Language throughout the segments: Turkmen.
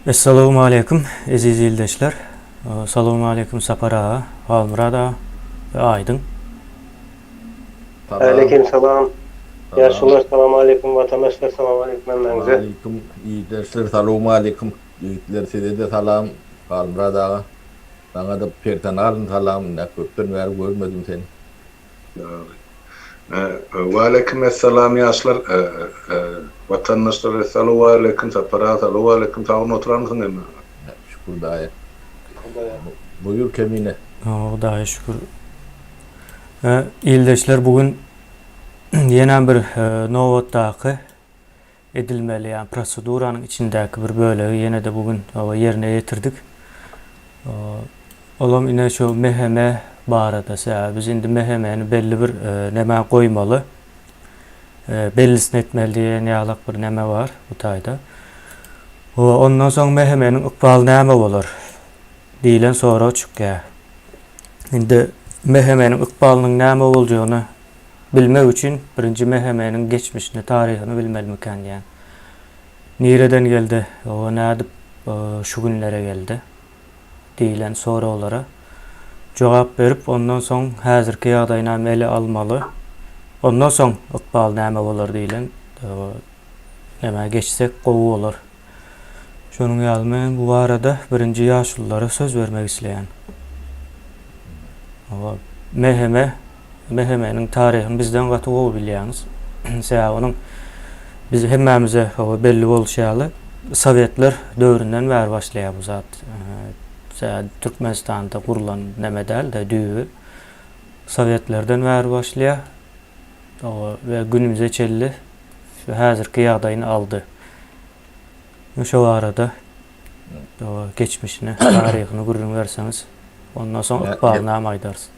Assalamu alaikum aziz ildeşler. Assalamu alaikum Sapara, Halmurada ve Aydın. Salam, Aleyküm selam. salam. Yaşlılar selamun aleyküm. Vatandaşlar selamun aleyküm emmenize. Aleyküm. İyi dersler. Salamu aleyküm. Yiğitler size de salam. Kalmıra dağı. Sana da pertanalın salam. Ne köpten ver görmedim seni. Ve aleykümselam yaşlar. Vatandaşlar selamu aleyküm. Sapara selamu aleyküm. Sağın oturan mısın emmi? Şükür dahi. Buyur kemine. Daha şükür. İldeşler bugün yeni bir novatdaki edilmeli yani proseduranın içindeki bir bölüğü yine de bugün yerine getirdik. Olam yine şu meheme barada biz indi mehemeni belli bir neme koymalı. Bellisini etmeli diye neyalak bir neme var bu tayda. Ondan sonra mehemenin ıkbalı neme olur. Diyilen sonra çıkıyor. Şimdi mehemenin ıkbalının neme olacağını bilmek için birinci mehemenin geçmişini, tarihini bilmeli miken yani. Nereden geldi, o nerede şu günlere geldi diyilen sonra olarak cevap verip ondan sonra hazırki yağdayına ele almalı. Ondan sonra ıkbal neme olur diyilen neme geçsek kovu olur. Şunun yalmen bu arada birinci yaşlılara söz vermek isteyen. Mehemenin tarihini bizden katı ol biliyorsunuz. Onun biz hemmemize belli oluşalı Sovyetler dövründen ver başlaya bu zat. Türkmenistan'da kurulan neme değil de düğü Sovyetlerden ver başlaya ve günümüze çelli ve hazırki yağdayını aldı. Şu arada geçmişini, tarihini gururun verseniz ondan sonra ıkbalına maydarsın.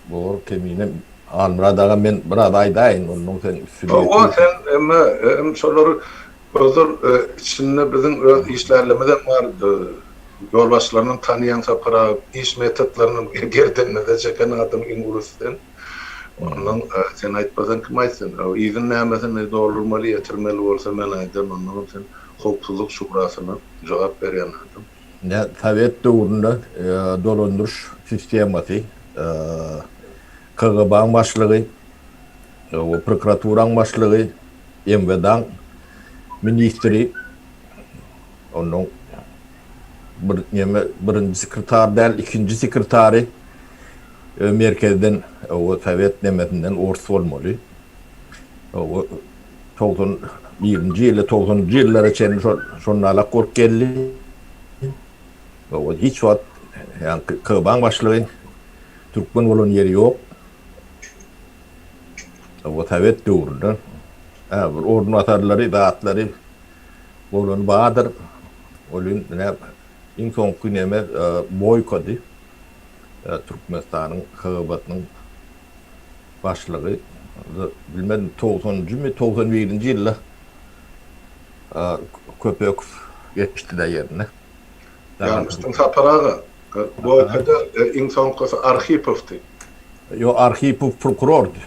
Bor kemine. Kalmıra dağı ben burada aydayın. Onun sen O sen emmi soruları özür içinde bizim öz işlerlemeden var. Yol başlarının tanıyan sapara iş metotlarının gerdenine de çeken adam İngiliz'den. Ondan sen aytmasan kim aytsın? O izin nämesini doldurmalı, yetirmeli olsa men aydan ondan sen hukukçuluk şurasına cevap veren adam. Ne Sovyet dövründe dolanduruş sisteması, KGB'nin başlığı, o prokuraturanın başlığı, MVD'nin ministri, onun birinci sekreter değil, ikinci sekreteri merkezden o Sovyet nemetinden orası olmalı. O 91. yılı 90. yıllara çenin sonuna kork geldi. O hiç vaat yani KGB'nin başlığı Türkmen olan yeri yok. O Sovyet dövründen ordun atarları, dağıtları olan bağdır. Onun ne en son güneme boykotu Türkmenistan'ın KGB'nin başlığı bilmem 90. mı 91. yılda köpek geçti de yerine. Yanlıştın saparağa. Bu kadar insan kosu Arhipov'tu. Yo Arhipov prokurordu.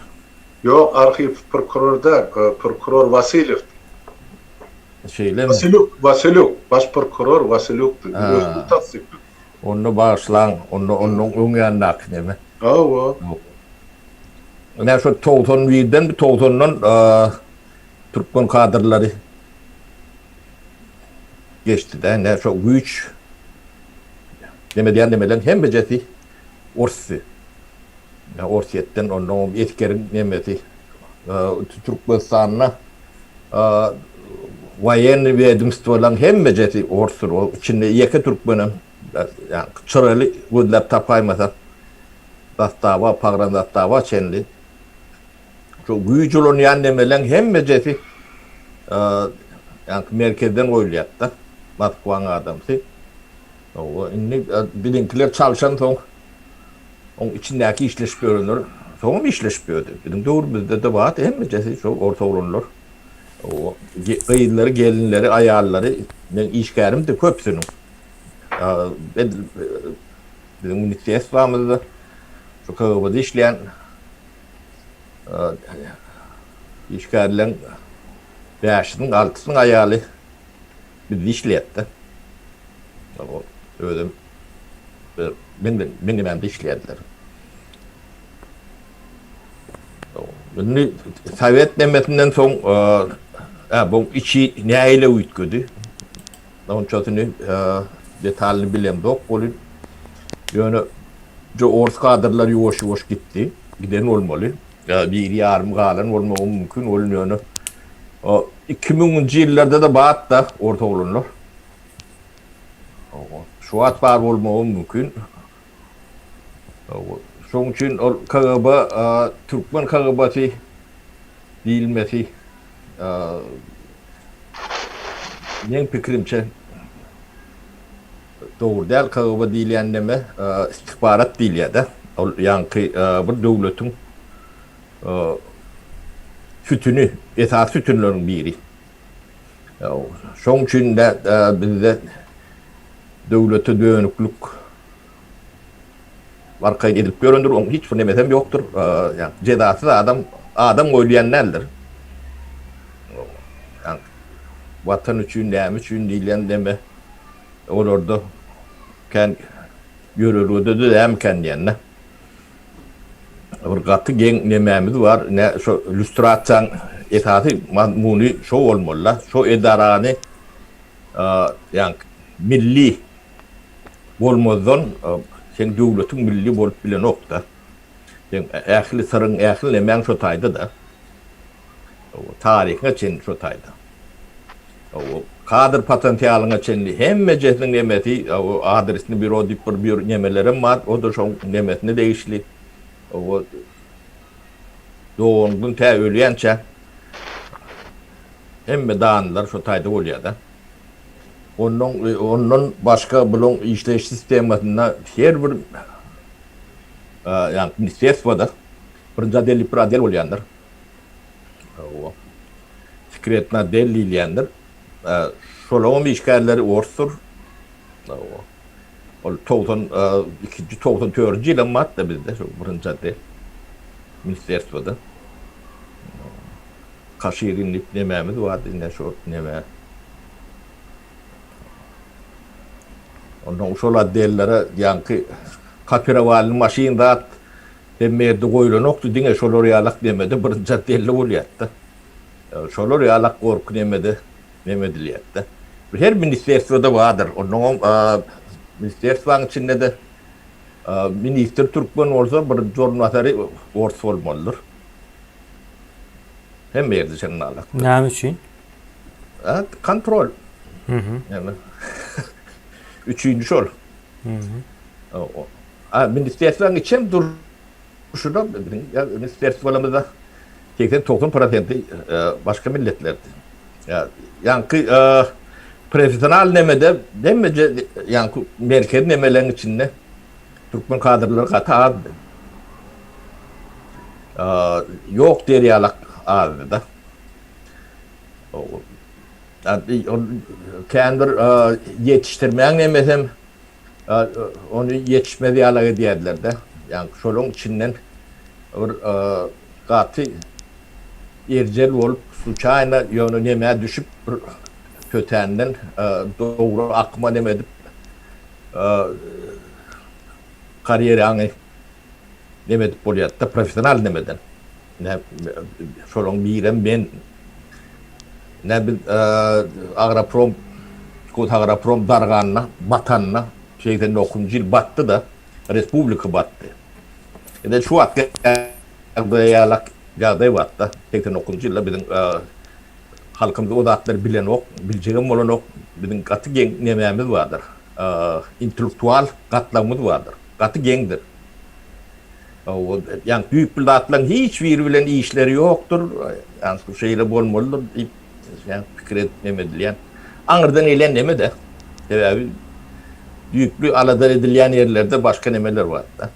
Yok Arhiv prokuror da prokuror Vasilyev. Şeyle mi? Vasilyuk, baş prokuror Vasilyuk'tu. Özgür tasdik. Onu başlan, onun önyandak ne mi? Oo. Ne şu 91'den 90'dan Türkmen kadrları geçti de ne şu güç demeden hem beceti orsi. Ya orsiyetten onun etkerin nemeti Türkmenistan'la vayen vedumstvolan hem beceti orsur o içinde iki Türkmenim yani çırılı güdlep tapaymasa dastava pagran dastava çenli şu gücülün yannemelen hem beceti yani merkezden oylayatta Moskvan adamsı o inni bilinkiler çalışan son onun içindeki işleşmiyorlar. Sonra mı işleşmiyordu? Bizim doğru bizde de var. Hem beceti çok orta olurlar. O kıyıları, gelinleri, ayarları ben işgârim de köpsünün. Bizim üniversitemizde şu KGB'de işleyen işgârilen 5'inin 6'sının ayarlı bir işleyetti. O özüm benim hem de işlediler. Bunu Sovet demetinden son bu içi neyle uyutkudu. Onun çatını detaylı bilem yok. Onun yani orta kadrlar yavaş yavaş gitti. Giden olmalı. Bir yarım kalan olma mümkün olmuyor. 2000'ci yıllarda da Baat'ta orta olunlar. Şu at var olma mümkün. Şunun için KGB, Türkmen KGB'si değilmesi benim fikrimce doğru değil. KGB değil yani istihbarat değil ya da yani bir devletin sütünü, esas sütünlerin biri. Şunun için de bizde devlete dönüklük var kayıt edip göründür, onun hiç demesem yoktur. Yani cezasız adam oylayanlardır. Yani vatan için, neyim için değilen deme. Orada kendi görülüyordu da hem kendi yanına. Bir katı gen nememiz var. Ne şu illüstrasyon esası mazmuni şu olmalı. Şu edaranı yani milli olmadan sen devletin milli bolup bile nokta. Yani ehli sarın ehli nemen şu taydı da. Tarihine için şu taydı. Kadir potansiyalına için hem meclisin nemeti adresini bir odip bir nemelerim var. O da şu nemetini değişli. O doğumdan te ölüyençe hem dağınlar şu tayda oluyor da. Onun başka bulun işleyiş sistemine her bir yani ministerstvada birinci deli pradel oluyanlar. O sekretna deliliyendir. Şolağım işgalleri orsur. O 94. yılın madde bizde şu birinci del ministerstvada. Kaşirinlik nememiz vardı yine şu neme. Ondan şola dellere yankı kapiravalın maşindat demeydi koyulu noktu dine şolor yalak demedi birinci delli oluyattı. Şolor yalak korku demediliyattı. Her ministerstvada vardır. Onun ministerstvanın içinde de minister Türkmen olsa bir jornatari orta olmalıdır. Hem yerde senin alak. Neyim için? Kontrol. Yani üçüncü şol. Ministerstvanın için duruşunda ministerstvalarımızda 80-90% başka milletlerdi. Yani profesyonel nemede demece yani merkez nemelerin içinde Türkmen kadroları katı adı. Yok deriyalak adı da. Kendi yetiştirmeyen nemesem onu yetişmediği alağı diyerler de. Yani şolun içinden katı ercel olup suçayla yönü nemeye düşüp kötenden doğru akma demedip kariyeri anı demedip oluyatta profesyonel demeden. Şolun birem ben ne bir Agraprom darganına, batanına 89 yıl battı da Respublika battı. Yani şu hakkında yalak yağday battı. 89 yılda bizim halkımızda o dağıtları bilen ok, bileceğim olan ok, bizim katı gen nememiz vardır. İntelektüel katlamımız vardır. Katı gendir. Yani büyük bir dağıtılan hiçbir bilen işleri yoktur. Yani bu şeyle bolmalıdır. Yani fikir etmemedilen. Anırdan eğlen neme de. Tabii büyüklü aladar edilen yerlerde başka nemeler var da.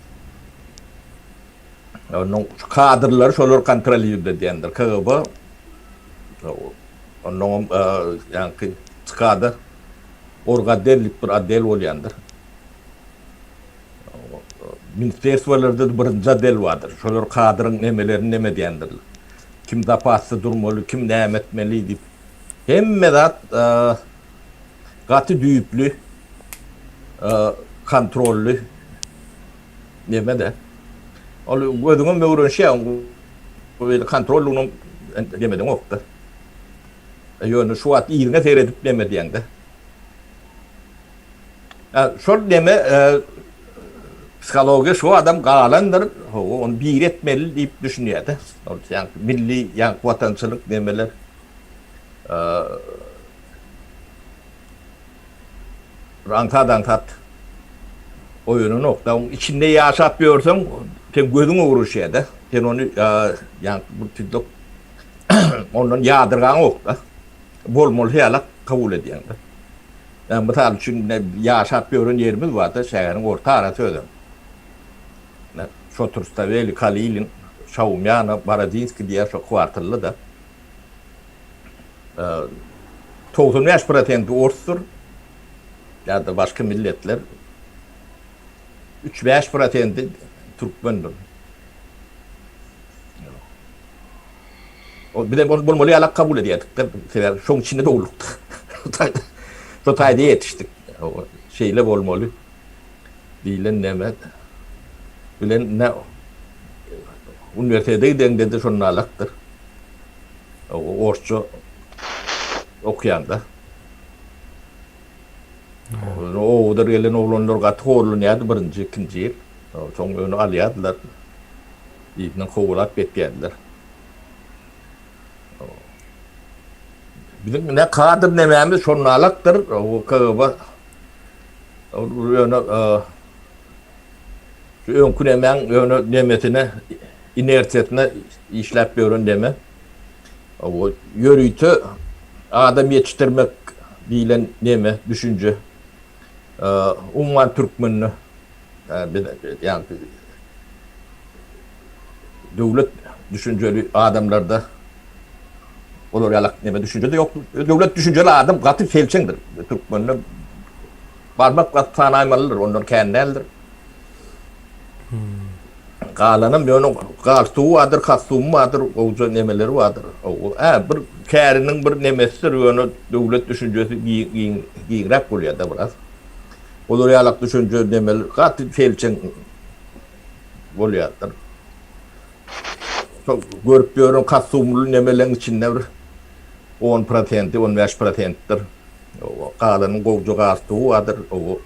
Onun kadrları şolar kontrol ediyor diyenler. KGB onun yani çıkadı orga derlik bir adel olayandır. Ministerstvalarda birinci adel vardır. Şolar kadrın nemelerini neme diyendir. Kim zapası durmalı, kim devam etmeli deyip. Hem medat katı düyüplü kontrollü neme de. Ol gözüňe möwrenşä böyle kontrollüň demeden okda. Ýöne şu wagt ýerine seredip deme diýende. Şol deme psikologiya şu adam galandyr, onu bir etmeli diýip düşünýärdi. Yani milli, yani watançylyk demeler rankadan kat oyunu nokta. Onun içinde yaşap görsen sen gözüne vuruşuydu. Sen onu yani bu türlü ondan yadırgan okta. Bol mol hiyalak kabul ediyordu. Yani mesela şimdi yaşap görün yerimiz vardı. Şehrin orta arası ödüm. Şoturstaveli, Kalilin, Şaumyana, Baradinski diye şu kuartıllı da 95% Ors'tur. Ya da başka milletler 3-5% Türkmendir. Bir de bunu alak kabul ediyorduk. Şunun içinde de olduk. Şu tayda yetiştik. O şeyle bolmalı. Bilen neme. Bilen ne üniversitede giden dedi şunun alaktır. O Orsça okuyan da. O da gelen oğlanlar gat horlunyad birinci, ikinci yıl. Soň onu alýardylar. Ýigitden howlap betýärdiler. Bizim ne kadir nemämiz şonu alakdyr. O kaaba şu öňkü nemäň öňe nemetine inertiyetine işläp berýän deme. O ýörüýti adam ýetişdirmek diýilen neme düşünje. Umman Türkmenni yani devlet düşünceli adamlarda olur yalak neme düşüncede yok. Devlet düşünceli adam katı felçendir. Türkmenni barmak katı tanaymalıdır. Ondan kendidir. Kalanım yönü kaltuğu vardır, kastuğu vardır, oğuzca nemeleri vardır. Bir kärinin bir nemesidir, yönü devlet düşüncesi giyinrek oluyor da biraz. Olur yalak düşünce nemeleri katı felçen oluyordur. Görüp görün kastumlu nemelerin içinde bir 10%, 15%'dir. Kalanın oğuzca kastuğu vardır, o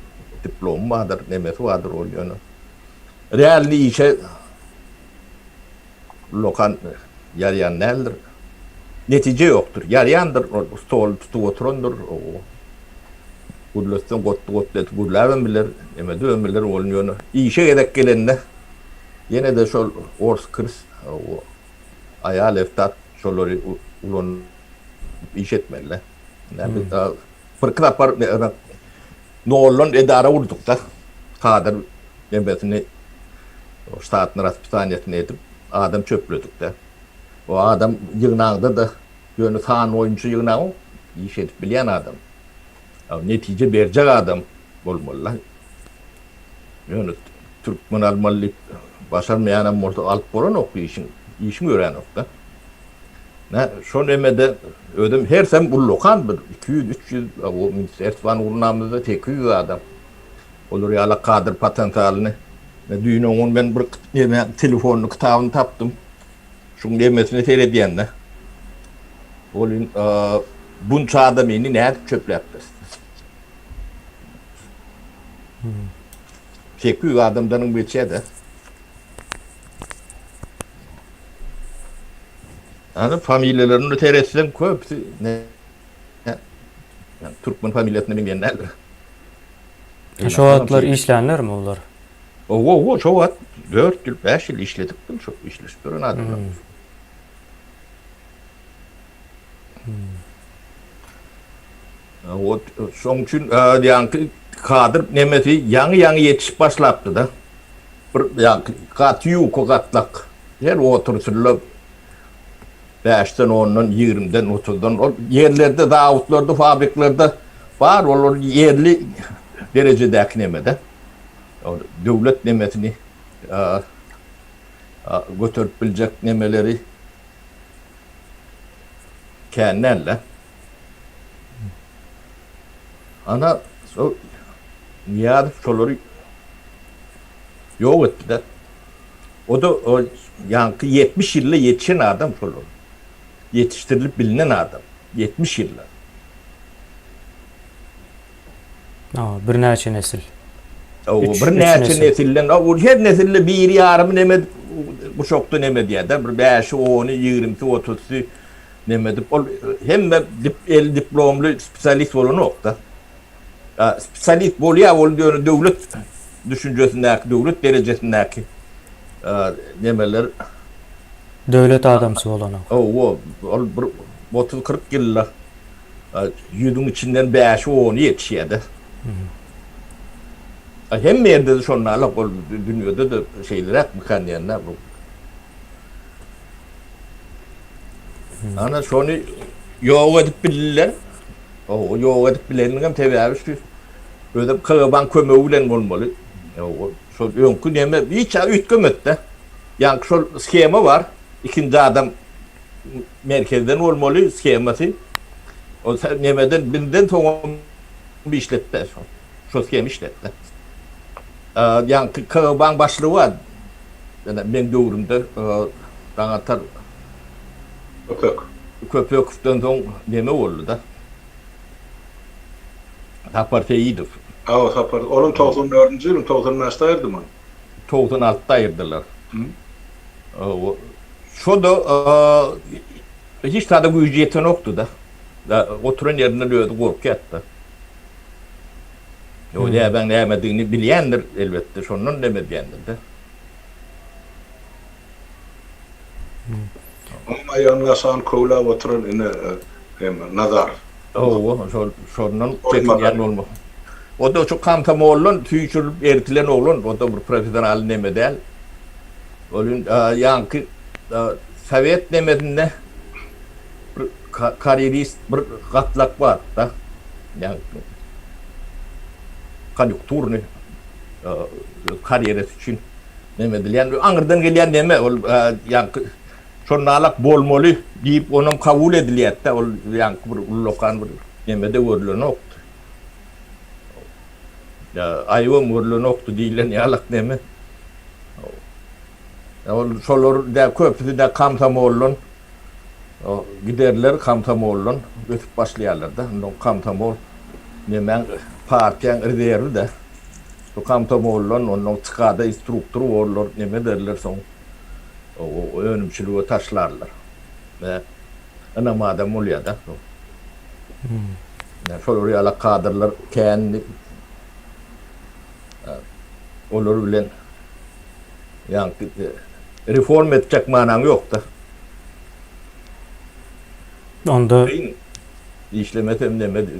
diplom vardır, nemesi vardır oluyor. Realni işe lokan yarayan neldir? Netice yoktur. Yarayandır. Stol tutup oturundur. Gudlastan gotlet gudlaven bilir. Eme döven bilir olmuyor. İşe gerek gelende yine de şol ors kırs ayal eftat şolori ulon iş etmeli. Yani fırkına par ne olun edara vurduk da kader emesini o statın raspitaniyetini edip adam çöplüdük de. O adam yığınağında da yönü sağın oyuncu yığınağı iş edip bilen adam. Netice verecek adam olmalı. Yönü Türkmen almalı başarmayan ama alıp boran okuyor işin öğren okta. Ne şon emede ödüm her sem bu lokan bir 200-300 o ministerstvan urnamızda tek 100 adam. Olur ya kadir patentalini. Düğün onun ben bir telefonlu kitabını taptım. Şunun demesini seyrediyen de. Olun bunca adam ini ne çöpleptir. Çekiyor adamların bir şey de. Yani familyelerini teresinden koyup ne yani Türkmen familyasını bilmeyenler. Şu atlar işlenler mi onlar? O şu at 4 yıl 5 yıl işledik bunu çok işleşip duran adamlar. O son için yani kadir nemesi yanı yetişip başlattı da. Yani katyu kokatlak. Her otursunlar 5'ten 10'dan 20'den 30'dan o yerlerde dağıtlarda fabriklarda var olur yerli derecedeki nemede. O devlet nemesini götürüp bilecek nemeleri kendilerle ana Niyazov şolary ýok etdi. O da o yankı 70 ýylla yetişen adam şolary. Yetiştirilip bilinen adam. 70 ýylla. Bir näçe nesil. O Üç bir näçe nesil. nesilden, o her nesille bir ýarym neme bu şokda neme diýär. Bir 5, 10, 20, 30 neme dip ol hemme el diplomly spesialist bolan okda. Spesialist bolýar ol döwlet düşünjesindäki, döwlet derejesindäki nemeler Döwlet adamsy bolan. ol 30-40 ýylla ýüdüň içinden 5, 10 ýetişýärdi. Hem yerde de şonlarla ol dünýede de şeyler mekaniýanlar bu. Ana şonu ýok edip bilirler. O ýok edip bilenigem täbäbi şu. Öde kagaban kömegi bilen bolmaly. Şol öňkü näme hiç ütgemetde. Ýa-ni şol skema var. İkinci adam merkezden olmaly skemasy. O nämeden binden toňum bir işletdi. Şol skema işletdi. Ýa-ni kagaban başlygy var. Ben döwrümde daňatar Köpökden soň näme boldy da? Apartheid. Sapar. Onun 94-nji ýylyň 95-de aýrdyman. 96'da ayırdılar. Şu da hiç tadı gücü yeten yoktu da. Oturan yerine löydü korku yattı. O diye ben demediğini bilyendir elbette. Şunun demediyendir de. Ama ýanlaşan kowla oturan ine nazar. Şunun çekingen olma. O da çok kamtam oğlun, tüyçürüp ertilen oğlun, o da bir profesyonel neme değil. Olun yankı Sovet nemedinde bir kariyerist bir katlak var da. Yani konjunkturni kariyerisi için nemedil. Yani Ankara'dan gelen neme yankı şonalak bolmalı deyip onun kabul ediliyette ol yankı bir lokan bir nemede görülen nokta. Ya ayva murlu noktu diýilen ýalak neme. Şolar da köpüsi de kamtamollun. Giderler kamtamollun ötüp başlaýarlar da. Ondan kamtamol nemen partiýaň rezerwi de. O kamtamollun ondan çykada instruktor bollar neme derler soň. O önümçiligi taşlarlar. Ve ana madem bolýar da. Şolar ýalak kadrlar kendi olur bilen yani reform edecek manam yok da. Onda işlemetem demedi.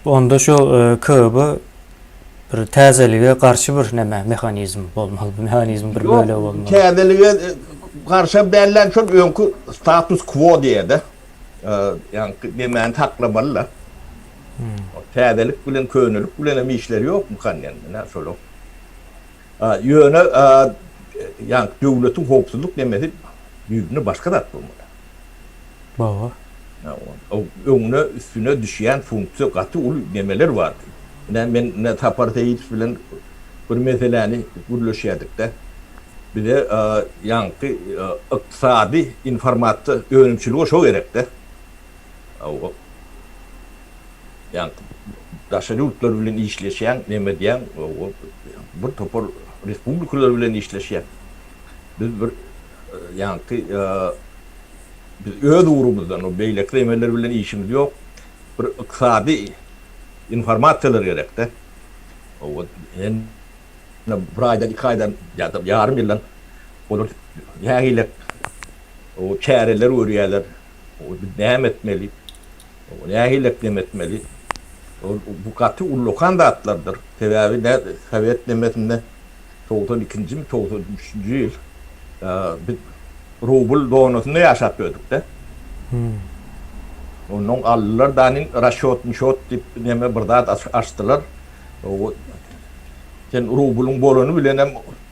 Onda şu KGB bir täzelige karşı bir näme mehanizm bolmaly. Bu mehanizm bir böyle bolmaly. Täzelige karşı bellen çok öňkü status quo diýedi. Yani demen taklamalylar. Täzelik bilen köňlük bilen hem işleri yok mu kanýanda şol. Yöne yani devletin hopsuzluk demesi yüzünü başka da atılmalı. Baba. O önüne üstüne düşen fonksiyon katı ulu demeler vardı. Ben ne apartheid filan bir meseleni gürleşiyorduk da. Bir de yankı iktisadi informatı önümçülüğü şu gerekti. Yani daşarı yurtlar bilen işleşen neme diyen bir topar respublikalar bilen işleşen. Biz bir yankı biz öz uğrumuzdan o beylekli emeller bilen işimiz yok. Bir iktisadi informatiyalar gerekti. Yani bir aydan, 2 aydan ya da yarım yıldan olur yağıyla o çareler uğrayalar. O devam etmeli. O yağıyla devam etmeli. Bu katı ullokan da atlardır. Tedavi de Sovet nemesinde 92. mi 93. yıl bir rubl donosunu yaşatıyorduk da. Onun alırlar danin raşot tip neme birdat açtılar. Sen rublun bolonu bilenem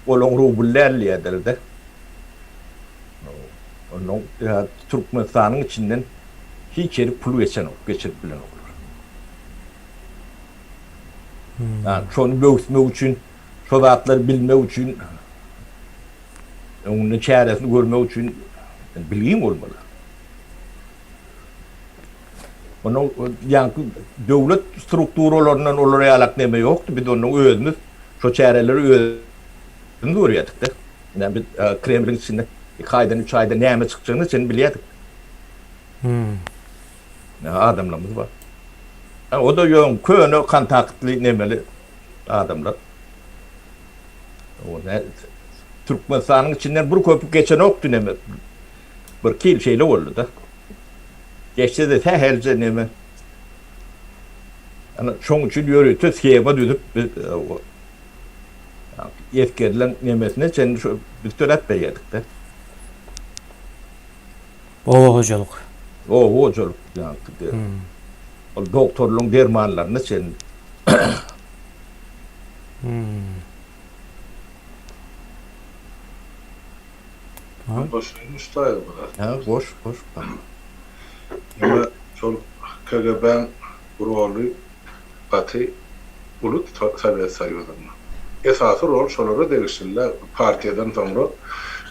olon rubullerli ederdi. Onun Türkmenistan'ın içinden hiç yeri pulu geçirip bilen olur. Yani şonu göğüsmek üçün, şu zatları bilmek üçün, onun çaresini görmek üçün bilgim olmalı. Onun yani devlet strukturlarından olary alak neme yoktu. Bir de onun özümüz şu çareleri özümüz görüyorduk da. Yani bir Kremlin içinde 2 aydan 3 ayda neme çıkacağını sen biliyorduk. Yani adamlarımız var. Yani o da yok köyüne kontaktlı nemeli adamlar. O ne Türkmenistan'ın içinden bir köprü geçen yoktu neme. Bir kil şeyle oldu da. Geçti de tehelce neme. Yani şunun için yürüyüp schema düzüp yetkililerin nemesine sen şu bir töret beyedik de. O hocalık. O hocalık yani. O doktorluğun dermanlarını sen. Boşun ustayı bu. Ha boş. Ama şol KGB'nin rolü Batı bulut Sovyet sayılır. Esası rol şoları değiştirdiler partiyeden sonra.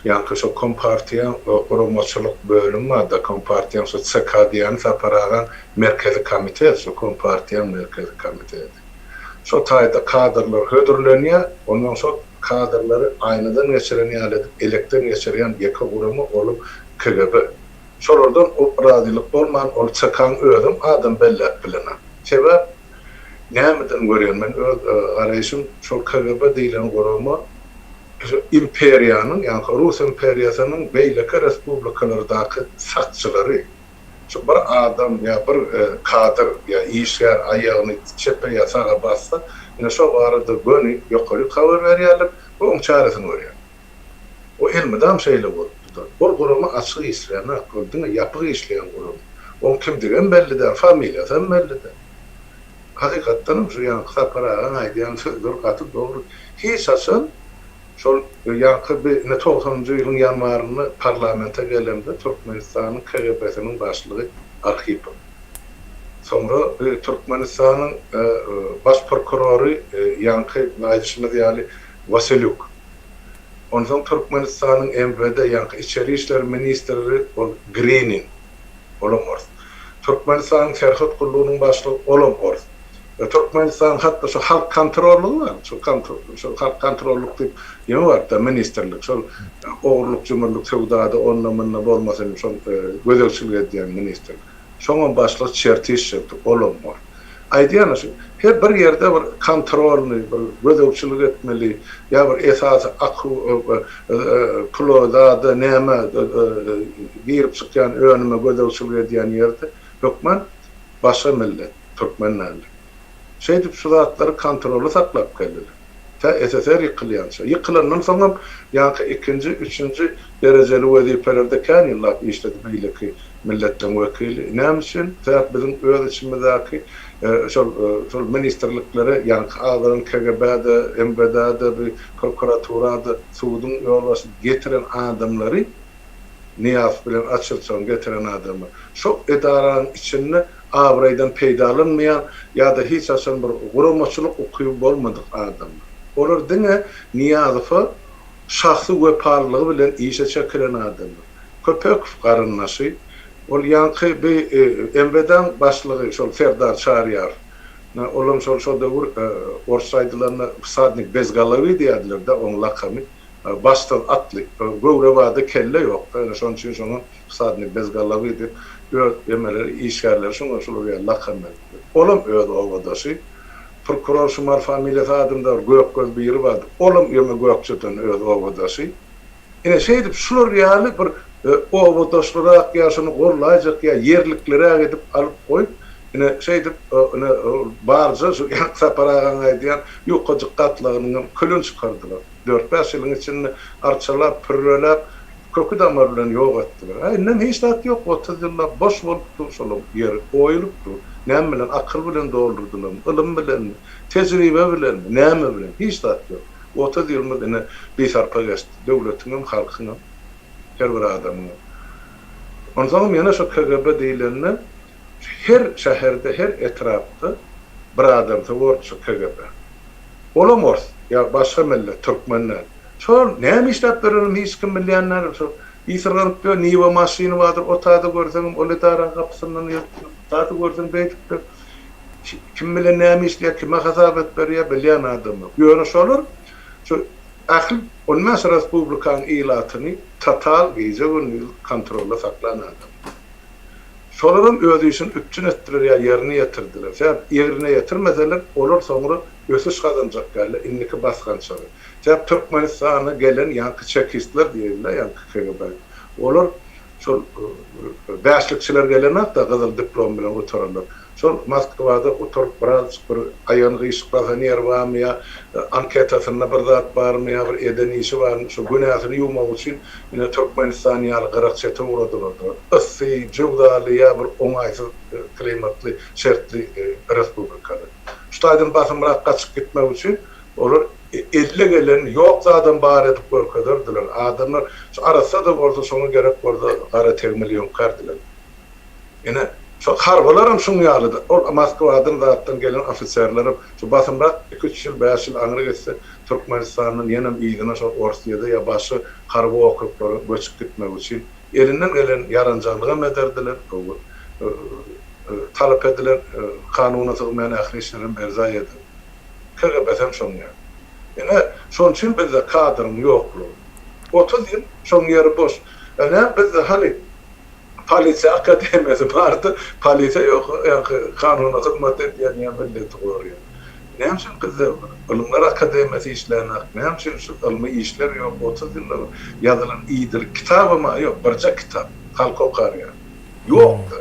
Yani şu kompartiyan oromoçuluk bölümü var da kompartiyan şu SKD'nin saparagan merkezi komite, şu kompartiyan merkezi komiteydi. Şu tayda kadrlar hödürleniyor, ondan sonra kadrları aynadan geçireni elekten geçiren yeka kurumu olup KGB. Şolardan o razılık olman, ol çıkan ödüm adam belli bilinen. Sebep nämeden görüyorum ben arayışım şu KGB deyilen kurumu imperiyanın yani Rus imperiyasının beyleki respublikalardaki satçıları. Şu bir adam ya bir kadr ya işler ayağını çepe yasağa bassa yine şu arada gönü yukarı kavar veriyorlar onun çaresini veriyor. O ilmiden şeyle oldu. O kurumu açık işleyen, yapı işleyen kurum. O kim diyen belli de, familyası belli de. Hakikaten şu yani kısa para aydiyan sözdür katı doğru. Hiç asıl şol yankı bir 90-njy ýylyň ýanwaryny parlamenta gelemde Türkmenistanyň KGB'siniň başlygy Arhipov. Sonra Türkmenistanyň baş prokurory yankı aýdyşmady ýaly Vasilyuk. Ondan soň Türkmenistanyň MVD yankı içeri işler ministri Grinin olamor. Türkmenistanyň Serhat Kullunyň başlygy olamor. Türkmenistan hatta şu halk kontrolü var. Şu halk kontrollük tip ýene var da ministerlik. Şu oğurluk, cumhurluk, sevdada onunla bolmasın şu gözegçilik edýän minister. Şoňa başlyk çertiş etdi, olamor. Aýdýany şu her bir ýerde bir kontrolny, bir gözegçilik etmeli, ýa bir esasy klodada näme girip çykýan önüme gözegçilik edýän ýerde hökmen başga millet, Türkmenler. Şeydip şu zatları kontrolü saklap geldiler. SSR yıkılyança. Yıkılandan sonra yani ikinci, üçüncü dereceli vezifelerde kan yıllar işledi beyleki milletten vekili. Ne için? Bizim öz içimizdeki şu ministerliklere yani ağların KGB'de, MVD'de, bir prokuraturada, Suud'un yolbaşı getiren adamları niyaz bilen açılsan getiren adamı. Şu idaranın içinde avraydan peýdalanmayan ya da hiç asan bir gurumaçylyk okuyup bolmadyk adamlar. Olar dine Niýazowy şahsy weparlygy bilen işe çekilen adamlar. Köpek garynnaşy, ol ýanky bir MVD'den başlygy şol Serdar Şaryar. Olam şol döwür orsaýdylarna Sadnik Bezgalawy diýerler de oň lakamy. Baştan atly, gowrewada kelle ýok. Şoň üçin şoňa Sadnik Bezgalawy diýip yemeleri işgärler şoňa şol lakamy. Olam öýde owadaşy. Prokuror şumar familyasy adamlar Gökgöz biri bardy. Olam ýeme Gökçeden öýde owadaşy. Ine şeýdip şular ýaly bir owadaşlara ýaşyny gorlaýjak ýa yerliklere gidip alyp goýup ine şeýdip ine barja şu saparagan aýdýan ýokajyk gatlagynyň külün çykardylar. 4-5 ýylyň içinde arçalap, pürrelap, kökü damar bilen ýok etdiler. Näme hiç zat ýok, 30 ýyllar boş bolupdy şol ýer, oýulupdy. Näme bilen akyl bilen doldurdylar, ilim bilen, tejribe bilen, näme bilen hiç zat ýok. 30 ýyl ine bir sarpa geçdi, döwletiňem, halkyňam, her bir adamyň. Ondan ýene şu KGB diýilenler her şäherde, her etrapda bir adam tavorçu KGB. Olamaz. Ya başka millet, Türkmenler. Şol näme işläp berenim hiç kim bilýänler. Şol İsirganıp diyor, Niva maşini vardır, o tadı görsen, o letaran kapısından tadı görsen beytiktir. Kim bilen näme işlýär, kime hasabet berýär, bilýän adamlar. Ýöne olur. Şu ahil, olmaz Respublikan ilatyny total gece gün kontrolda saklanan adam. Şolaryň özü için üpçün ettirýär, ýerine ýetirdiler. Sebäp ýerine ýetirmeseler, olar soňra ösüş kazanjak gäle, inniki basgançary. Sebäp Türkmenistana gelen ýanky çekistler diýilýär, ýanky KGB. Olar şol bäşlikçiler gelen da gyzyl diplom bilen oturarlar. Şol Moskwada oturup biraz bir aýanygy işgazan ýer barmy ýa anketasyna bir zat barmy ýa bir eden işi barmy şu günahyny ýuwmak üçin ýene Türkmenistan ýaly gyrakçata uradylar. Issy, jugdaly ýa bir oňaýsyz klimatly, şertli respublikada. Şu taýdan basymrak gaçyp gitmek üçin olar 50 gelen ýok zadan bar edip görkezdirler. Adamlar şu arasa da bolsa şoňa gerek bolsa gara termilýon kardylar. Ene şu harbalaram şunu ýalydy. O Moskwadan zatdan gelen ofiserlerim şu basymrak 2-3 ýyl 5 ýyl aňyry geçse Türkmenistanyň ýene ýygyna şu Orusýada ýa başy harby okruglara göçüp gitmek üçin elinden gelen ýaranjalyga mederdiler. Talap ediler, kanuna sığmayan ahli işlerin berza edin. KGB'den şonu ýa. Ene şon üçin bizde kadrym ýoklugy. 30 ýyl şoň ýeri boş. Ene bizde hali polisiýa akademiyasy bardy, polisiýa ýok, ýa-ni kanuny hyzmat edýän ýa milleti goruyor. Näme üçin bizde Ulumlar Akademiyasy işlänek, näme üçin şu ilmi işler ýok, 30 ýyl ýazylan iýdir kitapyma ýok, birçe kitap, halk okarýar. Ýokdy.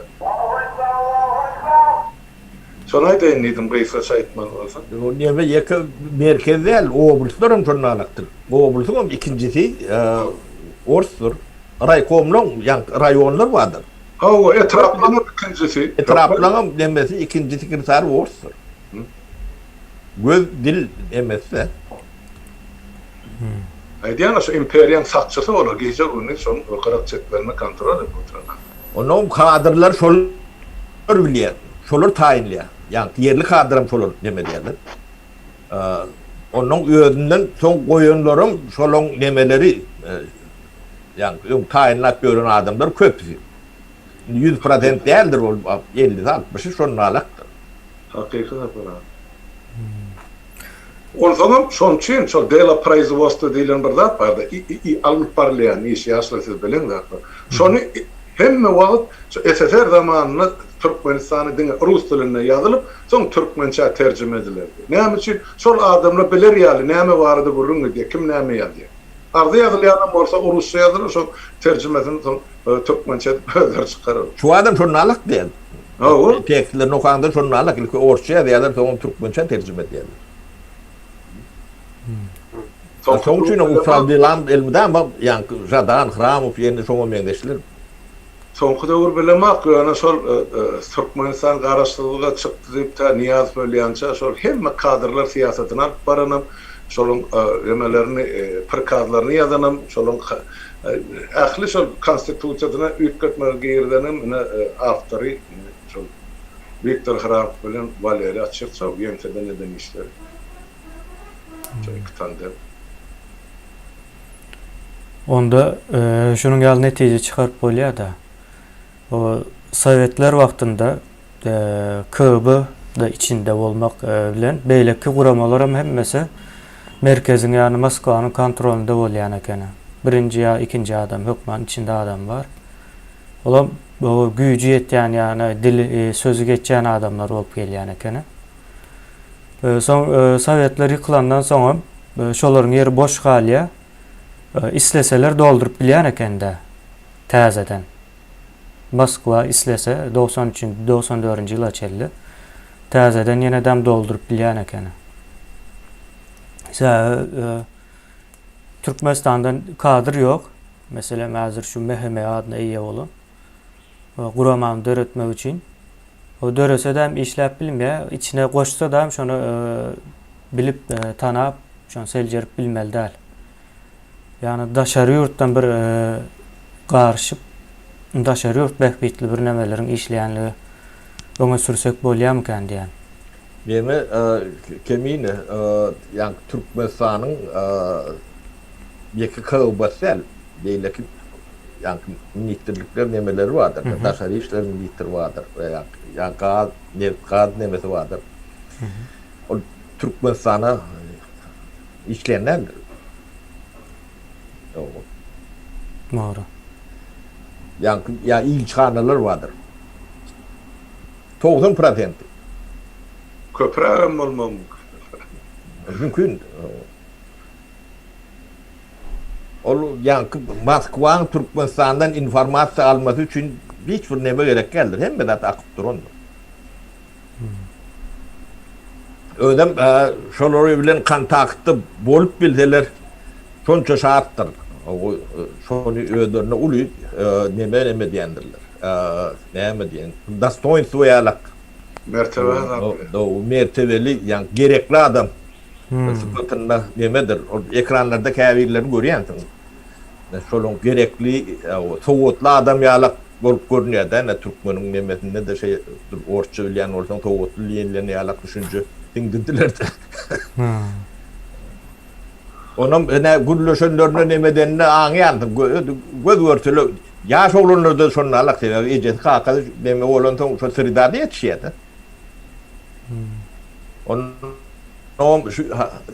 Şonay deýindim gysa şaýtman bolsa. O näme ýeke merkezde oblustlaryň jurnalakdyr. Oblusyň ikincisi Orsdur. Raykomlaň ýa raýonlar bardyr. Ha, o etraplanan ikincisi. Etraplanan demesi ikinci sekreter Orsdur. Göz dil emesse. Aýdýan şu imperiýaň sakçysy bolar, gece güni şoň okarak çetlerini kontrol edip oturan. Onuň kadrlar şol bilýär, şolar taýinlýär. Ýani ýerli kadrym şolar neme diýerler. Onuň özünden soň goýanlarym şolaň nemeleri ýani taýinlap gören adamlar köp. 100% däldir ol 50-60 şonalakdyr. Hakyky zapara. Ondan şon üçin şol dela производства diýilen bir zat bardy. Alyp barlayan iş ýaşlasyz bilen zat. Şonu hemme wagt SSR zamanynda Türkmenistany diňe rus diline ýazylyp, soň türkmençe terjime edildi. Näme üçin şol adamlar biler ýaly näme bardy gurrun diýip kim näme ýazýar. Ardy ýazylýan bolsa rusça ýazylyr, şol terjimesini soň türkmençe özer çykarar. Şu adam şonalak diýer. Ha, o Tekstlerini okanda şonalak ilki orçça ýazylar, soň türkmençe terjime edýär. Soň üçin ussal dilan elmiden bak ýani Jadan Hramow ýene şoňa meňdeşler. soňky döwür bilemek ýa-ni şol Türkmenistan garaşdyrlyga çykdy diýip ta Niyaz bolýança şol hemme kadrlar siýasatyny alyp baranam, şolaň emelerini, prikazlaryny ýazanam, şolaň ahli şol konstitusiýasyna üýtgetmek girdenim, awtory şol Viktor Hramow bilen Valeriy Atchirtsov ýemseden eden işler. Şol iki tandem. Onda şunun ýaly netije çykaryp bolýar da. O Sovetler wagtynda KGB da içinde bolmak bilen beýleki guramalar hemmesi merkezin ýani Moskwanyň kontrolünde bolýan eken. Birinji ýa ikinji adam, hökmanyň içinde adam bar. Olam o güýji ýetýän ýani dili sözü geçýän adamlar bolup gelýän eken. Soň Sovetler ýykylandan soň şolaryň ýeri boş galýa. İsleseler doldurup bilýän eken-de täzeden. Moskwa islese 93-94 ýyla çelli. Täzeden ýene dam doldurup bilýän eken. Türkmenistandan kadr ýok. Meselem häzir şu Mehme adyna eýe bolan. Guramam döretmek üçin. O dörese dem işläp bilmeýär, içine goşsa da şonu bilip tanap, şonu seljerip bilmeli däl. Yani daşary ýurtdan bir garşyp, daşary ýurt behbitli bir nemelerin işleýänligi öňe sürsek bolýarmykan diýen. Deme kemine yani Türkmenistan'ın yeki kağıbasel değil ki yani nitelikler nemeleri vardır. Taşari işler nitelikler vardır. Veya yani gaz nemesi vardır. O Türkmenistan'a işleyenlerdir. Doğru. Yani ilçhaneler vardır. 90%. Köprem olmam. Mümkün. Yani Moskva'nın Türkmenistan'dan informasyon alması için hiçbir neme gerek geldir. Hem de akıp durun. Ödem şoları bilen kontaktı bolup bilseler şonça şarttır. Şonu ödörüne ulu neme diyendirler. Neme diyen. Dostoyinstvo yalak. Mertebe O mertebeli yani gerekli adam. Sıfatında nemedir? O ekranlarda kâvirleri görüyorsun. Şolun gerekli soğutlu adam yalak bolup görünüyor da ne Türkmen'in nemesinde de şey orçça bilen olsan soğutlu liyenlerini yalak düşünce dindirdiler de. Onun ne gürlöşönlerine nemedenine ağıyandım. Göz örtülü yaş olunur da sonra alak sebebi ecet kakadı neme olan son sırıda yetişiyordu. Onun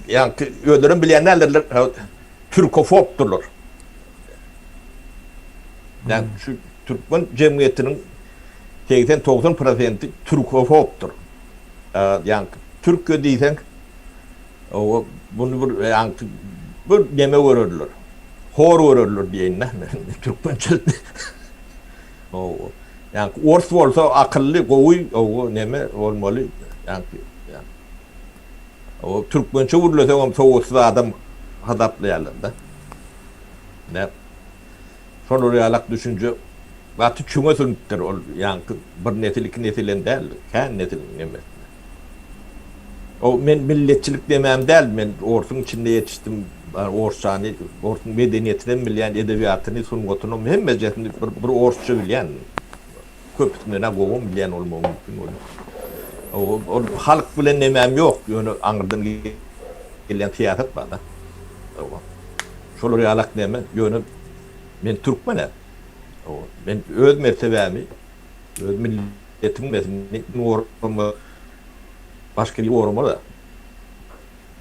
yani ödürün bilenlerdir Türkofobdurlar. Yani şu Türkmen cemiyetinin 80-90% Türkofobdur. Yani Türk diysen o bunu yani bu neme vururlar. Hor vururlar diyeyim Türkmençe. O yani ors olsa akıllı koyu o neme olmalı yani o Türkmençe vurulsa o soğutsuz adam hadaplayarlar da. Ne? Son oraya düşünce vatı çüme sınıftır yani bir nesil iki nesilin değil, kendi nesilin neme. O men milletçilik demem değil, men Orsun içinde yetiştim, Orçani, Orsun medeniyetini bilen, edebiyatını, sungatını, hem meclisinde bir Orsçu bilen, köpütüne kovum bilen olmam mümkün olur. O halk bilen nemem yok, yani anırdan gelen siyaset var da. Şoları yalak neme, yani men Türkmenim. Ben öz mertebemi, öz milletimin mesleğini başka bir orma da.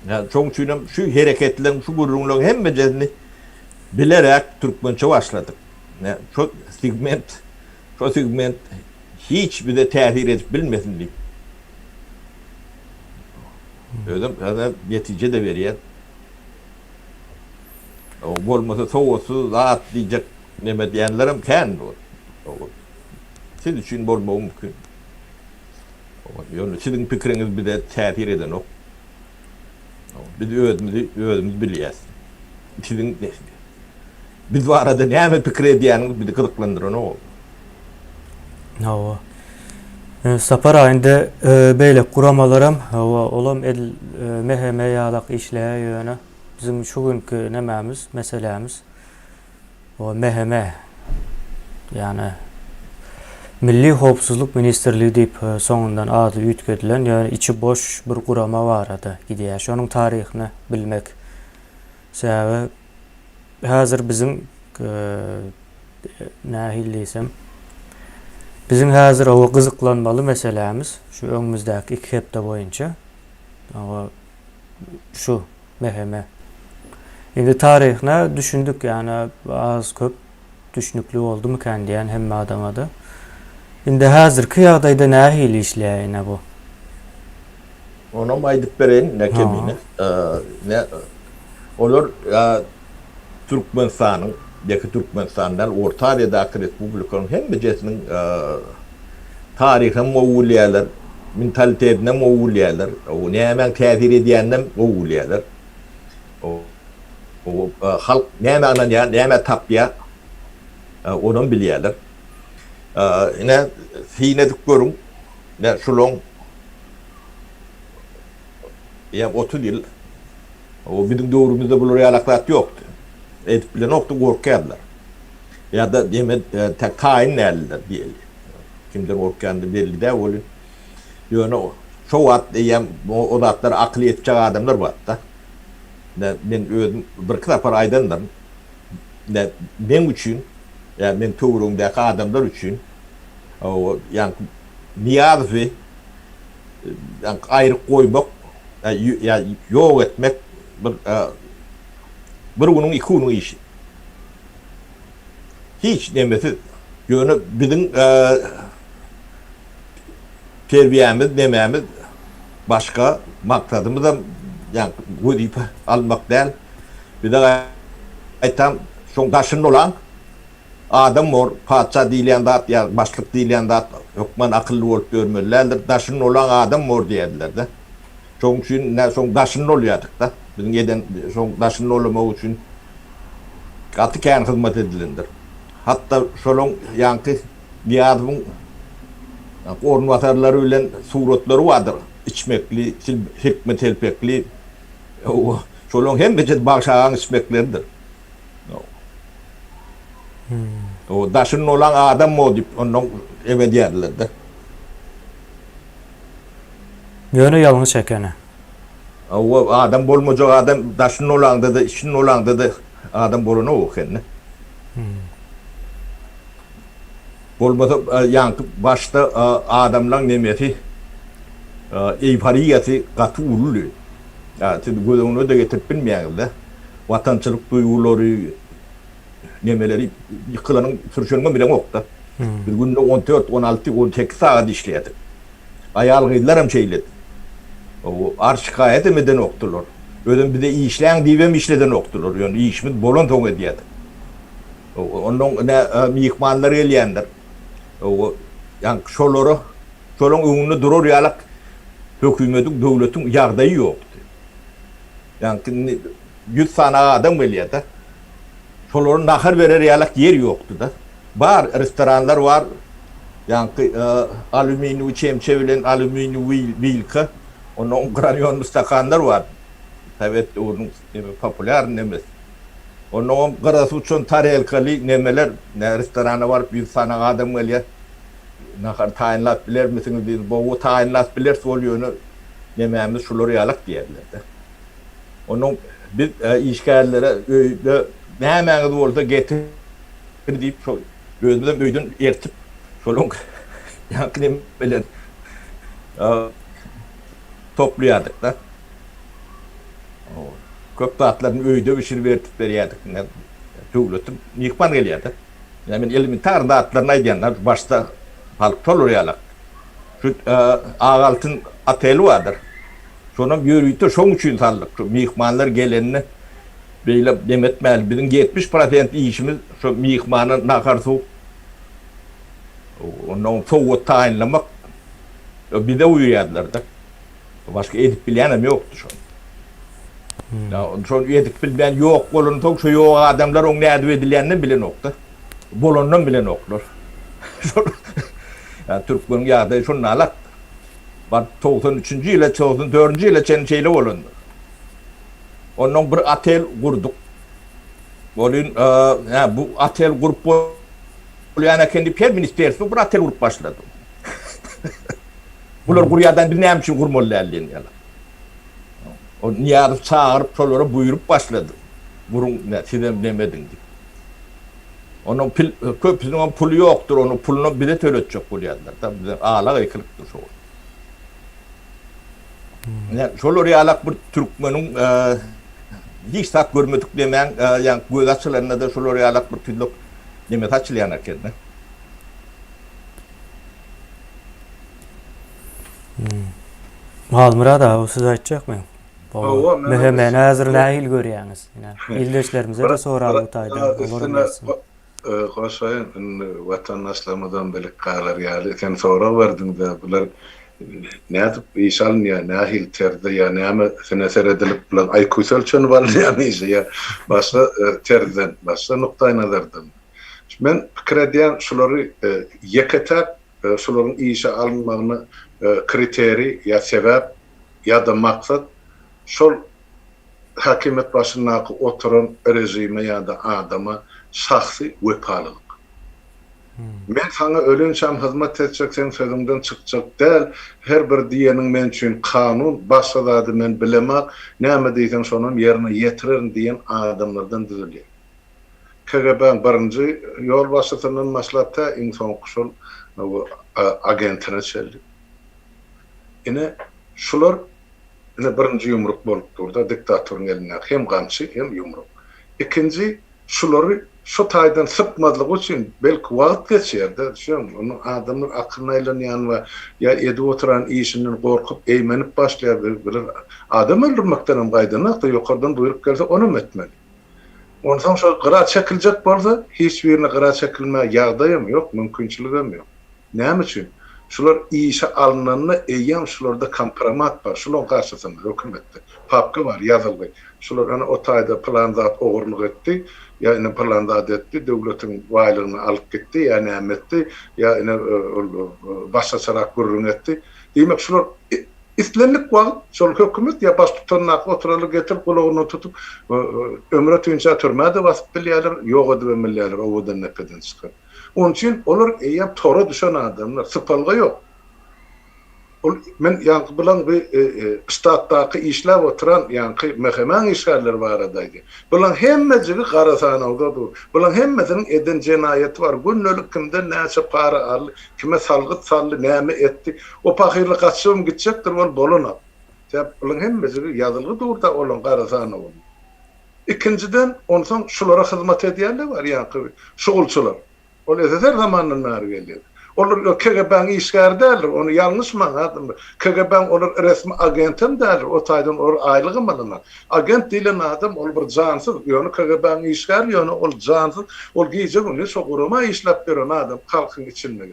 Yani çok şu hareketlerin, şu gururluğun hem meclisini bilerek Türkmençe başladık. Yani şu segment hiçbir de tehir edip bilmesin diye. Öyle netice de veriyor. O olmasa soğusu rahat diyecek neme diyenlerim kendi olur. Siz için olma mümkün. Yani sizin fikriniz bir de tehir eden o. Biz özümüz biliyoruz. Sizin biz var arada ne mi fikir ediyorsunuz bir de kılıklandırın o. Hava. Sapar ayında böyle kuramalarım hava olam el meheme yalak işleye yöne bizim şu günkü nememiz meselemiz o meheme yani Milli Hopsuzluk Ministerliği deyip sonundan adı yütkedilen yani içi boş bir kurama var adı gidiyor. Şunun tarihini bilmek sebebi hazır bizim nahilliysem bizim hazır o kızıklanmalı meselemiz şu önümüzdeki 2 hafta boyunca ama şu meheme. Şimdi tarihine düşündük yani az köp düşünüklü oldu mu kendi yani hem adama da. Şimdi hazırki yağdayda nahili işleyene bu. Ona maydık bereyin ne kemine. Ne olur Türkmenistan'ın yakı Türkmenistan'dan Orta Asya'daki Respublikanın hem meclisinin tarihine moğulyalar, mentalitetine moğulyalar, o ne hemen tehir ediyenler moğulyalar. O halk ne hemen ya ne hemen tapya onun biliyorlar. Ne hine tıkıyorum ne şulon ya 30 yıl o bizim doğrumuzda bulur alaklat yoktu. Edip bile nokta korkarlar. Ya da demet tek tayin nerede diyelim. Kimden korkandı belli de olur. Yani şu wat diýen o zatlar akly etjek adamlar bar da. Men özüm bir kısa aydandan men üçin yani men töwrüňdäki adamlar üçin o yani niýazy yani aýryp goýmak ya ýok etmek bir günüň iki günüň işi. Hiç demesi ýöne biziň terbiyemiz, dememiz başka maksadımız da yani güdip almak değil. Bir de aytam şoň daşyn olan adam mor paça diýlen zat ya başlyk diýlen zat hukman akylly bolup görmeliler. Daşyn olan adam mor diýerler de. Şoň üçin şoň daşyn bolýardyk da. Biziň eden şoň daşyn bolmak üçin gaty kän hyzmat edilendir. Hatta şolong ýanky diýadyň ornwatarlary bilen suratlary vardyr. İçmekli, hikmet elpekli. Şolong hem becet bagşagan içmeklerdir. O daşyn olan adam mı diýip onuň ebe diýerler de. Ýöne ýalňyş ekeni. O adam bolmajak adam daşyn olanda da, işin olanda da adam bolany o ekeni. Bolmasa ýanky başda adamlaryň nemeti eyfariýaty gaty ully. Ya siz gözüňize de getirip bilmeýäňiz. Watançylyk duýgulary nemeleri ýykylanyň sürüşende bilen okda. Bir günde 14, 16, 18 saat işleýärdi. Aýal gyzlar hem şeýledi. O arşikaýet emeden okdular. Özüm bir de işleň diýbem işleden okdular. Ýöne işimiz bolan toň edýärdi. Onuň mihmanlar gelýändir. O yani şolary şolong öňünde durar ýalyk hökümetiň, döwletiň ýagdaýy ýokdy. Yani 100 sana adam gelýärdi. Şolary nahar berer ýalyk yer ýokdy da. Bar restoranlar var. Yani alüminyum çemçe bilen alüminyum wilka, onuň granyon stakanlar var. Evet, onuň populär nemes. Onuň garasy üçin tarelkali nemeler, restorana var, bir sana adam gelýär. Nahar taýinlap biler misiniz? Biz bu taýinlap biler bolýany nemämiz şolary ýalyk diýerler. Onuň biz işgärlere öýde nämäňiz bolsa getir diýip şol özüňizden öýden ertip şolong ýaknym bilen toplaýardyk da. Köp tatlaryny öýde bişirip bertip berýärdik. Döwletim mihman gelýärdi. Yani elementar datlaryny aýdýanlar başda halk tolur ýalyk. Şu ağaltyn ateli vardır. Şonam ýörüýte şoň üçin saldyk. Şu mihmanlar gelenini beýle demetmäli. Biziň 70% işimiz şu mihmanyň nakarsup onuň sowut taýinlamak bir de uýýarlar da. Başka edip bilýänem ýokdy şo. Ya şo edip bilýän ýok bolan tok şu ýok adamlar oň näde edilýänini bilen okdy. Bolandan bilen oklar. Ya Türkmen ýagdaýy şonu alat. Bar 93-nji ýyla 94-nji ýyla çençeýle bolandy. Onuň bir atel gurduk. Bolyn bu atel gurup bolýan kendi per ministersiýeti bir atel gurup başlady. Bular gurýardan bir näme üçin gurmalylar ýaly. O niýaryp çağıryp şolary buýurup başlady. Burun sidem demedin diýip. Onun köpüsünün pulu ýokdur, onu pulunu bir de töletjek bolýarlar. Tabii ağlak eklikdir şol. Yani şolary ýalak bir türkmeniň hiç sak görmedik demäň, ýa göz açylarynda da şolary ýalak bir tüllük demet açylýan eken. Halmurad abi siz aýtjakmy? Mehmeni häzir nähil görýäňiz? Ildeşlerimize de soraly bu taýda. Hoşayın, vatandaşlarımızdan belik qağlar ýaly. Sen sorak verdin de bular nädip iş alınýar, nähil terdi ya näme seneser edilip bular aýkus ölçeni bolýar ya başga terden, başga nuktaý nazardan. Men pikir edýän şolary ýeketäp şolaryň işe alınmagyny kriteri ya sebäp ya da maksat şol hakimet başyndaky oturan rejime ya da adama şahsy wepalyk. Men sana ölünçem hizmet edecek sen sözünden çıkacak değil. Her bir diyenin men üçün kanun başka zady men bilemek näme diýsen şonun yerine yetirin diyen adamlardan düzülýär. KGB birinci yol başlatynyň maslahatda insan kuşul bu agentine çeldi. Ine şular ine birinci yumruk bolup durda diktatorun eline hem gamçy hem yumruk. İkinci şulary şu taýdan sypmadlyk üçin belki wagt geçýärdi. Şoň onu adamlar akylyna aýlanýan we ya edi oturan işinden gorkup eýmenip başlaýar bir adam öldürmekden gaýdanakda ýokardan buyruk gelse onu etmeli. Ondan sonra gıra çekilecek bolsa hiç birine gıra çekilme ýagdaýym yok, mümkinçiligim yok. Näme üçin? Şular işe alınanına eýýän şularda kompromat bar. Şular karşısında hökümetde papka var, ýazyldy. Şular ana o taýda planzat ogurluk etdi. Ya ine planzat etdi, döwletiň waýlygyny alyp gitdi, ya näme etdi, ya ine başga çarak gurrun etdi. Demek şular İslenlik var, şol hökümet ya baş tutannak oturalı getirip kulagyny tutup ömre tüýünçe türmäde basyp bilýärler, ýok edip bilýärler, owadan nepeden çykar. Onun için olur eýär tora düşen adamlar sypalga yok. Men ýa bilen bir ştatdaky işläp oturan ýa mehmen işgärler bar adaýdy. Bulan hemmejigi garasanawda dur. Bulan hemmesiniň eden jenaýaty bar. Günnelik kimden näçe para al, kime salgyt sally, näme etdi. O pahyrlyk açsam gitjekdir bol bolana. Täp bulan hemmejigi ýazylgy durda olan garasanaw. İkinciden ondan şulara hyzmat edýärler bar ýa şugulçylar. Ol ezer zamandan beri gelýär. Olur KGB'nin işgär derler, onu yanlış mı anladın mı? KGB'nin olur resmi agentim derler, o taýdan or aýlygy malyna. Agent dilen adam ol bir jansız, ýöne KGB'nin işgär, ýöne ol jansız, ol giýje güni şoguruma işläp beren adam halkyň içinde.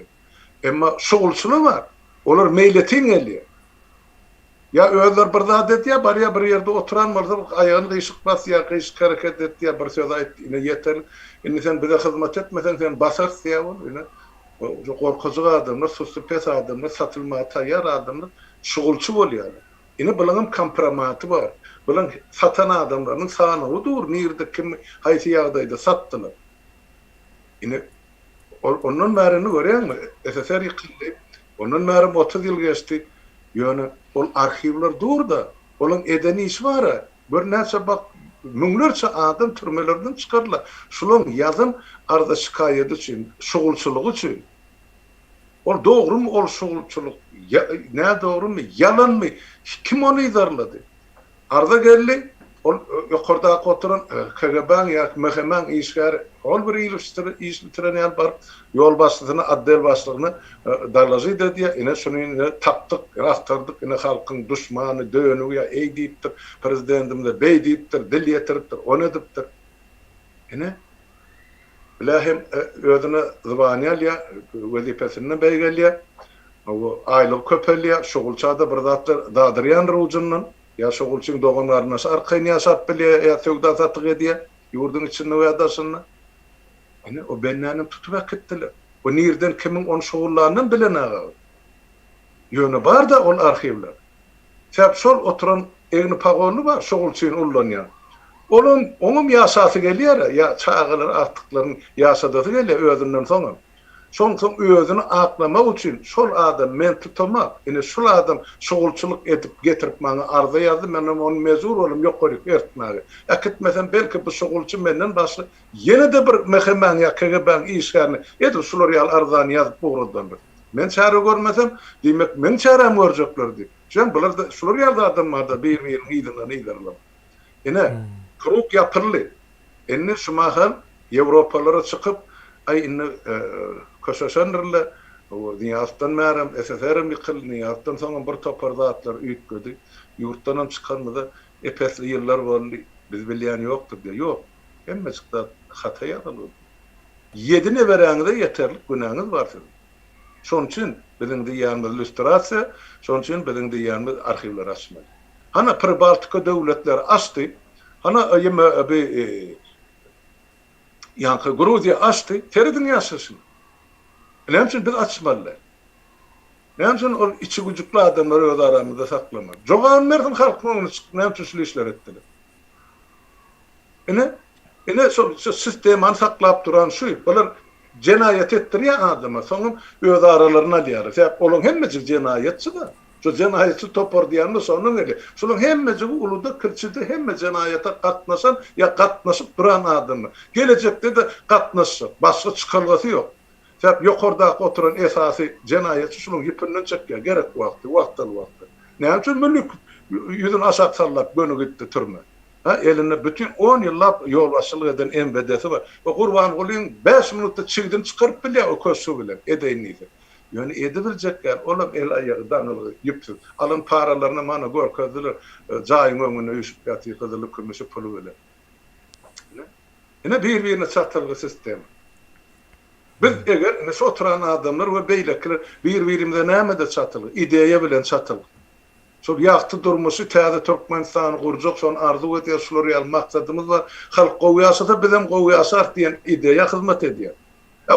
Emma şogulçylar var, olar meýletin gelýär. Ya özler bir zat etýär, barya bir ýerde oturan bolsa aýagyny gyşyk basýar, gyşyk hareket etýär, bir söz aýtdy, ine ýeter. Ine sen bize hyzmat etmesen sen basarsyň ýa ine. O korkucu adamlar, sosipes adamlar, satılmaya tayyar adamlar şugulçu bolýar. Ine bulanın kompromatı var. Bulan satan adamların sanawy dur, nirde kim haýsy ýagdaýda satdylar. Ine onun märini görýärmi? SSR ýykyldy. Onun märi 30 ýyl geçdi. Ýöne ol arhivler durda. Olan edeni iş var. Bir näçe bak müňlerçe adam türmelerden çıkarlar. Şulan yazın arda şikayet için, şugulçylyk için. Ol doğru mu ol şugulçylyk? Ne doğru mu? Yalan mı? Kim onu idarladı? Arda geldi, ol ýokarda oturan KGB'nin ya mehmen işgär, ol bir iş bitiren ýa bar, ýol başlygyny, addel başlygyny darlazy dedi, ine şunu tapdyk, raftardyk, ine halkyň düşmany, döňüg ýa eýdipdir, prezidentim de beýdipdir, dil ýetiripdir, onu edipdir. Ine bilahim özüne zıbaniyalya, vazifesinden beýgelýär, o aýlyk köpelýär, şogulçada bir zatlar dadyrýan rujundan, ya şogulçyň doganlaryna arkaýyn ýaşap bilýär, ýa söwda satdyk edýär, ýurdun içinde we adaşyna. Ine o bennäni tutup gitdiler. O nirden kimin onu şogullanyny bilen aga. Ýöne bar da ol arhivler. Täp şol oturan egni pagony bar, şogulçyň ullanýan. Onun ýaşasy gelýär, ya çağılar artyklaryn ýaşadaty gelýär özünden soňa. Soň özüni aklamak üçin şol adam men tutamak, ine şol adam şogulçylyk edip getirip maňa arza ýazdy, men onu mezur bolum ýok goýup ertmäge. Akitmesen belki bu şogulçy menden başly ýene de bir mehmen ýa KGB'nin işgärni edip şular ýal arzany ýazyp bugurdan bir. Men çare görmesem, diýmek men çarem görjeklerdi. Şen bular da şular ýalda adamlarda bir-biriň ýygyny ine kruk ýapyrly. Enne şumahan Ýewropalara çykyp ay inne köşeşenlerle o dünýäden märim SSR-im ýykyldy, ýatdan soň bir topar zatlar üýtgedi. Ýurtdan çykanmada epesli ýyllar boldy. Biz bilýän ýokdur diýär. Ýok. Hemme çykda hata ýalyp. 7 neberäňizde ýeterlik günäňiz bar. Şoň üçin biziň diýýänimiz illüstrasiýa, şoň üçin biziň diýýänimiz arhivler açmaly. Hana Pribaltika döwletleri açdy. Hana ýeme bir Yankı Gruzya açtı, teridin yaşasın. Näme üçin biz açmalylar? Näme üçin o içi güjükli adamları öz aramyzda saklamak? Jogan merdim halkyň näme üçin işler etdiler? Ine şu sistemi saklap duran şu, bular cenayet ettiriyor adama. Sonra öz aralarına alıyor. Sebep olan hemmeci cenayetçi da. Şu cenayetçi topar diyen de sonra ne? Şunun hemmeci bu uluda kırçıda hemme cenayete katnaşan ya katnaşıp duran adamı. Gelecekte de katnaşacak. Başka çıkargısı yok. Sebep yukarıda oturan esası cenayetçi şunun ipinden çekiyor. Gerek vakti. Ne için mülük yüzün aşağı sallap gönü gitti türme. Ha, eline bütün 10 yıllar yolbaşçılık eden embedesi var. O kurban olayım 5 minutta çiğdin çıkarıp bile o köşü bile edeyiniydi. Yani edebilecekler, oğlum el ayağı danılı, yıpsız. Alın paralarına mana gorkazılı, cayın önüne üşüp yatıyor, kızılı kırmışı pulu bile. Yine birbirine çatırlı sistem. Biz eğer nasıl oturan adamlar ve beylikler birbirimize neyme çatırlı, ideye bilen çatırlı. Sol yaktı durmuşu täze Türkmenistan'ı kuracak, son arzu ediyor, şuraya maksadımız var. Halk qowýasy da bizim qowýasy diyen ideya hizmet ediyor.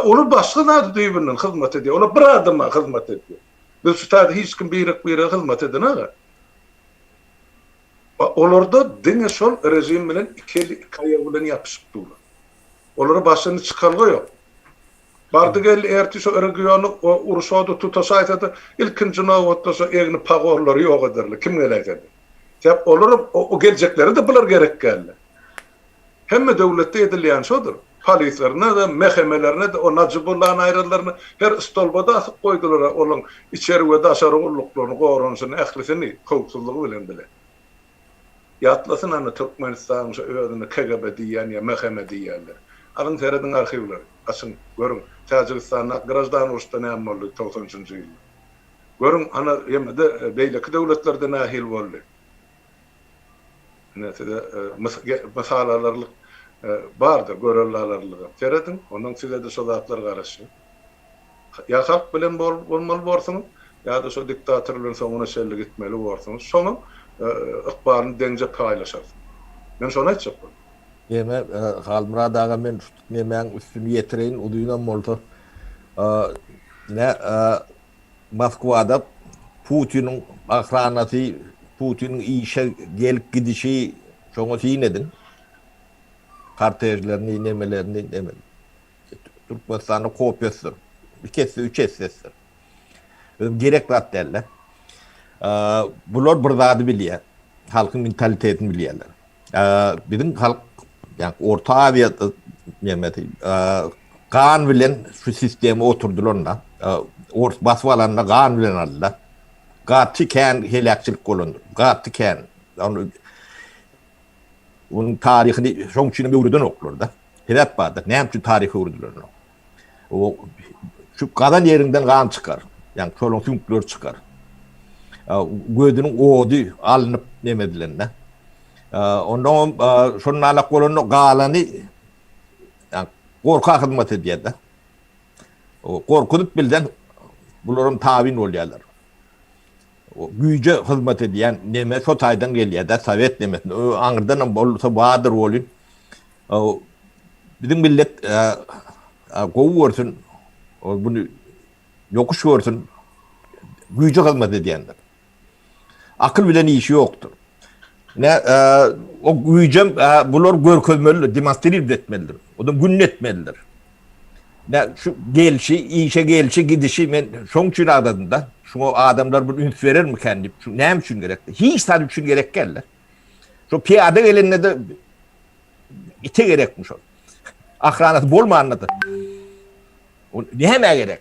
Onu başka nadı düýbünden hizmet ediyor. Ona bir adıma hizmet ediyor. Biz şu taýda hiç kim bir hizmet edin aga. Olarda dine sol rejim bilen iki kaýa bilen yapışıp durlar. Olara başını çıkargo yok. Bardı gel ertesi örgüyanı uruşadı tutasaydı ilkinci navotdasa egni pagorları yok ederler. Kim gelecek? Sebep olur o gelecekleri de bular gerek geldi. Hemme devlette edilen şodur. Polislerine de mehemelerine de o Nacibullah'ın ayrılarını her stolbada asıp koydular. Onun içeri ve daşarı ulluklarını, korunusunu, ehlisini, kovsuzluğu bilen bile. Yatlasın anı Türkmenistan'ın ödünü KGB diyen ya meheme diyenler. Alın seyredin arşivleri. Açın, görün. Tacikistan'da Grajdan uçta ne oldu 93. yıl. Görün, ana yemede beyleki devletlerde nahil oldu. Neyse de mesalalarlık bardı, görürlerlik. Seyredin, ondan size de sodatlar karşı. Ya halk bilen olmalı borsunuz, ya da so diktatörlerin sonuna şerlik gitmeli borsunuz. Sonu ıkbarını dence paylaşarsınız. Ben şuna hiç yapmadım. Yeme Halmurad ağa men men üstünü yetireyin uduyundan bolsa ne Moskvada Putin'in akranatı Putin'in işe gelip gidişi şoňa tin edin. Kartejlerini, nemelerini demen. Türkmenistan'ın kopyası. Bir kez, üç esestir. Gerek rat derler. Bular bir zady bilýär. Halkın mentalitetini bilýärler. Bizim halk yani Orta Aziýada nemeti kan bilen şu sistemi oturdular da. Baswalarına kan bilen aldylar. Gaty kän helakçylyk bolundy. Gaty kän. Onun tarihini şoň üçin öwrüden okular da. Helak barda. Näme üçin tarihi öwrüdiler? O şu gadan yerinden kan çıkar. Yani çolun sümkler çıkar. Gödünün oğdu alınıp nemedilerine. Ondan şunun alak olan galanı yani korka hizmet ediyor da. Korkunup bilden bunların tabin oluyorlar. O güce hizmet ediyen neme Sotay'dan geliyor da Sovet nemesinde. O Ankara'dan olursa Bahadır oluyor. Bizim millet kovuyorsun, bunu yokuş görsün, güce hizmet ediyenler. Akıl bilen işi yoktur. Ne o güycem bunlar görkezmeli, demonstrir etmelidir. O da gün etmelidir. Ne şu gelişi, işe gelişi gidişi men şoň üçin adamda, şu adamlar bunu üns verir mi kendi? Şu näme üçin gerekli? Hiç tadı üçin gerek geller. Şu piyada gelenine de ite gerekmiş o. Ahranat bolmaýandy. O näme gerek?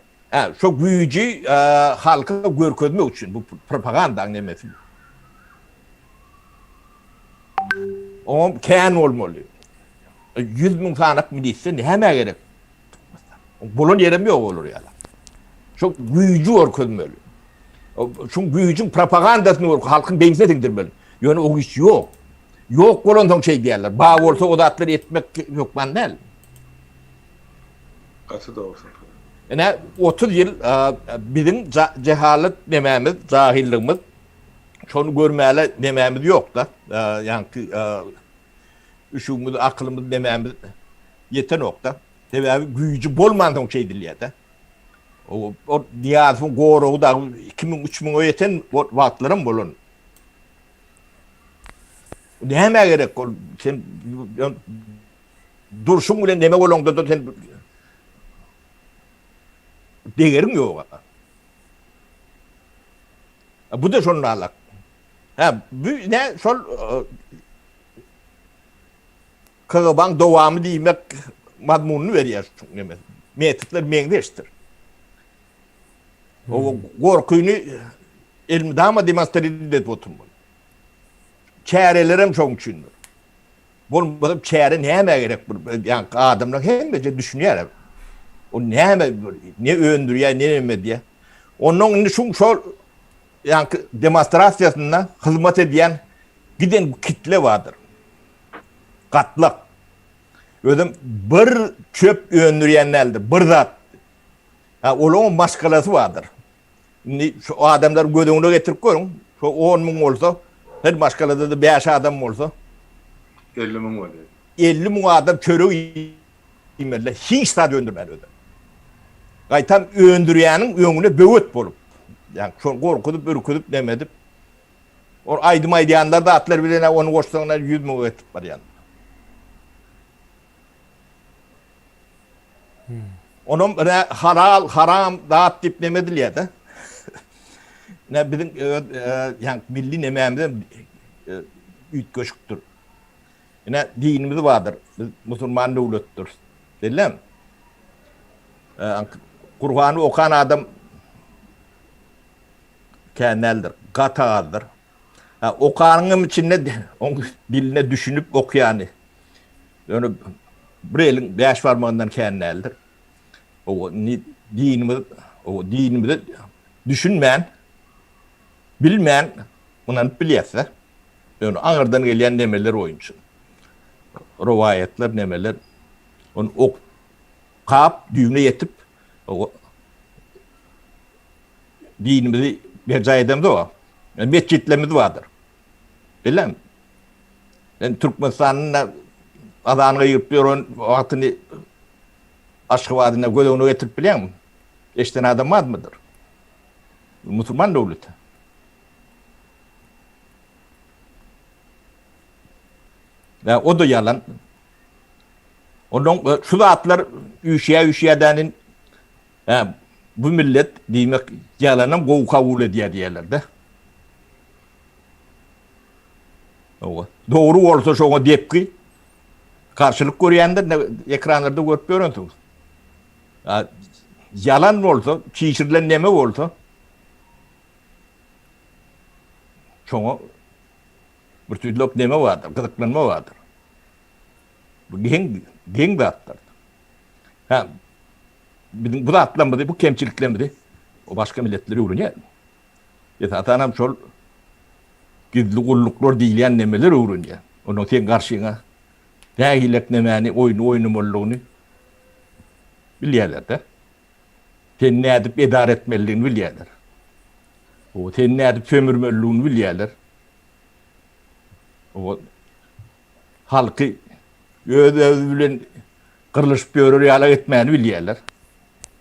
Şu güýji halka görkezmek üçin bu propaganda nemesi. O kän bolmaly. 100.000 sanak milisiýa näme gerek? Bolon ýerim ýok bolar ýa. Şu güýji görkezmeli. Şu güýjüň propagandasyny halkyň beýnine diňdirmeli. Ýöne o iş ýok. Ýok bolandan şey diýerler. Ba bolsa o zatlar etmek ýokman däl. Katı da olsun. Yani 30 yıl bizim cehalet dememiz, cahilliğimiz, şonu görmeli dememiz yok da. Yani üşüğümüz, aklımız dememiz yeten nokta. Tabii gücü bolmandan şey diliyor da. O diyazın goruğu da 2000-3000 o yeten vaatlarım bolun. Neme gerek? Sen dursun bile neme olongda da sen Degerin yok. Bu da şonun alak. Ha, bu ne şol kagaban dowamı diýmek mazmununu berýär şu neme. Metotlar meňdeşdir. O gorkuny ilmidama demonstre edip oturmalı. Çärelerim çok üçindir. Bolmadyp çäre näme gerek? Yani adamlar hemce düşünýär. O näme ne öndürýär, ne neme diýär. Onun indi şol yani demonstrasyasına hizmet ediyen giden kitle vardır. Katlak. Ödüm bir çöp öndürýänlerdir. Bir zat. Ha, onun maskalası vardır. Şu adamlar gödüňüne getirip görün. Şu 10 000 olsa, her maskalada da 5 adam olsa 50 min var. 50 000 adam çörek ýemerler. Hiç zat öndürmär ödüm. Gaýtam öndürýäniň öňüne böwet bolup. Yani şu korkutup, ürkütüp demedip. O aydım aydayanlar da atlar bilene onu koşsanlar 100 000 ötüp var yani. Onun halal, haram dağıt dip demedil ya da. Ne bizim yani milli nemeğimizden üç köşktür. Yine dinimiz vardır. Biz Müslüman devlettir. Değil mi? Kur'an'ı okuyan adam kendidir, katağıdır. Okanın içinde onun diline düşünüp okuyanı. Yani bir elin 5 parmağından kendidir. O dinimizi düşünmeyen, bilmeyen, onu biliyse, yani ağırdan gelen nemeler oyuncu. Rivayetler, nemeler, onu kap düğüne yetip, o dinimizi becayedem de o. Yani mescitlerimiz vardır. Bilen mi? Yani Türkmenistan'ın adağını yırpıyor, onun vaktini aşkı vadine gödüğünü getirip bilen mi? İşten adam var mıdır? Müslüman devleti. Yani o da yalan. Onun şu zatlar üşüye yani bu millet demek yalanım gov kabul ediyor diyorlar da. Doğru olsa şuna deyip ki karşılık görüyenler ekranlarda görüp görüyorsunuz. Yalan olsa, çiğşirilen neme olsa şuna bir türlü neme vardır, gıdıklanma vardır. Bu gen dağıtlardır. Bu da atlanmadı, bu kemçiliklenmedi. O başka milletleri uğrunca. Atanam şol gizli kulluklar diýilýän nemeler uğrunca. Onun sen karşına dähilek nemeni oynamolluğunu bilýärler de. Sen nädip edare etmeliligini bilýärler. O sen nädip sömürmeliligini bilýärler. O halky öz bilen kırılışıp görür ýala etmäni bilýärler.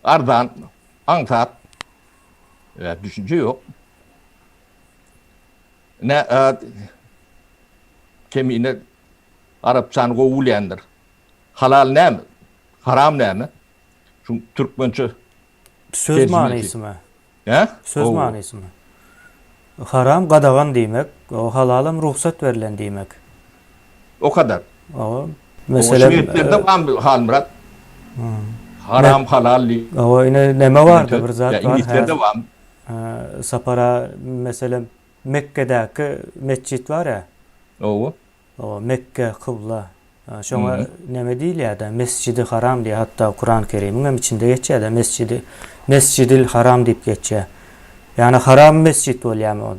Ardan, ansat, düşünce yok. Ne kemine Arapçan goğulyandır. Halal ne mi? Haram ne mi? Şu Türkmençe söz manysy mı? He? Söz manysy mı? Haram gadagan diýmek, o halalym ruhsat verilen diýmek. O kadar. O mesela hal murat. Haram halalli. O ine neme vardı bir zat var. İngilizlerde var. Sapara mesela Mekke'deki mescit var ya. O Mekke kıbla. Şoňa neme diýilýär da Mescidi Haram diye hatta Kur'an-ı Kerim'in içinde geçýär da Mescidil Haram diýip geçýär. Yani haram mescit bolýarmy o.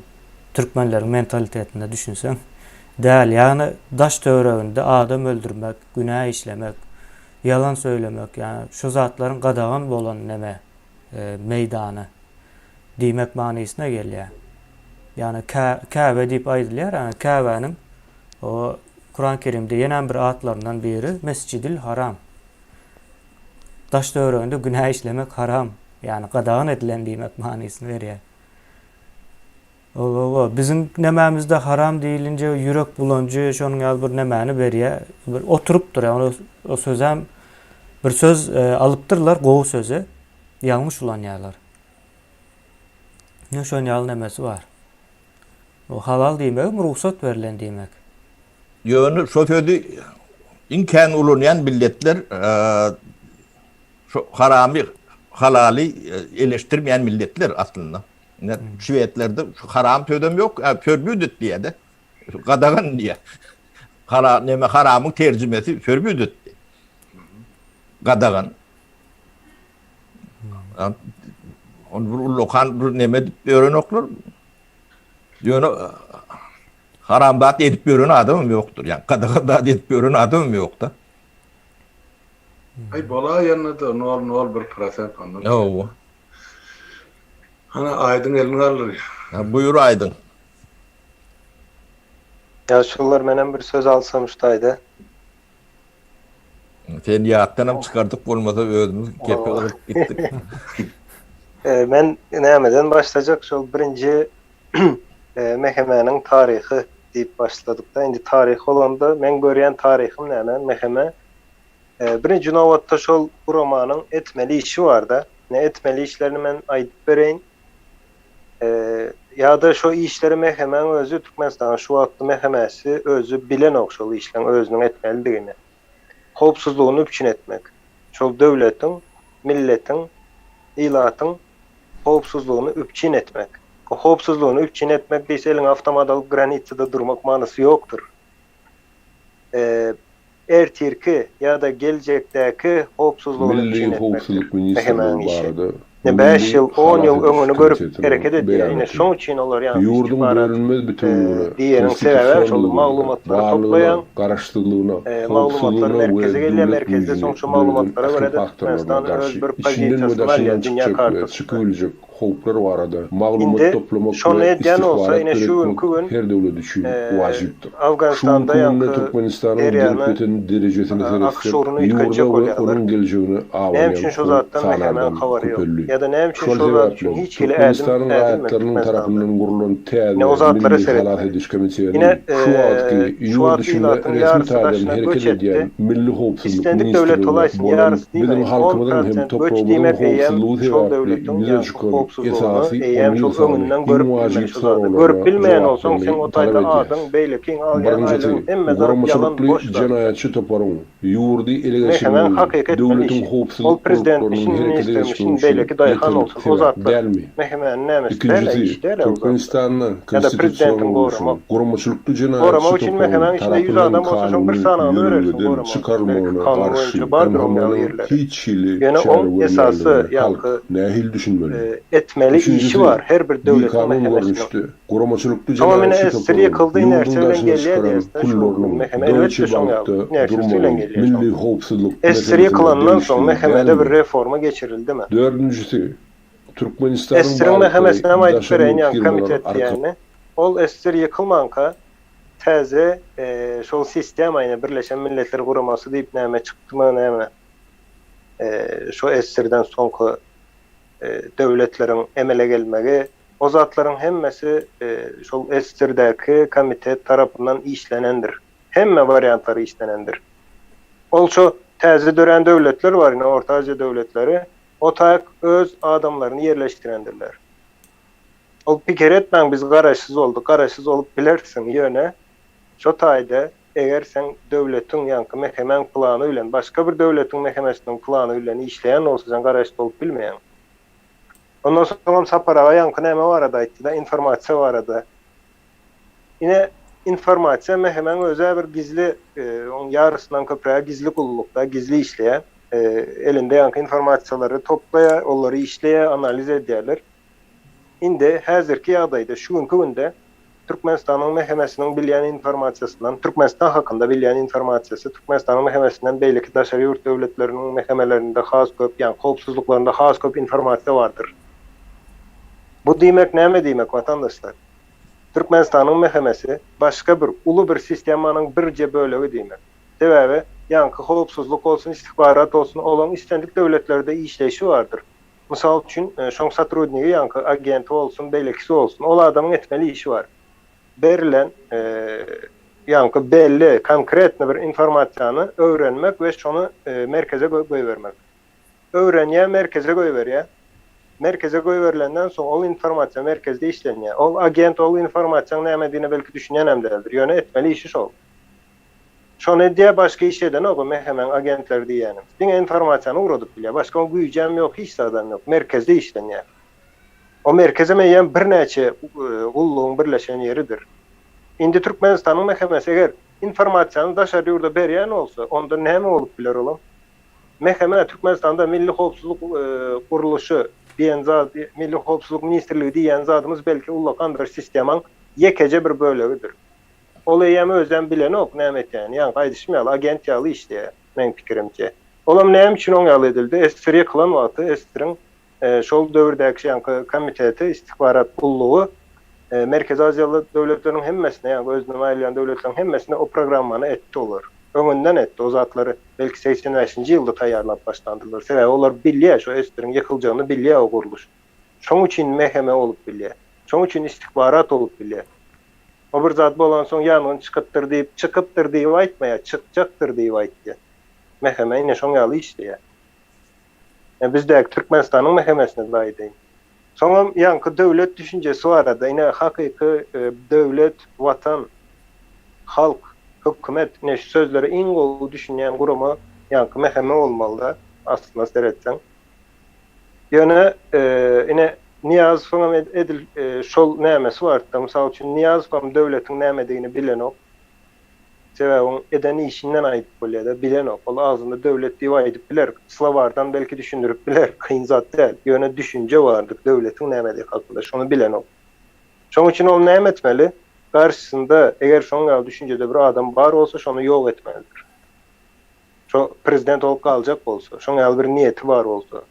Türkmenlerin mentalitetinde düşünsen. Däl yani daş töwereginde adam öldürmek, günah işlemek, yalan söylemek yani şu zatların gadagan bolan neme meydany diýmek manysyna gelýär. Yani Kabe diýip aýdylýar, yani Kabe'nin o Kur'an-ı Kerim'de yenen bir atlarından biri Mescidil Haram. Daş töwereginde günah işlemek haram. Yani gadagan edilen diýmek manysyny berýär. Bizim nememizde haram diýilince yürek bulanjy, şonuň ýaly bir nemeni berýär. Bir oturupdyr, o sözem bir söz alypdyrlar, gowy sözü. Yanlış olan ýalar. Ne şo ýaly nemesi var? O halal diýmek, ruhsat berilen diýmek. Yönü şu sözü imkan ulunyan milletler şu harami halali eleştirmeyen milletler aslında. Ne Şivetlerde şu haram sözüm yok. Förbüdüt diye de. Qadağan diye. Haramın tercümesi förbüdüt. Qadağan. Onu lokan neme öğrenoklar. Yönü haramdat edip görün adamım yoktur. Yani qadağandat edip görün adamım yok da. Ay bola yanına da nol 1% ondan. Yo. Hani aydın elini alır. Buyur Aydın. Ya şunlar menen bir söz alsamıştaydı. Sen yattanam çıkardık olmasa özümüz kepe olup gittik. Men nämeden başlayacak şol birinci mehemenin tarihi deyip başladık da. Indi tarih olanda men görýän tarihim näme meheme. Birinci nowatda şol bu romanın etmeli işi var da. Ne etmeli işlerini men aýdyp bereýin. Ya da şu işleri mehemen özü Türkmenistan şu wagtda mehemesi özü bilen okşalı işlerin özünün etmelidigini. Hopsuzluğunu üpçün etmek. Şol döwletin, milletin, ilatyň hopsuzluğunu üpçün etmek. O hopsuzluğunu üpçün etmek diýse eliň avtomat alyp granitsada durmak manysy ýokdur. Ertirki ya da gelecekdäki hopsuzluğunu üpçün etmek. Milli Howpsuzlyk Ministrligi barada. 5 ýyl, 10 ýyl öňüni görüp hereket edýär. Ine şoň üçin olar ýa-ni Yurdun bölünmez bütünlüğüne, diýenin sebebi şol maglumatlary toplayan, garaşdyrylýyna, maglumatlar merkeze gelýär, merkezde soň şu maglumatlara görä de Türkmenistan öz bir pozisiýasy var ýa dünýä kartasy. Çıkılyjak howplar barada maglumat toplamak şonu edýän bolsa ine şu günkü her döwlet üçin wajypdyr. Awganistanda ýa-ni Türkmenistanyň gelpetiniň derejesini seretip, onun geljegini näme üçin şu zatdan hemen habary ýok. Ya da näme üçin şu zat üçin hiç hili Türkmenistan'ın ayaklarının tarafından kurulan TED Milli Halat Ediş Komitesi'nin şu adki yurt resmi tarihinin hareket ediyen Milli Howpsuzlyk Ministrliği bizim halkımızın hem toplumumuzun howpsuzluğu sebäpli yüze çıkan esasy görüp bilmeyen olsan sen o taýda adın beýlekiň alýan emme zat yalan boş. Janayatçy toparın yurdy ele geçirmek döwletiň howpsuzlyk prezidentin hareket edişinin beýleki daýhan olsun. O zatlar mehemenin nämesi işler Türkmenistan'ın ya da prezidentin gorama. Goramaçılıklı Gorama için mehemen içinde 100 adam olsa şon bir sanağını örersin gorama. Çıkarmağına karşı hiç hili yani o esası yankı nehil düşünmeli. Etmeli işi var. Her bir devletin mehemesinin. Goramaçılıklı ama mene esiri yıkıldığı inersiyle geliyor diyeste şu meheme elbette şon yaptı. İnersiyle geliyor. Esiri yıkılandan sonra mehemede bir reforma geçirildi mi? Dördüncüsü Türkmenistan'ın Esrin mehemesine ait bereyen komitet yani. Ol esir yıkılmanka təze şol sistem ayna Birleşen Milletler Guraması deyip näme çıktı mı näme şu esirden soňky döwletlerin emele gelmegi o zatların hemmesi şol esirdäki komitet tarapyndan işlenendir. Hemme variantlary işlenendir. Ol şu täze dören döwletler var ine Orta Aziýa döwletleri o taýak öz adamlaryny yerleştirendirler. O pikir etmän biz garaşsız olduk, garaşsız olup bilersin ýöne. Şo taýda eger sen döwletiň ýanky mehemen plany bilen başga bir döwletiň mehemesiniň plany bilen işleýän bolsa sen garaşsız olup bilmeýän. Ondan soň saparaga ýanky näme barada aýtdy da informasiýa barada. Ine informasiýa mehemen öze bir gizli on ýarysyndan köpräk gizli gullukda gizli işleýär. Elinde ýanky informasiýalary toplaýar, olary işleýär, analiz edýärler. Indi häzirki ýagdaýda şu günkü günde Türkmenistanyň mehemesiniň bilýän informasiýasyndan, Türkmenistan hakynda bilýän informasiýasy, Türkmenistanyň mehemesinden beýleki daşary ýurt döwletleriniň mehemelerinde has köp, ýani howpsuzlyklarynda has köp informasiýa bardyr. Bu diýmek näme diýmek watandaşlar? Türkmenistanyň mehemesi başga bir uly bir sistemanyň birje bölegi diýmek. Sebäbi ýanky howpsuzlyk bolsun, istihbarat bolsun, olan istendik döwletlerde işleýişi bardyr. Mysal üçin şoň satrudnigi ýanky agenti bolsun, beýlekisi bolsun, ol adamyň etmeli işi bar. Berilen ýanky belli, konkretni bir informasiýany öwrenmek we şonu merkeze goýbermek. öwrenýär, merkeze goýberýär. Merkeze goýberilenden soň ol informasiýa merkezde işlenýär. Ol agent ol informasiýanyň näme belki düşünýän hem däldir. Ýöne etmeli işi şol. Şonu diýe başga iş eden o hemen agentler diýenim. Diňe informasiýany uradyp bilýär. Başga güýjem ýok, hiç adam ýok. Merkezde işlenýär. O merkeze meýen birnäçe ullugyň birleşen ýeridir. Indi Türkmenistanyň mehemesi eger informasiýany daşary ýurda berýän bolsa, onda näme bolup biler olam? Meheme Türkmenistanda Milli Howpsuzlyk Guruluşy diýen zat, Milli Howpsuzlyk Ministrligi diýen zatymız belki ullakandyr sistemaň ýekece bir bölegidir. Ol eýem özem bilen ok näme etýän, ýani gaýdyşmaýaly agent ýaly işleýär, men pikirimçe. Olam näme üçin oň ýaly edildi? Estir ýykylan wagty Estir'in şol döwürdäki ýanky komiteti istihbarat ullugy Merkez Aziýaly döwletleriniň hemmesine, ýani özüne maýlayan döwletleriň hemmesine o programmany etdi olar. Öňünden etdi. O zatlary belki 85-nji ýylda taýýarlap başlandylar. Sebäbi olar bilýär, şo Estir'in ýykyljagyny bilýär o guruluş. Şoň üçin meheme olup bilýär. Şoň üçin istihbarat olup bilýär. O bir zat bolan soň ýanyny çıkypdyr diýip aýtmaýar, çykjakdyr diýip aýtdy. Meheme ine şoň ýaly işleýär. Bizdäki Türkmenistanyň mehemesine daýdy. Soňam ýanky döwlet düşünjesi barada, ine hakyky döwlet, watan, halk, hökümet ine şu sözleri iň gowy düşünýän gurama ýanky meheme bolmaly aslynda seretsen. Ýöne ine Niyazov'un edil şol nämesi barda. Mysal üçin Niyazov döwletiň nämedigini bilen ok. Sebäbi eden işinden aýdyp bolýar, bilen ok. Ol agzynda döwlet diýip aýdyp biler. Slawardan belki düşündirip biler. Kyn zat däl. Ýöne düşünje bardyk döwletiň nämedigi hakynda. Şonu bilen ok. Şoň üçin ol näme etmeli? Karşısında eger şoň ýaly düşünjede bir adam bar bolsa, şonu ýok etmelidir. Şo prezident bolup galjak bolsa, şoň ýaly bir niýeti bar bolsa.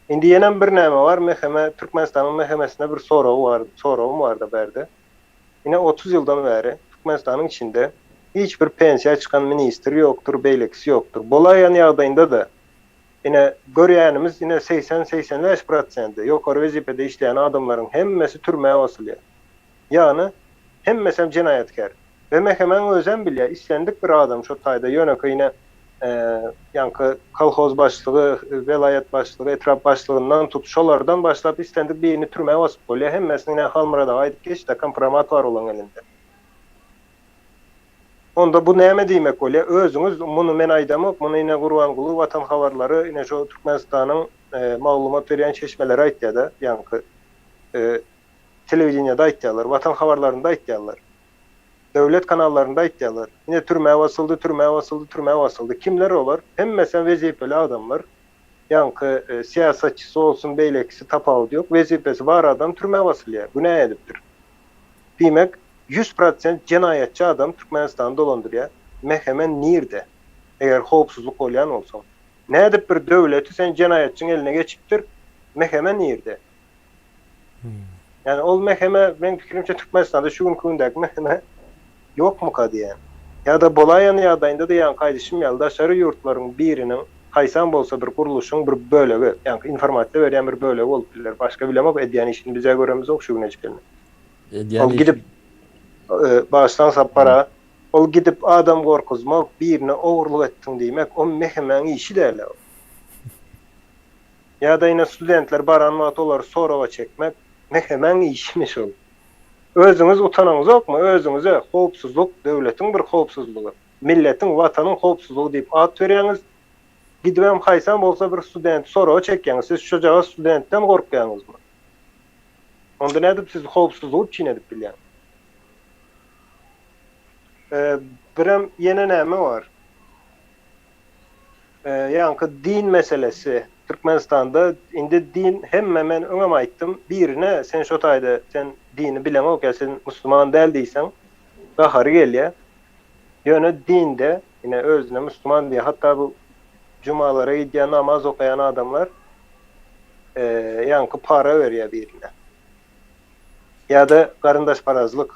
Indi ýene bir näme bar, meheme Türkmenistanyň mehemesine bir sorawum barda berdi. Ine 30 ýyldan bäri Türkmenistanyň içinde hiç bir pensiýa çykan ministr ýokdur, beýlekçi ýokdur. Bolaýan ýagdaýynda da ine görýänimiz ine 80-85% ýokary wezipede işleýän adamlaryň hemmesi türmäge basylýar. Ýani hemmesi jenaýatkar. Ve mehemen özem bilýär, islendik bir adam şo taýda ýönekä ine ýanky kolhoz başlygy, velayet başlygy, etrap başlygyndan tut şolardan başlap istendik birini türmäge basyp bolýar. Hemmesine halmyrada aýdyp geçdi, kompromat bar olan elinde. Onda bu näme diýmek bolýar? Özüňiz muny men aýdamok, muny ine Gurbanguly Watan habarlary ine şo Türkmenistanyň maglumat berýän çeşmeleri aýtdy da, ýanky telewizionyada aýtdylar, Watan habarlarynda aýtdylar. Döwlet kanallarynda aýtdylar. Ine türmäge basyldy. Kimler olar? Hemmesi wezipeli adamlar. Ýanky siýasatçysy bolsun, beýlekçisi tapawy ýok, wezipesi bar adam türmäge basylýar. Bu näme edipdir? Diýmek 100% jenaýatçy adam Türkmenistanda dolandyrýar. Mehemen nirde? Eger howpsuzlyk bolýan bolsa. Nädip bir döwleti sen jenaýatçyň eline geçipdir? Mehemen nirde? Yani ol meheme, men pikirimçe Türkmenistanda şu günkündäki meheme ýokmu diýen. Ya da bolaýan ýagdaýynda da ýan gaýdyşym ýaly daşary ýurtlaryň biriniň haýsan bolsa bir guruluşyň bir bölegi, ýani informasiýa berýän bir bölegi bolup biler. Başga bilemok, edýän işini bize göremiz ok şu güne çykany. Ol gidip başdan sapara, ol gidip adam gorkuzmak, birine owurluk etdiň diýmek, o mehemeň işi däl. Ya da ine studentler baran wagt olary sorawa çekmek mehemeň işimiz ol. Özüňiz utanaňyz okmy? Özüňize howpsuzlyk, döwletiň bir howpsuzlygy, milletiň, watanyň howpsuzlygy diýip at berýäňiz. Gidip hem haýsan bolsa bir student sorawa çekýäňiz, siz şu jaga studentden gorkýaňyzmy? Onda nädip siz howpsuzlygy üçin edip bilýän? Birem ýene näme bar? Ýanky din meselesi. Türkmenistanda indi din hemme men öňem aýtdym, birine sen şo taýda sen dini bilen ok, sen Müslüman däl diýsen, gahary gelýär. Ýöne dinde ine özüne Müslüman diýär. Hatta bu cumalara gidýän, namaz okayan adamlar ýanky para berýär birine. Ya da garyndaş parazlyk,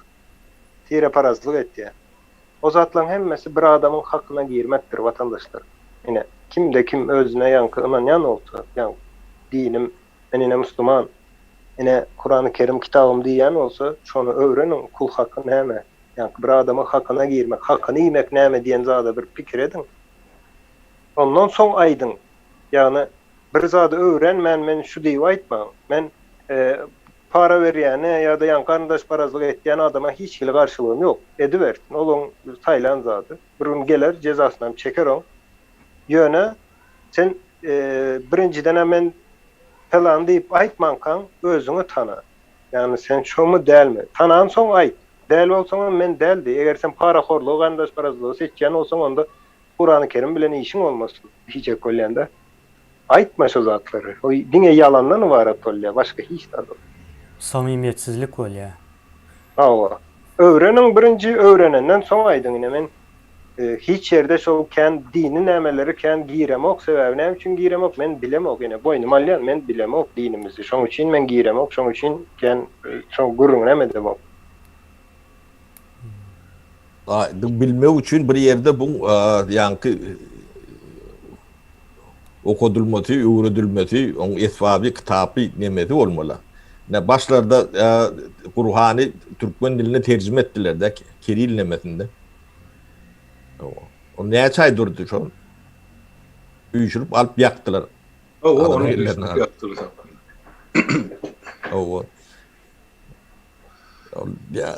tire parazlyk etýär. O zatlaryň hemmesi bir adamyň hakyna girmekdir, watandaşlar. Ine kimde kim özüne ýanky inanýan bolsa, ýani dinim, men ine Müslüman, ine Kur'an-ı Kerim kitabym diýen bolsa, şonu öwrenin, kul hakkı näme? Ýani bir adamyň hakyna girmek, hakyny ýemek näme diýen zada bir pikir edin. Ondan soň aýdyn. Yani bir zady öwren men şu diýip aýtmam. Men para berýäne ýa-da ýan garyndaş parazlyk etýän adama hiç hili garşylygym ýok. Edibersin. Olaň taýlan zady. Bir gün geler jezasyny çeker o. Ýöne sen birinciden hemen falan diýip aýtmankaň özüňi tana. Yani sen şomu dälmi? Tanan soň aýt. Däl bolsaň men däldi. Eger sen paraxorlyk, garyndaş parazlyk etýän bolsaň onda Kur'an-ı Kerim bilen işin olmasın. Hiç ekollende. Aýtma şu zatlary. O diňe yalandan ibaret bolýar. Başga hiç de yok. Samimiyetsizlik bolýar. Awa. Öwrenin birinci öwrenenden soň aýdyň men hiç yerde şol kendi dini nämeleri kän giýremok sebäbi näme üçin giýremok men bilemok ene boynum alýan men bilemok dinimizi şoň üçin men giýremok şoň üçin kän şoň gurrun näme demok. Bilmek üçün bir yerde bu yankı okudulması, öğretilmesi, onun esbabı, kitabı nemeti olmalı. Ne başlarda Kur'an'ı Türkmen diline tercüme ettiler de Kiril nemetinde. O neye çay durdu şu an? Uyuşurup alıp yaktılar. Onu yaktılar.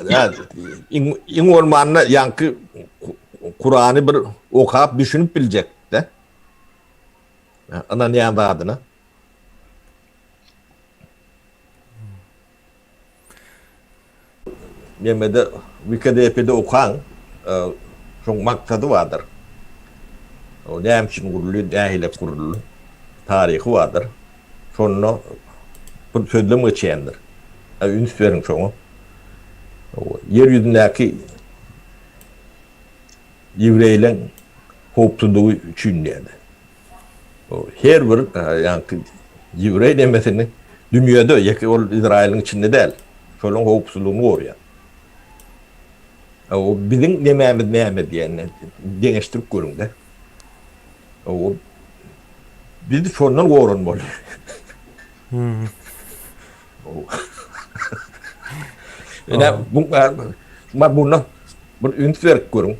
Ya in olmanına yankı Kur'an'ı bir okuyup düşünüp bilecek de. Ana ne adına? Yemede Wikidipya'da okuyan çok maksadı vardır. O ne için kurulu, dahile kurulu tarihi vardır. Sonra bir sözlem geçendir. Ünlü verin çoğu. Yeryüzündeki Yivreylen hopsuzluğu için dedi. Her bir yani Yivrey demesini dünyada İsrail'in içinde değil. Şolun hopsuzluğunu koruyor. O bizim nememiz diye değiştirip görün de. O biz de şondan korun böyle. Yani bundan bir ünsüverip görün.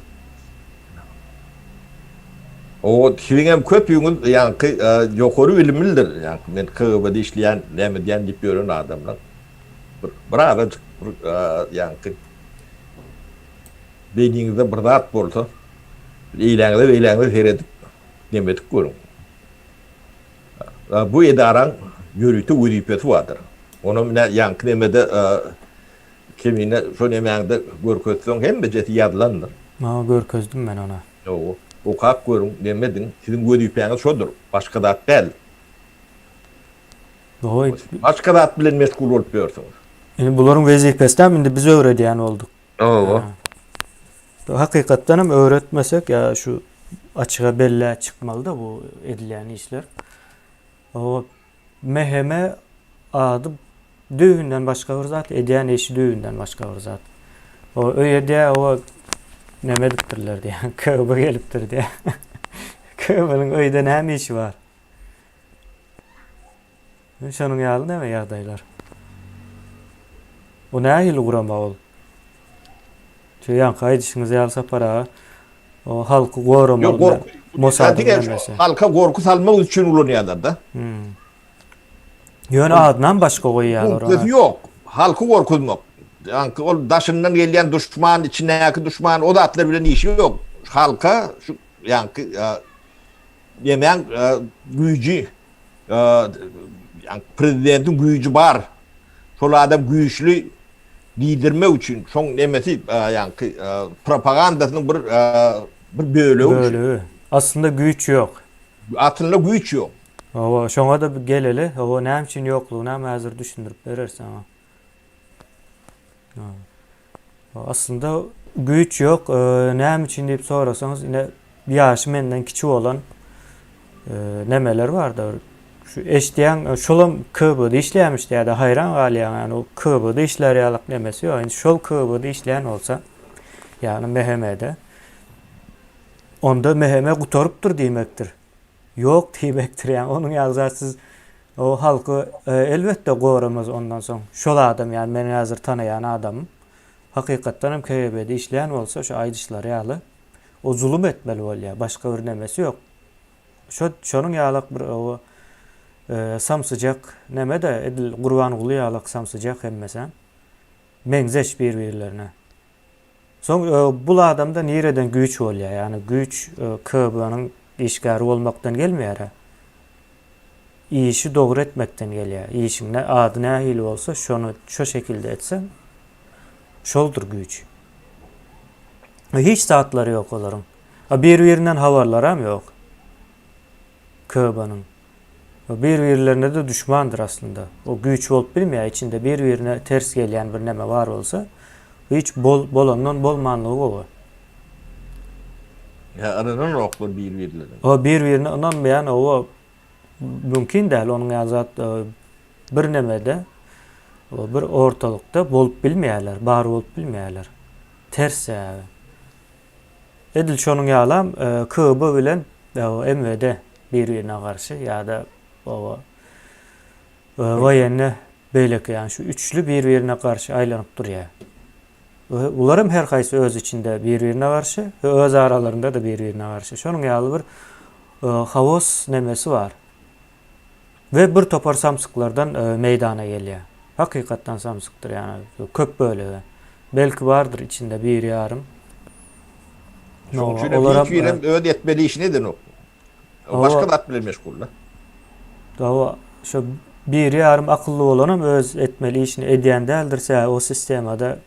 O hilingem köpüğün yani yukarı bilimlidir. Yani men kıvada işleyen, ne diyen deyip görün adamlar. Bravo yani beyningizde bir zat bolsa eýleňizde seyredip demedik görün. Bu edaran yürütü wezipesi vardır. Onu mine yankı demede kimine şu nemäňde görkezsoň hemme jeti ýadylandyr. Görkezdüm men ona. O kap görün demedin. Sizin wezipeňiz şodur. Başga zat däl. Başga zat bilen meşgul bolup ýörsiňiz. Yani buların wezipesinden indi biz öwredýän olduk. Hakikaten hem öğretmesek ya şu açığa belli çıkmalı da bu edilen işler. O meheme adı düğünden başka bir zat, ediyen eşi düğünden başka bir zat. O öyle o nemediktirler diye, kıvba geliptir diye. Kıvbanın öyde ne işi var? Şunun yalı ne mi yağdaylar? O ne ayılı kurama ol? Yani kaydışınızı yalsa para, o halkı koruma, Mossad'ın demesi. Halka korku salmak için ulanıyorlar da. Yön adından başka koyuyorlar ona. Yok, halkı korkutmak. Yani o daşından gelen düşman, içindeki düşman, o da atlar bilen işi yok. Halka, şu yani yemeğin gücü, yani prezidentin gücü var. Şol adam güçlü liderme için son nemesi yani propagandasının bir bölüğü. Aslında güç yok. Aslında güç yok. O şoňa da bir geleli, o näme üçin ýoklugyny hem häzir düşündirip berersen. Aslında güç yok, näme üçin diýip sorasaňyz, ine ýaşy menden kiçik olan nemeler barda. Şu eşdiýän şolam KB'de işleýärmiş diýär de hayran galýan, ýani o KB'de işlerýärlik nemesi ýok. Şol KB'de işleýän bolsa, ýani mehemede onda meheme gutorypdyr diýmekdir. Yok diýmekdir, ýani onuň ýagzatsız o halky elbetde goramaz ondan soň. Şol adam, ýani meni häzir tanaýan adamym. Hakykatdan hem KB'de işleýän bolsa, şu aýdyşlar ýaly o zulüm etmeli bolýar, başga bir nemesi ýok. şonun ýalak bir o samsyjak neme de edil Gurbanyguly ýalak samsyjak hemmesem meňzeş bir-birlerine. Soň bul adamda nireden güýç bolýar, ýani güýç KB'nyň işgäri bolmakdan gelmeýär. İşi dogry etmekden gelýär. İşiňne ady nähili bolsa şonu şo şekilde etsen şoldur güýç. Hiç saatları yok olaryň. Bir-birinden habarlaram yok. KB'nyň. Bir-birlerine de düşmandır aslında. O güýç bolup bilmeýär, içinde bir-birine ters gelýän bir neme var bolsa, hiç bolandan bolmanlygy o. Ya aranan oklar bir-birlerine. O bir-birine inanmayan o mümkin değil. Onun azat bir nemede, o bir ortalıkta bolup bilmeýärler, bar bolup bilmeýärler. Ters ýa. Edil şonun ýalam KB bilen MVD bir-birine karşı ýa-da o waýenni beýleki, ýani şu üçlü bir-birine karşı aýlanyp durýar. Ularım her kaysı öz içinde birbirine karşı ve öz aralarında da birbirine karşı. Şonun ýaly bir havos nemesi var. Ve bir topar samsyklardan meydana gelýär. Hakykatdan samsykdyr, ýani köp bölegi. Belki vardır içinde bir yarım. Olaram öd etmeli iş nedir o? Başka da bilen meşguller. Dawa şu bir yarım akıllı olanım öz etmeli işini edýän däldirse o sistemada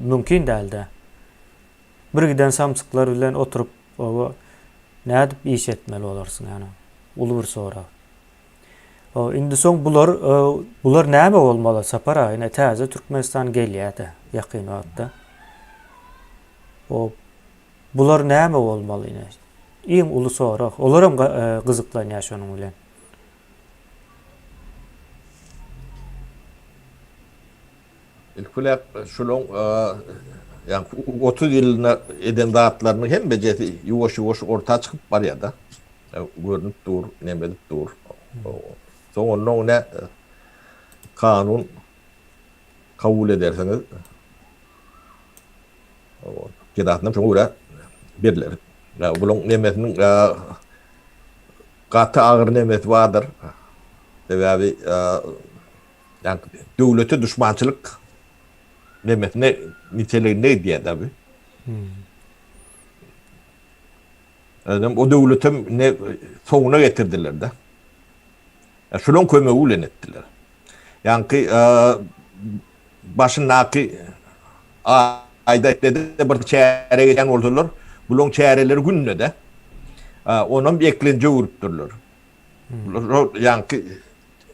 mümkin däldi. Bir giden samsyklar bilen oturup o nädip iş etmeli olarsın ýani. Uly bir sorak. O indi soň bular näme bolmaly sapara? Ine täze Türkmenistan gelýärdi ýakyn wagtda. O bular näme bolmaly ine? Iň uly sorak. Olaram gyzyklanýar şonuň bilen. İlkulak şolong yani 30 yılına eden dağıtlarının hem beceri yuvaş ortaya çıkıp var ya da görünüp dur, nemedip dur. Sonra onun ne kanun kabul ederseniz kiratından çok uğra birler. Bunun nemesinin katı ağır nemet vardır. Sebebi yani devlete düşmançılık ne niteliği ne diye tabi. O devlete ne sonuna getirdiler de. Şunun köme ulen ettiler. Yani ki başındaki ayda etledi bir çeyre gelen oldular. Bunun çeyreleri günle de onun bir eklince vurupturlar. Yani ki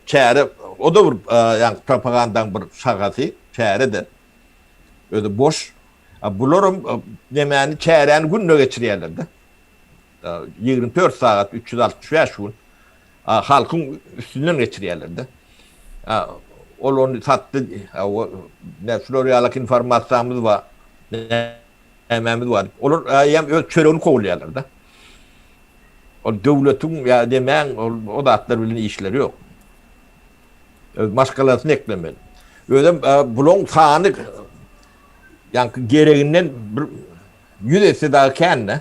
çeyre o da bir yani propagandanın bir şakası çeyre de. Öyle boş. Bularım demeni çeyreğini günle geçiriyorlardı. 24 saat 365 gün halkın üstünden geçiriyorlardı. Onun sattı ne Floryalak informasyonumuz var. Ememiz var. Olur hem çöreğini kovuluyorlardı. O devletin ya demeyen o da atlar bilen işleri yok. Başkalarını eklemeli. Öyle bulun tanık yani gereğinden bir yüzesi daha kendine.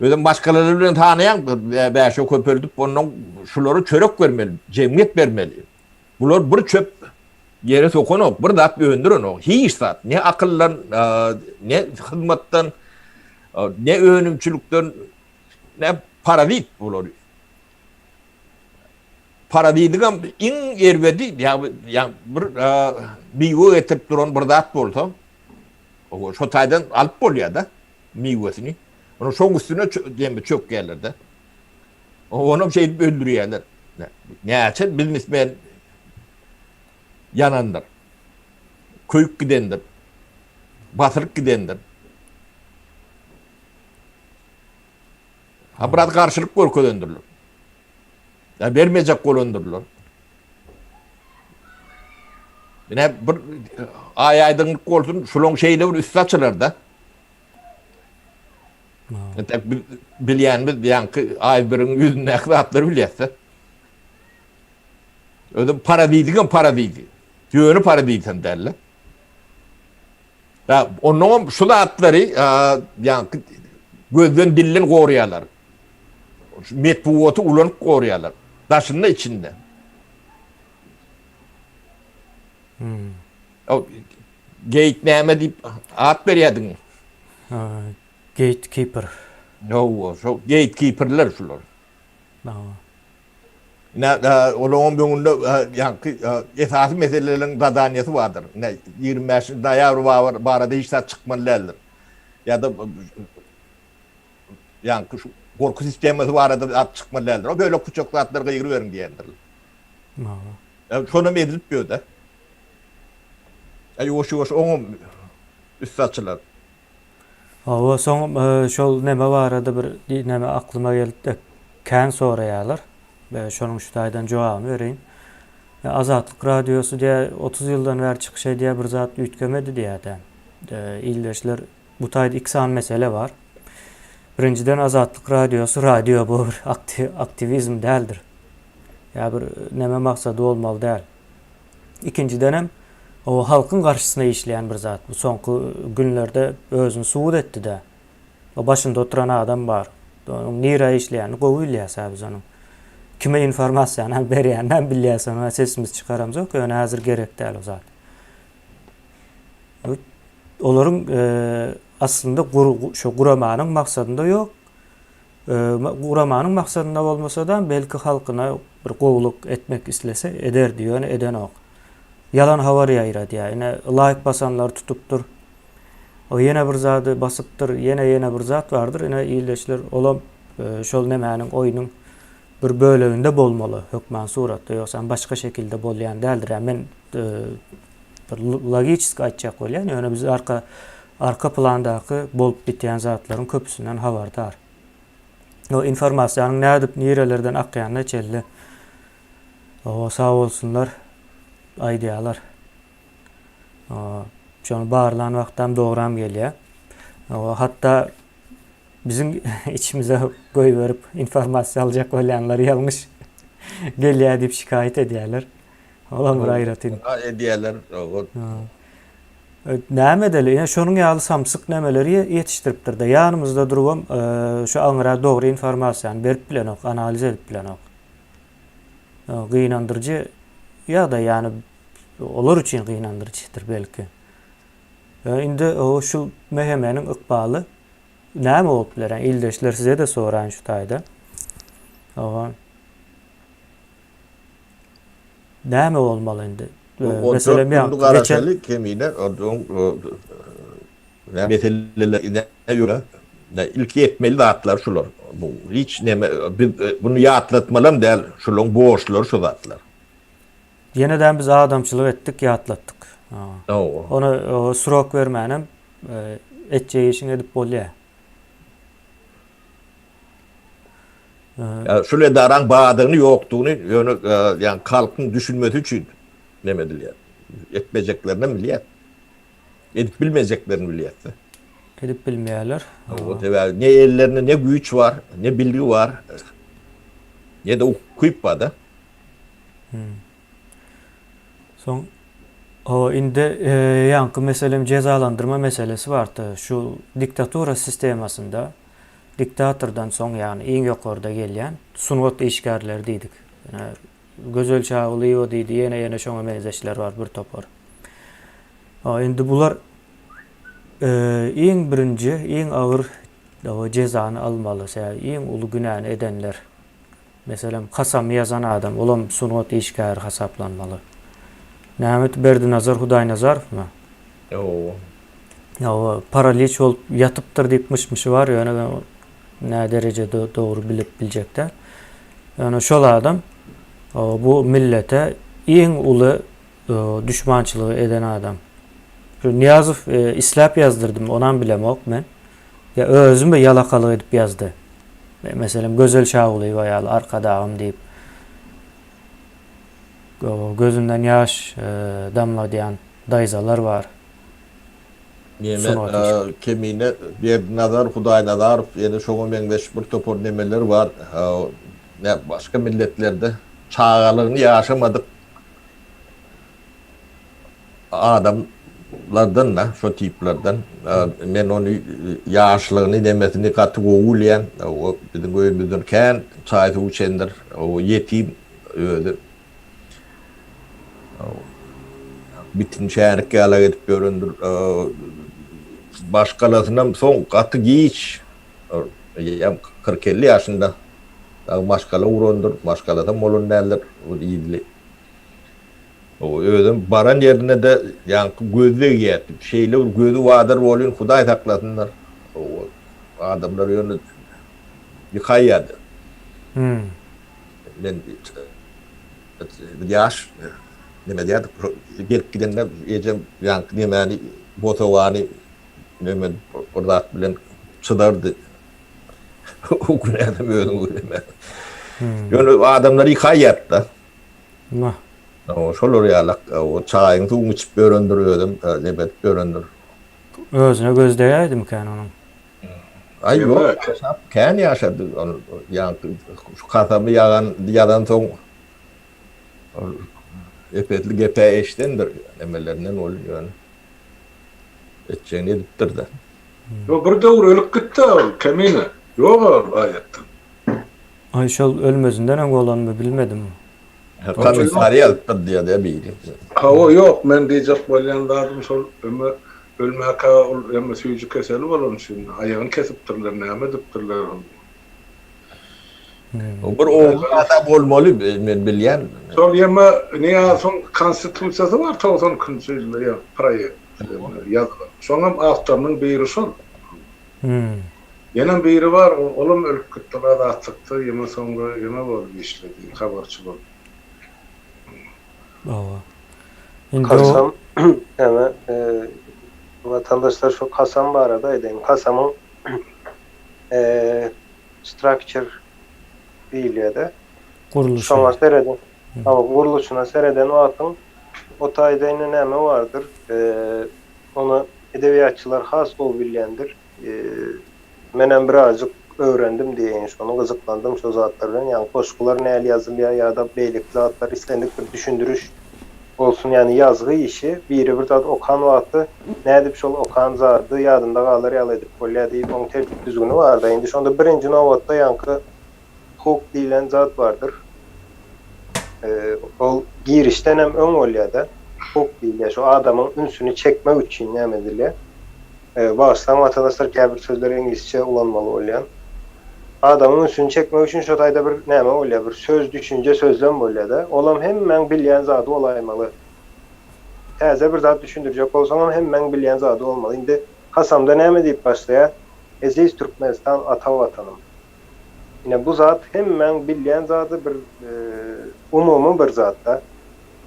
Öyle başkaları bilen tanıyan beşe köpürdüp onun şuları çörek vermeli, cemiyet vermeli. Bunlar bir çöp yere sokun bir de at öndürün o. Hiç saat. Ne akıllan, ne hizmetten, ne önümçülükten, ne para değil bunlar. Para değil ama in ervedi ya bir yol getirip duran bir de at olsa o şu taydan alıp oluyor da meyvesini. Onun son üstüne çok gelirdi. Onu şey öldürüyorlar. Ne için bilmem yanandır. Köyük gidendir. Batırık gidendir. Ha biraz karşılık korku döndürülür. Ya vermeyecek kol döndürülür. Yine bir aydınlık olsun şulon şeyle bir üstü açılır da. Bilýänimiz ýa-ni aýbyryň ýüzüne atlar bilýärse. Öde para diýdigen para diýdi. Ýöne para diýsen derler. Ya onun şu atlary ýa-ni gözden dillen goruýarlar. metbuatı ulanıp koruyalar. Daşının içinde. O gatekeeper deyip at beriyedin. Gatekeeper. No, so gatekeeperler şular. Onun bugünde esası meselelerin dadaniyeti vardır. 25 dayavru barada işler çıkmalılardır. Ya da şu korku sistemi varada at çıkmalılardır. O böyle küçük atlar kıyır verin diyendir. Şunu medilip diyor da. Yoş onun üst açılar. O son şol neme barada bir neme aklıma geldi de kan sorayalar. Şonun şu taydan cevabını vereyim. Azatlık radyosu diye 30 yıldan ver çıkış diye bir zat ütkömedi diye de. İlleşler bu tayda iki mesele var. Birinciden Azatlık radyosu radyo bu bir aktivizm değildir. Ya bir neme maksadı olmalı değil. İkinciden hem o halkın karşısına işleyen bir zat. Bu sonku günlerde özünü suud etti de. O başında oturan adam var. Onun nira işleyen kovuyla biz onun. Kime informasyon beriyenden biliyorsan ona sesimiz çıkaramız yok. Yani hazır gerek değil o zat. Onların aslında şu kuramanın maksadında yok. Kuramanın maksadında olmasa da belki halkına bir kovuluk etmek istese eder diyor. Yani eden o. Yalan havar yayra diye. Yani layık basanlar tutuptur. O yine bir zatı basıptır. Yine bir zat vardır. Yine iyileşler olan şol nemenin oyunun bir bölümünde bolmalı. Hükmen suratda yoksa başka şekilde bolyan değildir. Yani ben logik açacak olan. Yani biz arka plandaki bolup biten zatların köpüsünden haberdar. O informasyonun ne edip nerelerden akyanına çelli. O sağ olsunlar. Aydiyalar. Şunu bağırılan vaktam doğram geliyor. Hatta bizim içimize koyuverip informasyon alacak olanları yanlış geliyor deyip şikayet ediyorlar. Olan bir ayratın. Ediyorlar. Näme edeli? Yani şonun ýaly samsyk nämeleri ýetişdiripdir da. Ýanymyzda durup şu aňyra dogry informasyon berip bilenok, analiz edip bilenok. Gynandyrjy ya da yani olar üçin gynandyrjydyr belki. Indi o şu mehemeniň ykbaly näme bolup bilen? İldeşler size de soran şu taýda. Näme bolmaly indi? Mesela bir geçen kemiğine meselelerine göre ilk etmeli zatlar şular. Bu hiç bunu yatlatmalam değil. Şulun boşlar şu zatlar. Yeniden biz adamçılık ettik, yatlattık. Onu surok vermenem etçeyi işin edip bolya. Şöyle daran bağdığını yoktuğunu yani halkın düşünmesi için demediler. Etmeyeceklerini milliyet. Edip bilmeyeceklerini milliyet. Edip bilmeyenler. Ne ellerinde ne güç var, ne bilgi var, ne de okuyup var da. Son o indi yankı meselem cezalandırma meselesi vardı. Şu diktatura sistemasında diktatörden son yani en yukarıda gelen sunut işgärler dedik. Yani Gözel Çağlı'yı deydi. Yine şoňa benzeşler var bir topar. Indi bular en birinci, en ağır cezanı almalı. En ulu günahını edenler. Mesela kasam yazan adam, olam sunut işgär hasaplanmalı. Nämet Berdinazar Hudaýnazarov mu? O paraliç olup yatıptır deyip mışmışı var ya, yani ne derecede doğru bilip bilecekler. Yani şol adam bu millete en ulu düşmançılığı eden adam. Şu Niyazov İslap yazdırdım, onan bilemok men. Ya özüm de yalakalık edip yazdı. Mesela Gözel Şahuly bayalı arkadağım deyip gözünden yaş damladayan dayzalar var. Kemiğine bir nazar Hudaýnazarov yani şoňa meňdeş bir topor nemeler var. Başka milletlerde çağalığını yaşamadık. Adam tiplardan da, şu tiplardan. Men onu yaşlığını demesini katı oğulayan, o bizim kent sayısı uçendir, o yetim öyle. Bitin şehirlik yala gidip göründür. Başkalarından son katı giyiş. 40-50 yaşında. Başkalar uğrandır, başkalardan molun derler. O iyili. O öyle baran yerine de yani gözle giyetti. Şeyler gözü vardır olun Huday taklasınlar. O adamlar yönü yıkayadı. Ben yaş neme diye gelip gidenler yiyeceğim yani nemeni botovani neme orada bilen çıdardı. O gün adam öyle öyle. Yani adamlar yıkayadı. Ma. O şolur yalak o çayın suğunu içip göründürüyordum. Nebet göründür. Özüne göz değerdi mi kan onun? Ay yok. Kasap kan yaşadı. Yani şu kasabı yadan son epetli gepe eştendir. Emelerinden oluyor yani. Etçeğini ediptir de. Yo bir döwür ölüp gitdi kemine. Yok ayettin. Ay şol ölmözünden öňe olanmy bilmedim. Komisariya alıptır diye de biri. Ha o yok men diýjek bolýan lazım şol ölmäke emme süýjü keseli bolan şunu aýagyny kesipdirler näme dipdirler. O bir oğul adam bolmaly men bilýän. Şol ýeme näme son konstitusiýasy bar 90-njy ýylda ýa praýe ýazgylan. Şoňam awtornyň biri şol. Ýene biri var, olam ölüp gitdi, bada atykdy, ýeme soňra ýeme boldy işledi, habarçy boldy. Kasam hemen vatandaşlar şu Kasam baradaydı. Kasam'ın structure değildi. Kuruluşu. Sonra sereden. Ama kuruluşuna sereden o atın o taydayına neme vardır. Onu edebiyatçılar has ol bilyendir. Menen birazcık öğrendim diye onu kızıklandım şu zatlardan. Yani koşkular näli yazılýar ya da beylik zatlar istendik bir düşündürüş olsun yani yazgı işi biri bir zat okan wagty nädip şol okan zaty ýadynda galar ýaly edip bolýar diýip oň tertip düzgünü bar da indi şonda birinji nowatda ýanky huk diýilen zat bardyr. Ol girişden hem öň bolýar-da huk diýilýär şu adamyň ünsüni çekmek üçin näme edilýär. Baştan vatandaşlar käbir sözler İngilizce ulanmalı bolýan. Adamın ünsüni çekmek üçin şu taýda bir näme bolýar, bir söz düşünje sözlem bolýar-da. Olam hemmen bilýän zady olaymaly. Täze bir zat düşündirjek bolsaň hemmen bilýän zady bolmaly. Indi Kasamda näme diýip başlaýar? Eziz Türkmenistan ata watanım. Ine bu zat hemmen bilýän zady bir umumy bir zat-da.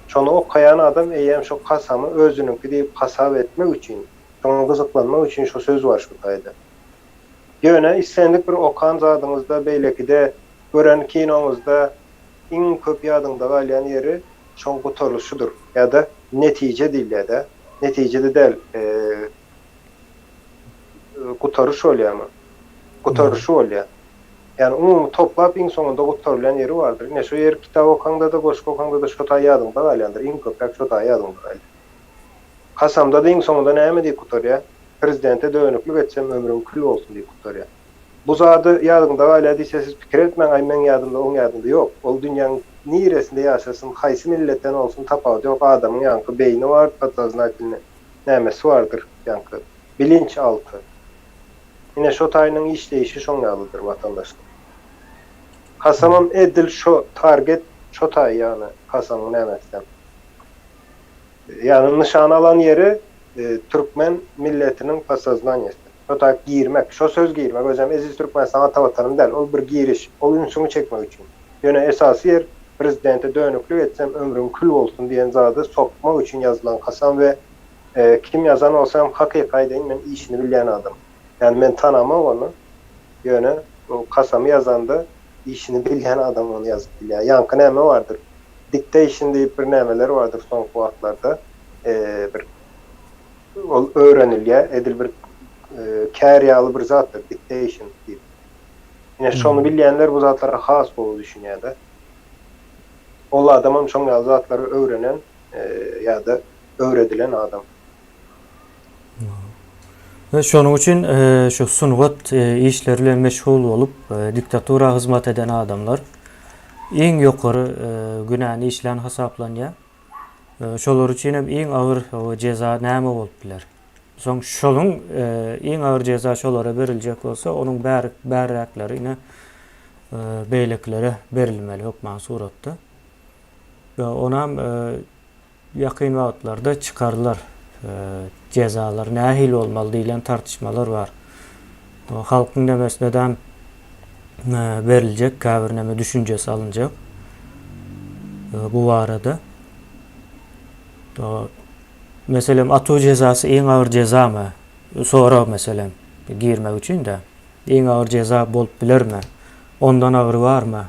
Şonu okayan adam eýem şu Kasamı özününki diýip hasap etmek üçin, şonu gyzyklanmak üçin şu söz var şu taýda. Ýöne istendik bir okan zadyňyzda beýlekide gören kinoňyzda iň köp ýadynda galýan ýeri şoň gutarlyshydyr ýa-da netije diýilýär-de. Netijede del gutarış bolýarmy? Gutarışı bolýar. Yani umumy toplap iň soňunda gutarılan ýeri bardyr. Ine şu ýer kitap okanda da, goşk okanda da şu taý ýadynda galýandyr. Iň köpräk şu taý ýadynda galýar. Kasamda da iň soňunda näme diýip gutarýar? Prezidente dönüklük etsem ömrüm kül olsun diye kurtarıyor. Bu zady ýadynda gaýla diýse siz pikir etmeň, ay men ýadynda, oň ýadynda ýok. Ol dünýäň niresinde ýaşasyn, haýsy milletden olsun tapawy ýok, adamyň ýanky beýni bar, pataznakyny nämesi bardyr ýanky. Bilinç altı. Ine şo taýynyň işleýişi şoň ýalydyr watandaşlar. Kasamam edil şo target şo taý ýany Kasamyň nämesi. Yani nişan alan yeri Türkmen milletinin pasazlanyası. Şo girmek, şo söz girmek. Özüm Eziz Türkmenistan ata watanım del. Ol bir giriş, ol ünsüňi çekmek üçin. Ýöne esasy yer prezidente dönüklük etsem ömrüm kül olsun diýen zady sokmak üçin yazılan Kasam ve kim yazan olsam hakykatyn men işini bilýän adam. Yani men tanamam onu. Ýöne o Kasam'ı yazanda işini bilýän adam onu yazıp bilýär. Ýanky näme bardyr? Dictation diýip bir nämeler bardyr soňky wagtlarda. Bir ol öğrenilýär, edil bir kärýaly bir zatdyr, dictation diýip. Ine şonu bilýänler bu zatlara has bolup düşünýär-de. Ol adamam şoň zatlary öwrenen ýa-da öwredilen adam. Ve şonun için şu sungat işlerle meşgul olup diktatura hizmet eden adamlar en yukarı günahını işleyen hesaplanıyor. Şolar için hem en ağır ceza näme bolup biler. Soň şolun en ağır ceza şolara beriljek olsa onun bärräkleri ine beýleklere berilmeli hukman suratda. Ve onam yakın wagtlarda çıkarlar. Cezalar nahil olmalı diýilen tartışmalar var. Halkın demesneden verilecek, käbirneme düşüncesi alınacak. Bu arada. Mesela atu cezası en ağır ceza mı? Sonra mesela girmek için de en ağır ceza bolup bilermi? Ondan ağır var mı?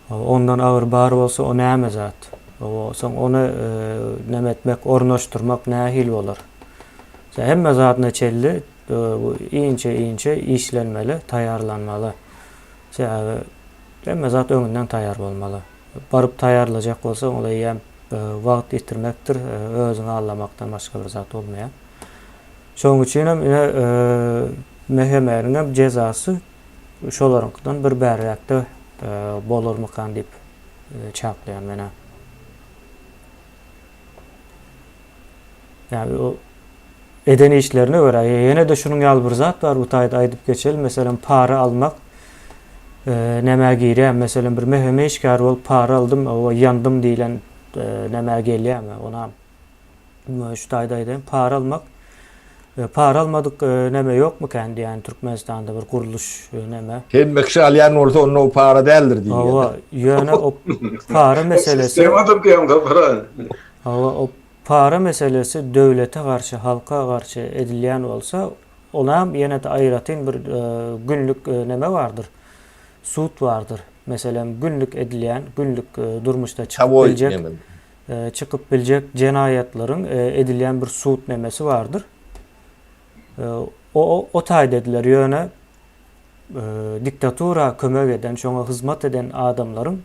Ondan ağır bar olsa o näme zat? Onu nemetmek, ornaştırmak nahil olur. Hemme zatına çelli ince işlenmeli, tayarlanmalı. Hemme zat önünden tayar olmalı. Barıp tayarlayacak olsa olayı hem vaqt itirmektir, özünü anlamaktan başka bir zat olmayan. Şoň üçin hem mehemerinin cezası şolarynkdan bir bärräkde bolurmykan diýip çaklayan mene. Yani o eden işlerine göre yine de şunun ýaly bir zat var bu taýda aýdyp geçelim. Mesela para almak näme girýär? Mesela bir meheme işgär bolup para aldım, o yandım diýilen näme gelýärmi? Ona şu taýda aýdym, para almak para almadık näme ýokmu kendi yani Türkmenistanda bir kuruluş näme? Hem kişi alyan olsa onun o para değildir diye. Ova ýöne o para meselesi. Sistemadım diýen para. O para meselesi döwlete garşy, halka garşy edilýän bolsa, ona ýene de aýratyn bir günlük näme bardyr? Sud bardyr. Mesela günlük edilýän, günlük durmuşda çıkıp biljek jenayetlaryň edilýän bir sud nämesi bardyr. O taýda ediler ýöne diktatura kömek eden, şoňa hizmet eden adamlaryň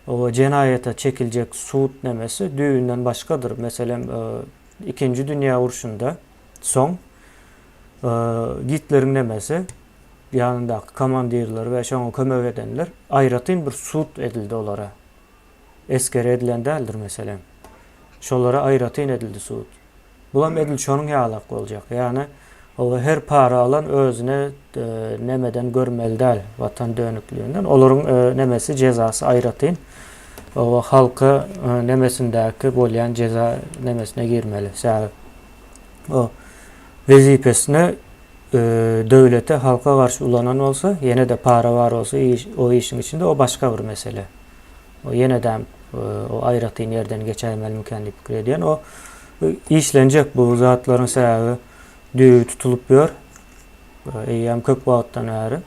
o jenayete çekiljek sud nemesi düýünden başkadır. Mesela İkinci Dünya Urşunda soň Hitler'in nemesi yanındaki komandirler ve şoňa kömek edenler aýratyn bir sud edildi olara. Eskere edilen däldir mesela. Şolara aýratyn edildi sud. Bulam edil şonuň ýaly boljak. Yani o her para alan özüne nemeden görmeli däl vatan dönüklüğünden. Olaryň nemesi cezası aýratyn. O halka nemesindäki bolýan ceza nemesine girmeli. O wezipesine döwlete halka garşy ulanan olsa, ýene de para var olsa o işin içinde o başka bir mesele. O ýene-de o aýratyn ýerden geçämeli miken diýip pikir edýän o işlenjek bu zatlaryň sebäbi düýü tutulup ýör. Hem köp wagtdan äri.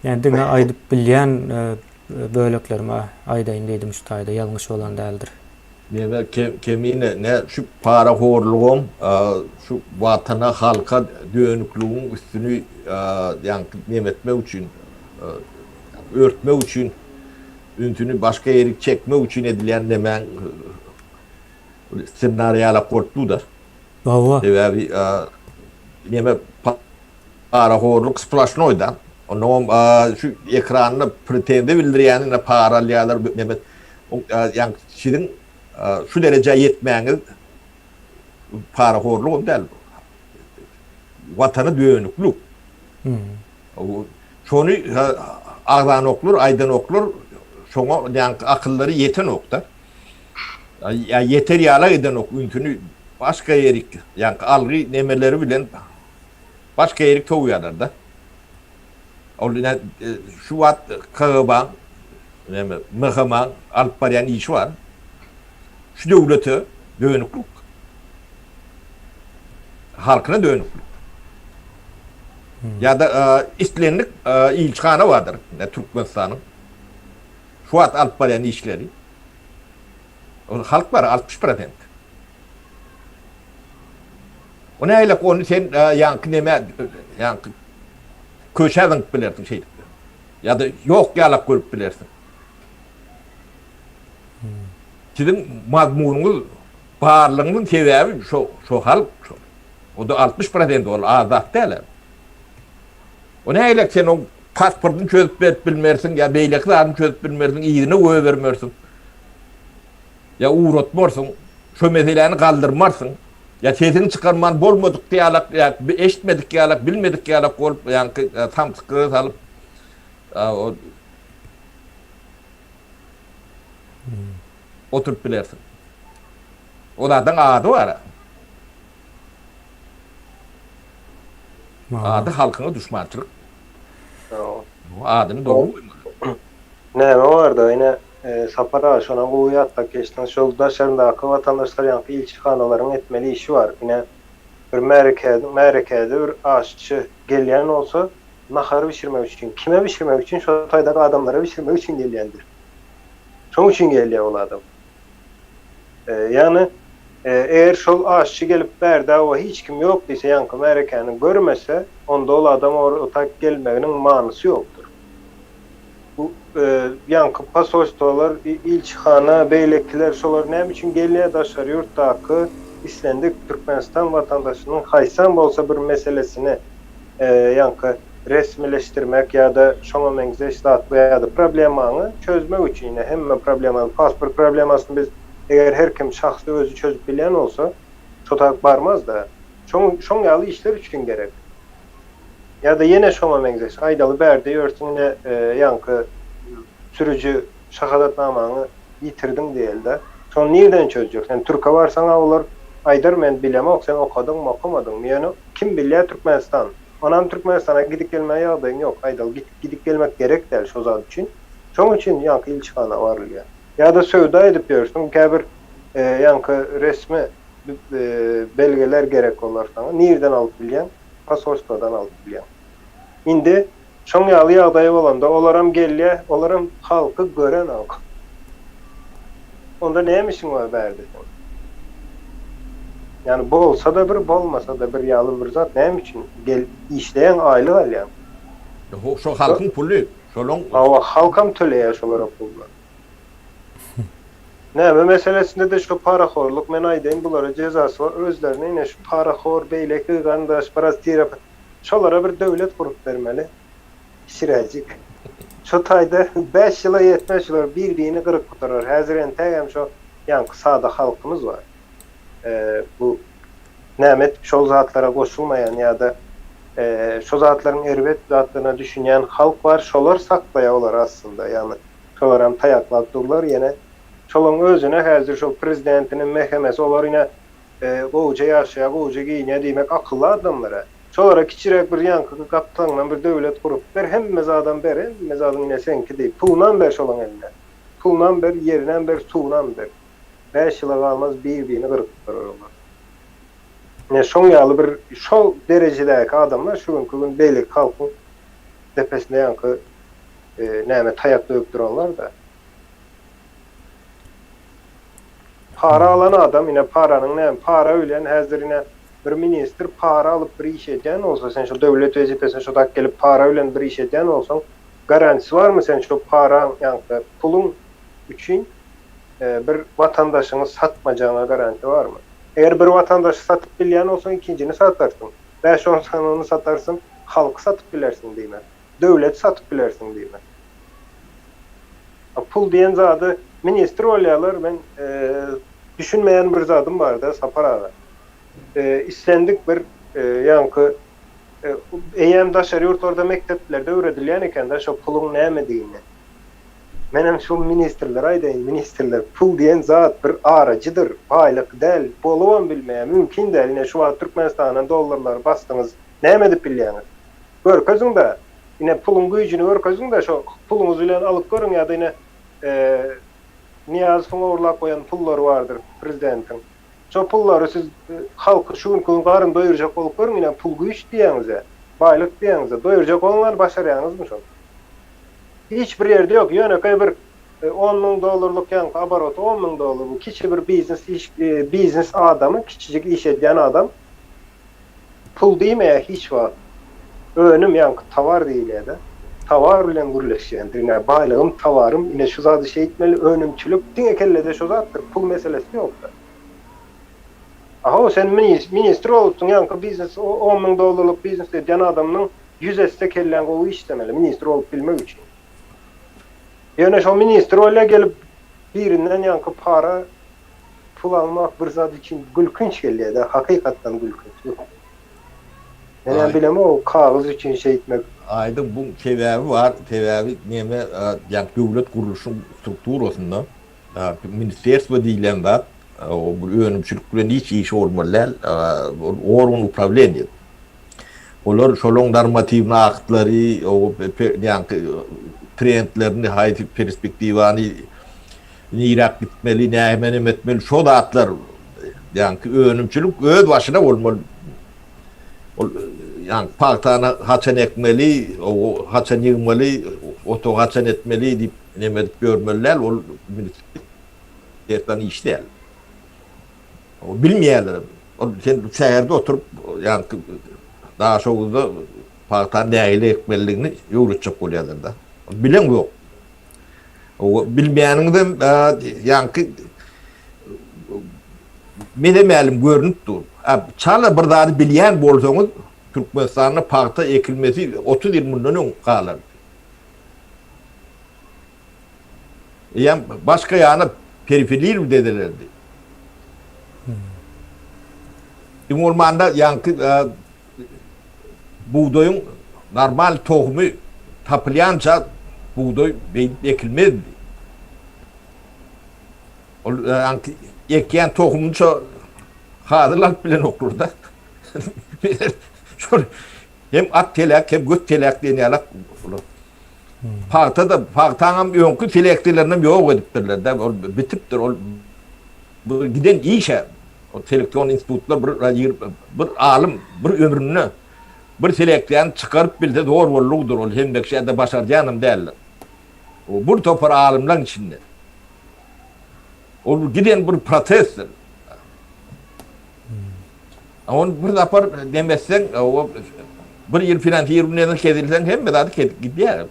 Yani diňe aýdyp bilýän böleklerime aýdaýyn diýdim şu taýda ýalňyş bolan däldir. Meme kemine ne şu para horluğum şu vatana halka dönüklüğün üstünü yani nemetme için örtme için üntünü başka yeri çekme için edilen demen senaryolar korktular. Baba. Sebebi neme para horluk splasnoydan onun şu ekranını pretende bildirýän ne paralyalar nemet yani şidin şu derece yetmeýäňiz para horluğun däl. Watany dönüklük. Şonu agdan oklur, aýdan oklur, şoňa yani akıllary yeten okda. Ya yeter ýala eden ok üntünü başka yerik yani algy nemeleri bilen başka yerik toýýarlar da. Olýan şu wat kagaban neme mehman alyp barýan iş var. Şu döwlete dönüklük. Halkyna dönüklük. Ya da islenlik ilçhana vardır. Ne Türkmenistan'ın. Şu at alyp barýan işleri. O halk var 60%. O näýle onu sen ýanky neme ýanky köşäden bilersin şey. Ya da yok ýalap görüp bilersin. Sizin mazmunuňyz barlygynyň sebäbi şu halk O da 60% ol azat değil. O neyle sen o pasportunu çözüp verip bilmersin ya beylek zadını çözüp bilmersin, iyini koyu vermersin. Ya uğratmarsın, şu meseleni kaldırmarsın. Ya sesini çıkarman bolmadık diyalak, ya eşitmedik diyalak, bilmedik diyalak olup yani tam sıkıntı salıp o oturup bilersin. Onlardan adı var. Adı halkına düşmançılık. O adını doğru koymalı. Ne vardı yine sapara şona bu yatta geçten şol daşlarındaki vatandaşlar yankı ilçihanaların etmeli işi var. Yine bir merekede bir aşçı gelen olsa nahar pişirmek için, kime pişirmek için, şu taydaki adamlara pişirmek için geliyendir. Şunun için geliyor o adam. Yani eğer şol aşçı gelip berdi o hiç kim yok dese yankı merekenin görmese onda o adam o tak gelmeğinin manası yoktur. Bu yankı pasostolar, ilçihana, beylekliler şolar ne için geliyor daşlar yurttaki İslendik Türkmenistan vatandaşının haysan olsa bir meselesini yankı resmileştirmek ya da şoma mengzeştatlı ya da problemanı çözmek için yine hem problemanı, pasport problemasını biz eğer her kim şahsı özü çözüp bilen olsa çotak barmaz da şon yalı işler için gerek. Ya da yine şoma mengzeş aydalı berdi örtününe yankı sürücü şahadatnamanı yitirdin değil de son nereden çözecek? Yani Türk'e varsan olur aydar men bilemem sen okudun mu okumadın mı? Yani kim biliyor Türkmenistan? Onam Türkmenistan'a gidip gelmeye yağdayın yok. Aydal gidip gelmek gerek der şu zat için. Şunun için yankı ilçihana varılıyor. Ya da sövda edip diyorsun ki bir yankı resmi belgeler gerek olur sana. Nereden alıp bilen? Pasostodan alıp bilen. Şimdi şun yalı yağdayı olanda olaram geliyor, olaram halkı gören halk. Onda neymişin var berdi? Yani bu olsa da bir, bolmasa da bir yalı bir zat neyim için? İşleyen aile var yani. Şu halkın pulu. Ama halkam töleye şolara pullar. Näme meselesinde de şu paraxorluk men aýdaýyn bulara cezası var. Özlerine yine şu paraxor, beýlek, gandaş, parazitirapi şolara bir döwlet gurup bermeli. Şirejik. Şu taýda 5 ýyla 70 ýylar bir-birini gyrıp gutarar. Häzir entägem şu ýanky sada halkymız var. Bu nämet şol zatlara goşulmayan ya da şu zatların erbet zatlarına düşünýän halk var. Şolar saklaýarlar aslında. Yani şolar hem taýaklap durlar ýene şolun özüne häzir şu prezidentinin mehkemesi olar ýine goýja ýaşaýar, goýja giýinýär diýmek akylly adamlara. Şolara kiçirek bir ýanky kaptanla bir döwlet gurup ber hemme adam ber, hemme adam ine senki diýip pulnan ber şolun eline. Pulnan ber, ýerinden ber, suwundan ber. 5 ýyla galmaz bir-birini gyryp durarlar. Ne şoň ýaly bir şol derejedäki adamlar şu gün beýlik halkyň tepesinde ýanky näme taýak döwüp durarlar da. Para alan adam yine paranın ne para ölen häzirine bir minister para alıp bir iş eden olsa sen şu devlet vezifesine şu tak gelip para ölen bir iş eden olsan garantisi var mı sen şu para yani pulun için bir vatandaşını satmayacağına garanti var mı? Eğer bir vatandaşı satıp bilen olsan ikincini satarsın. 5-10 sanını satarsın, halkı satıp bilersin değil mi? Devlet satıp bilersin değil mi? Pul diyen zadı minister olyalar ben düşünmeyen bir zadım vardı Sapara'da. İstendik bir yankı eýem daşary ýurt orada mekteplerde öğredilýän eken de şu pulun näme menem şu ministrler aýdaýyn ministrler pul diyen zat bir aracıdır, paýlyk däl, bolubam bilmeýär, mümkin däl. Ine şu Türkmenistanyň dollarlary bastyňyz, näme dip bilýäňiz? Gör közüňde, ine pulun güýjüni gör közüňde şu puluňyz bilen alyp görüň ýa-da ine Niyaz Fungurlap koyan pullar vardır prezidentin. Şu pulları siz halkı şu gün garın doyuracak olup görün yine pul güç diýäňize, baýlyk diýäňize doyuracak olanlar başarýaňyzmy şol? Hiçbir yerde yok. Yani bir $10,000 yankı abarot $10,000 bu kiçi bir biznes adamı, kiçicik iş eden adam pul diýmeye hiç var. Önüm yankı tavar diýil ýa-da. Tavar bilen gürleşýändir. Ine baýlygym, tawarym, ine şu zady şey etmeli, önümçülük diňe kellede şu zatdyr. Pul meselesi ýokdur. Aha sen ministr olupsun yankı biznes 10 bin dolarlık biznes eden adamın 100 esse kellen o işlemeli ministr olup bilmek için. Yani şu ministr öyle gelip birinden yankı para pul almak bir zat için gülkünç geliyor da hakikaten gülkünç. Yani bileme o kağıt için şey etmek. Aydın bu sebebi var. Sebebi neme yani devlet kuruluşun strukturasında ministerstvo diýilen zat o bu önümçülük bilen hiç iş olmalar organ upravleniyor. Olar şolong normativni aktları o yani trendlerini hayati perspektivani nirak gitmeli, nämen etmeli şo zatlar yani önümçülük öz başına olmalı. Yani partana haçan ekmeli, o haçan yığmalı, oto haçan etmeli deyip nemet görmeliler, o ministerden iş değil. O bilmeyenler, o şehirde oturup yani daha çok da partana neyle ekmeliğini yoğurtacak oluyorlar da. Bilen yok. O bilmeyenin de yani medemelim görünüp dur. Çala bir daha bilyen bolsoňuz Türkmenistan'a parta ekilmesi 30 yıl bundan kalır. Yani başka yana periferiyi mi dedilerdi? Ormanda yankı buğdayın normal tohumu tapılyanca buğday ekilmezdi. Yankı ekleyen tohumunu hazırlanıp bilen okurda. Hem at telek hem göt telek deniyorlar. Partanın yonkü teleklerinin yok ediptirler. Bitiptir. Giden iyi şey. O seleksiyon institutlar bir alim, bir ömrünü bir selekten çıkarıp bilse doğru yolludur. Hem de şeyde başaracağım derler. O bir topar alimler içinde. O giden bir protesttir. Onu bir yapar demezsen, o bir yıl filan 20 yılın kedilsen hem de daha gidiyor.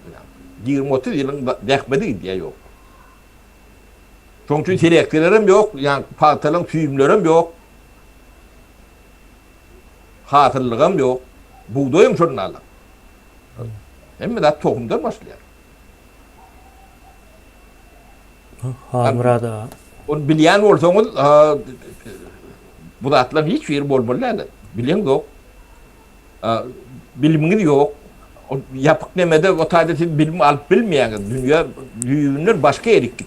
20-30 yılın dekmedi gidiyor yok. Çünkü selektilerim yok, yani partalın tüyümlerim yok. Hatırlığım yok. Buğdayım şunlarla. Hem de daha tohumdan başlıyor. Hamrada. Onu bilen olsanız bu da atlan hiç bir bolbollar. Bilen yok. Biliminiz yok. O yapık nemede o tadeti bilim alıp bilmeyen dünya büyüğünler başka yere gitti.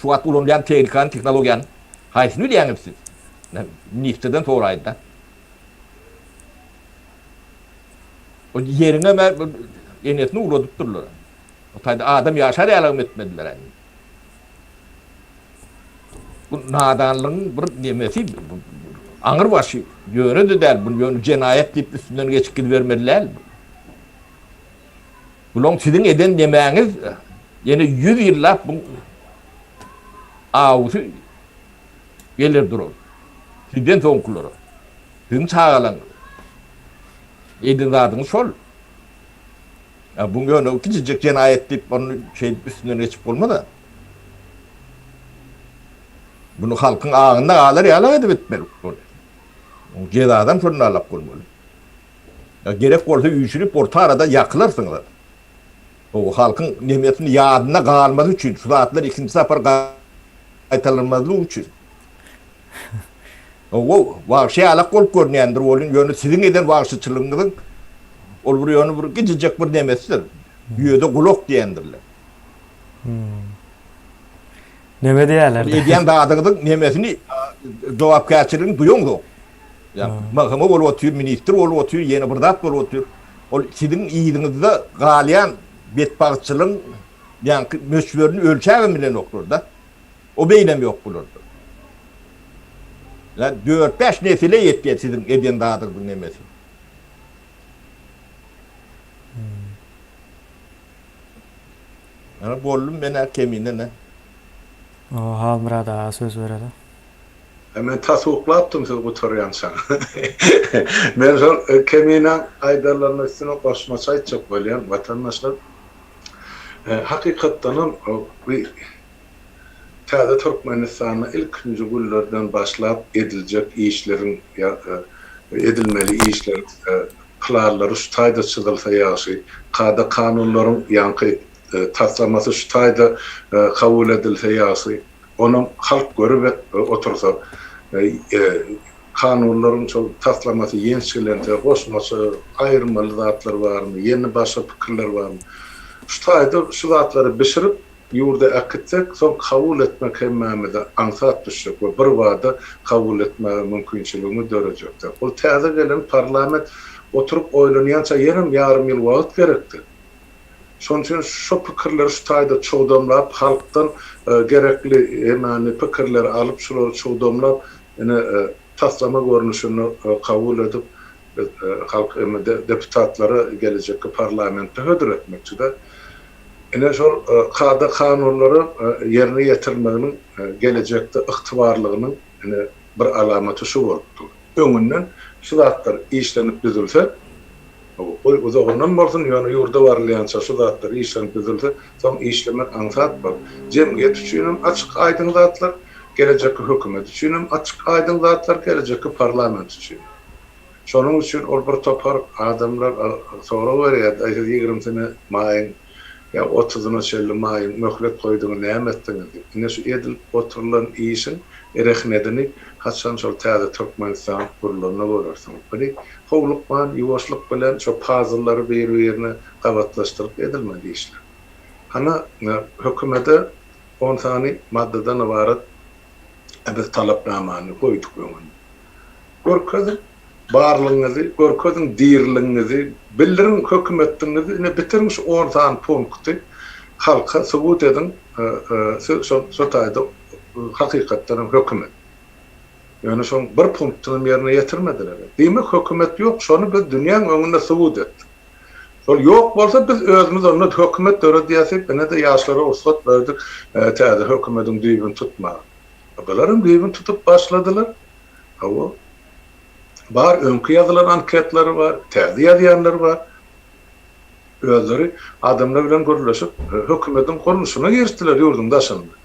Şu at ulanlayan tehlikan, teknolojiyan haysını bilen siz. Ministerden sonraydı. O yerine ben enesini uğradıp dururlar. O tayda adam yaşar yalan etmediler yani. Bu nadanlığın bir demesi ağır başı yönü de der. Bunu yönü cenayet deyip üstünden geçip gidivermediler. Bunun sizin eden demeğiniz yine 100 yıllar bu ağusu gelir durur. Sizden sonkuları. Sizin sağalan. Edin zadınız sol. Ya bu yönü küçücük cenayet deyip onun üstünden geçip olmadı. Bunu halkın ağında ağlar yalan edip etmeli. Cezadan sonra alak olmalı. Ya gerek olsa üçülüp orta arada yakılarsınlar. O halkın nimetini yadına kalması için, şu zatlar ikinci sefer kaytarılmazlığı için. O vahşi alak olup görüneyendir. Onun yönü sizin eden vahşıçılığınızın olur yönü bir gececek bir nemesidir. Yüğde kulok diyendirler. Neme diýerler? Ediyen dağdığının nemesini cevapkâçılığını duyuyor mu? Yani mahkeme olup otuyor, minister olup otuyor, yeni bir zat olup otuyor. O sizin iyiliğinizde galiyan betbağçılığın yani meşhurunu ölçeğe bilen okur da. O beylem yok bulurdu. Yani 4-5 nesile yetkiye sizin ediyen dağdığının nemesi. Yani bollum ben erkemine ne? O Hamrada söz verelim. Men tasavvuklattım siz oturuyan sana. Ben son keminen aydarların üstüne koşmasaydı çok böyle vatandaşlar hakikaten bir täze Türkmenistan'a ilkinci günlerden başlap edilecek işlerin edilmeli işler planları şu taýda çyzylsa ýaşy, kada kanunlaryň ýanky taslaması şu taýda kabul edilse ýaşy, onun halk görüp otursa kanunlaryň çok taslaması ýençilerinde goşmasy, aýrmaly zatlar barmy, ýeni başga pikirler barmy? Şu taýda şu zatları bişirip ýurda akitsek, son kabul etmek hemmamida ansat düşecek we bir wada kabul etme mümkinçiligini görecekler. Ol täze gelen parlament oturup oýlanýança yarım ýyl wagt gerekdir. Şoň üçin şu pikirler şu taýda çoğdamlap halkdan gerekli emani pikirler alıp şolary çoğdamlap taslama görnüşini kabul edip halk deputatları gelecek parlamentde hödür etmekçide. Şol kada kanunları yerine getirmenin gelecekte ıhtibarlığının bir alamatı şu bolupdy. Öňünden şu zatlar işlenip düzülse, o zamandan bolsun ýöne ýurda barlyança şu zatlar işlenip düzülse, soň işlemek ansat bar. Jemgyýet üçin açyk aýdyn zatlar, gelecekki hökümet üçin açyk aýdyn zatlar, gelecekki parlament üçin. Şonuň üçin ol bir topar adamlar sonra berýär, 20 sene maýyn ya 30'una çellimayın, möhlet koyduğunu näme etdiňiz? Ine şu edil oturulan işin ereknedini haçan şol täze Türkmenistan gurularyna görersiň. Biri howlukman, ýuwaşlyk bilen şu puzzle'lary bir-birine gawatlaşdyryp edilmedi işler. Hana hökümete 10 tane maddeden ibaret bir talepnamany koýduk öňüne. Görkezin barlygyňyzy, görkezin diýerliňizi, bildirin hökümetdiňizi, ine bitirmiş ortan punkty halka subut edin, şu taýda hakykatdan hökümet. Ýöne şoň bir punktyny ýerine ýetirmediler. Diýmek hökümet ýok, şonu biz dünýäň öňünde subut etdik. Şol ýok bolsa biz özümüz onu hökümet döret diýsek, ine de ýaşlara ursat berdik, täze hökümetiň düýbüni tutma. Balaryň düýbüni tutup başladylar. Hawa bar öňkü ýazylan anketleri var, täze ýazýanlar var. Özleri adamlar bilen görüşip hökümetiň guruluşyna girişdiler ýurdun daşynda.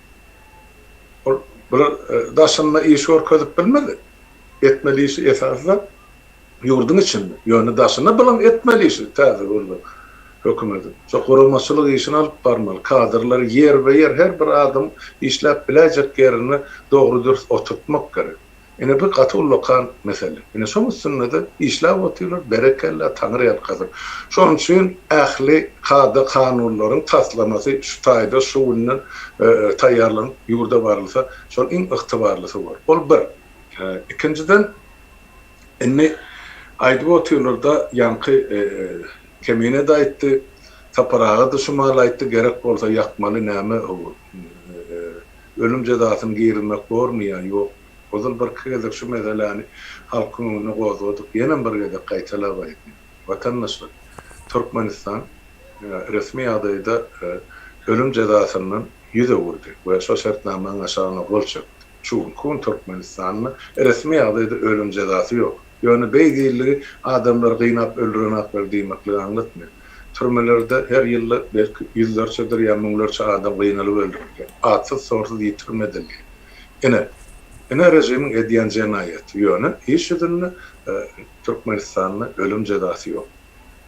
Bular daşynda iş görkezip bilmedi. Etmeli işi esasda ýurdun içinde. Ýöne daşyna bilen etmeli işi täze gurulan hökümetin. Şu gurulmaçylyk işini alyp barmaly. Kadrlar yer we yer her bir adam işläp biläjek ýerini dogry dürüst oturtmak gerek. Ine bir gatylykan mesele. Ine şoň üstünde işläp otyrlar, berekella Taňry ýatkazyr. Şoň üçin ähli kada kanunlaryň taslamasy şu taýda şu günden taýýarlanyp ýurda barylsa, şol iň ygtybarlysy bar. Ol bir. Ikinciden ine aýdyp otyrlarda ýanky kemine de aýtdy, taparaga da şumal aýtdy, gerek bolsa ýakmaly näme ölüm jazasyny girilmek bormaýan ýok. Ozal bir kızık şu meselani halkını gozadık. Yenen bir gede qaytalap aýtdy. Vatandaşlar Türkmenistan resmi adayda ölüm jazasynyň ýüze vurdy we şu şertnamaň aşagyna gol çekdi. Çünki Türkmenistan'da resmi adayda ölüm jazasy ýok. Ýöne beýdiligi adamlar gynap öldürenap berdiýmekli anlatmıyor. Türmelerde her ýyl belki ýüzlerçe ýa müňlerçe adam gynalyp öldürilýär. Atsyz sorsuz ýitirmediler. Ene rejimiň edýän jenaýaty ýöne hiç ýerinde Türkmenistan'da ölüm jazasy ýok.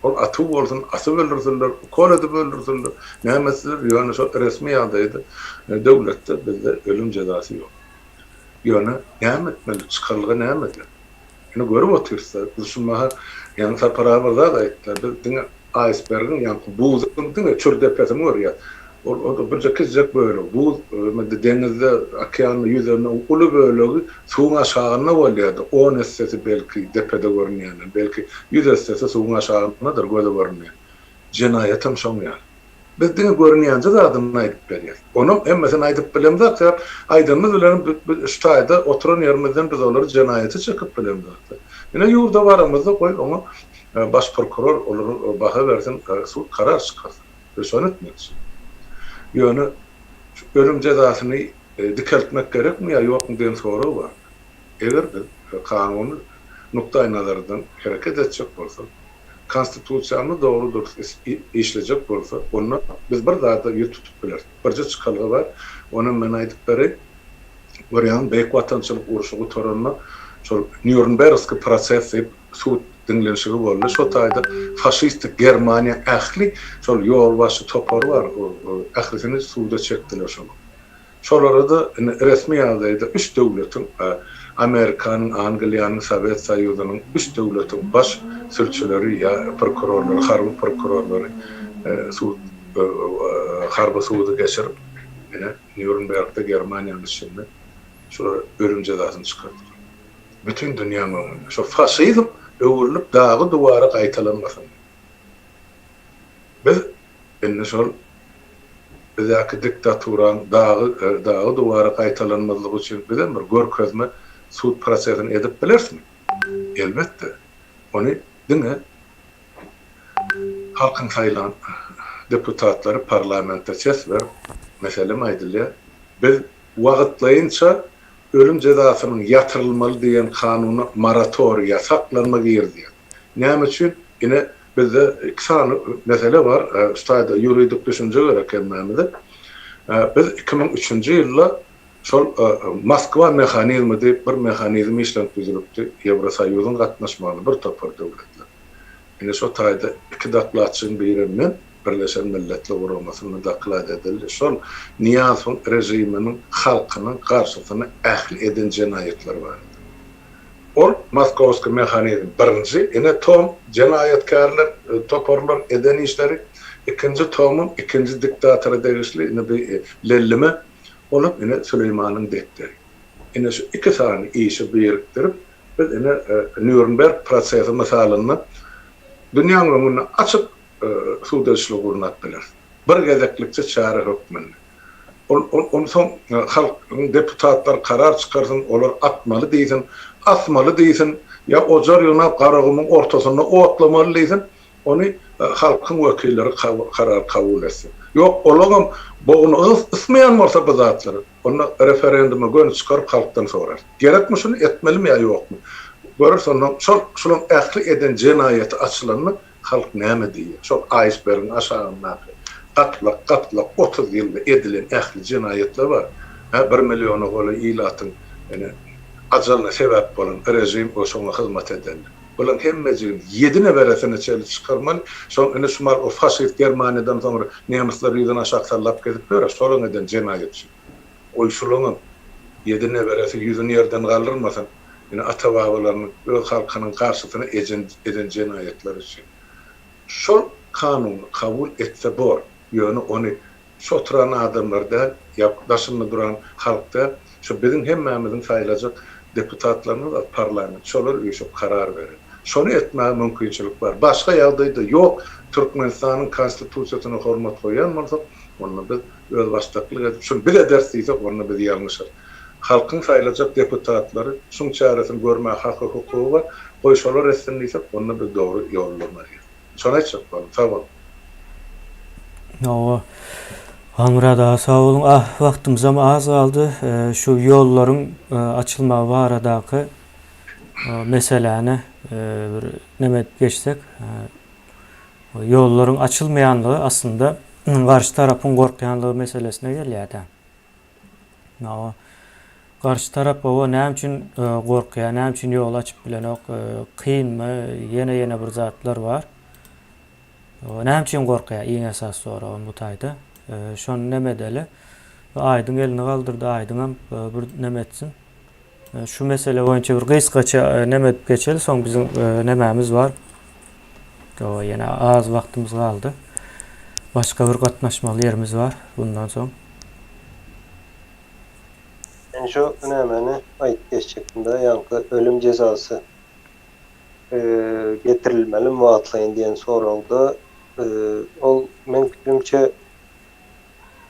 Ol aty bolsun, asy öldürdiler, kol edip öldürdiler. Nämeseler ýöne şu resmi ýagdaýda döwletde bizde ölüm jazasy ýok. Ýöne näme etmeli, çykarlygy nämedir? Ene görüp otursa, düşünmäge ýani separawyzda da aýtdylar. Biz iceberg'in ýanky buzyň çördepesi görýär. O bir kizjek böyle. Bu denizde, okeanın yüzeyinde ulu bölegi suwun aşağına bolýardy. 10 hissesi belki depede görünýän, belki 100 hissesi suwun aşağındadyr, göze görünýär. Jenaýatam şoň ýa. Biz diňe görünýänje zadyny aýdyp berýär. Onu emmesen aýdyp bilemdik, aýdymyz bilen şu taýda oturan ýerimizden biz olary jenaýaty çekip bilemdik. Ine ýurda barymyzda goýup oňa baş prokuror olur baha bersin, karar çykarsyn. Şonu etmekçi. Ýöne ölüm jazasyny dikeltmek gerekmi ýa ýokmy diýen soraw bar. Eger biz kanuny nukta-i nazardan hereket etjek bolsak, konstitusiýany dogry işlejek bolsa, onu biz bir daha da ýutup biler. Birje çykalygy var. Onu men aýdyp beri, görýän beýik watançylyk uruşugy toranyna şol Nürnbergski proses diýip suud dinlenşigi boldy. Şo taýda faşistik Germaniýa ähli şol ýol başy topar var. Ählisini suuda çekdiler şol. Şolary da resmi ýagdaýda üç döwletiň Amerikanyň, Angliýanyň, Sowet Soýuzynyň üç döwletiň baş sürçüleri ýa prokurorlary, harby prokurorlary harby suudy geçirip Nürnbergde Germaniýanyň içinde şolar ölüm jazasyny çykardylar. Bütün dünýäň öňünde şo faşizm öwürlüp dagy duvara gaýtalanmasyn. Biz indi şol bizäki diktaturan dagy duvara gaýtalanmalygy üçin bilen bir görkezme suud prosesini edip bilersmi? Elbetde. Onu diňe halkyň saýlan deputatlary parlamentde ses ber, meselem aýdylýar. Biz wagtlaýynça ölüm jazasynyň ýatyrylmaly diýen kanuny moratoriýa saklanma girdi. Näme üçin? Ine bizde iki sany mesele var. Ustada ýuridik düşünje göre kemmämide. Biz 2003-nji ýylda şol Moskwa mexanizmi diýip bir mexanizm işlenip düzülipdi. Ýewrosoýuzyň gatnaşmaly bir topar döwletler. Ine şo taýda iki daklatçyň birinden Birleşen Milletler Guramasyny daklat edildi. Şol Niýazowyň rejiminiň halkynyň garşysyna ähli eden jenaýetler bar. Ol Moskowski mexanizm birinji, ine tom jenaýetkarlar toparlar eden işleri, ikinji tomum ikinji diktatora degişli ine bir lellime olup ine Süleymanyň dekteri. Ine şu iki sany işi birikdirip biz ine Nürnberg prosesi mesalyny dünýäň öňüne açyp suudçylyk urnatdylar. Bir gezeklikçe çara hökmünde. Onu son halkyň deputatlar karar çykarsyn, olar atmaly diýsin, asmaly diýsin, ýa ojar ýuna garagymyň ortasyna otlamaly diýsin, onu halkyň wekilleri karar kabul etsin. Ýok, olam boğunu ısmayan bolsa bu zatlary, onu referenduma gönü çykaryp halkdan sorar. Gerekmi şunu etmelimi ýa ýokmy? Görürsen şolun ähli eden jenaýeti açylanyny halk näme diýär? Şol icebergin aşagyna gatlak 30 ýylda edilen ähli jenaýetler var. 1 milliona goly ýylatyň ajalyna sebäp bolan rejim oşoňa hyzmat edenler. Bulan hemmejigin 7 neberesini çelip çykarmaly. Şol ene şumar o faşist Germaniýadan soňra nemisler ýydan aşağı sallap gezip ber, şolun eden jenaýetçi. Oy şolun 7 neberesi ýüzüni ýerden galdyrmasyn, ene ata-babalarynyň öz halkynyň garşysyna eden jenaýetler üçin. Şol kanuny kabul etse bor, ýöne onu şotran adamlarda, ýakdaşynda duran halkda, şu biziň hemmämiziň saýlajak deputatlaryny da parlament şolar üýüşip karar berer. Şonu etmäge mümkinçilik bar. Başga ýagdaýda ýok, Türkmenistanyň konstitusiýasyna hormat goýan bolsa, onu biz öz başlyklyk edip, şunu bir ders diýsek, onu biz ýalňyşar. Halkyň saýlajak deputatlary şuň çaresini görmäge haky hukugy bar. Goý şolar etsin diýsek, onu biz dogry ýollanmaly. Şonu etjek bolar. Sag bol. No. Hanmurada sağ olun. Vaktimiz ama az kaldı. Şu yolların açılma varadaki meseleni nemet geçsek. Yolların açılmayanlığı aslında karşı tarafın korkyanlığı meselesine geliyor. No. Karşı taraf o ne için korkuyor, ne için yol açıp bilen o kıyın mı, yine bir zatlar var. Ne için korkuyor, iyi esas sonra bu tayda. Şonu nemedeli. Aydın elini kaldırdı, Aydın'am bir nemetsin. Şu mesele boyunca bir kıyskaça nemet geçeli, son bizim nememiz var. O yine az vaktimiz kaldı. Başka bir katnaşmalı yerimiz var bundan sonra. Yani şu önemini ait geçecektim de yankı ölüm cezası getirilmeli muatlayın diyen soruldu. O men fikrimçe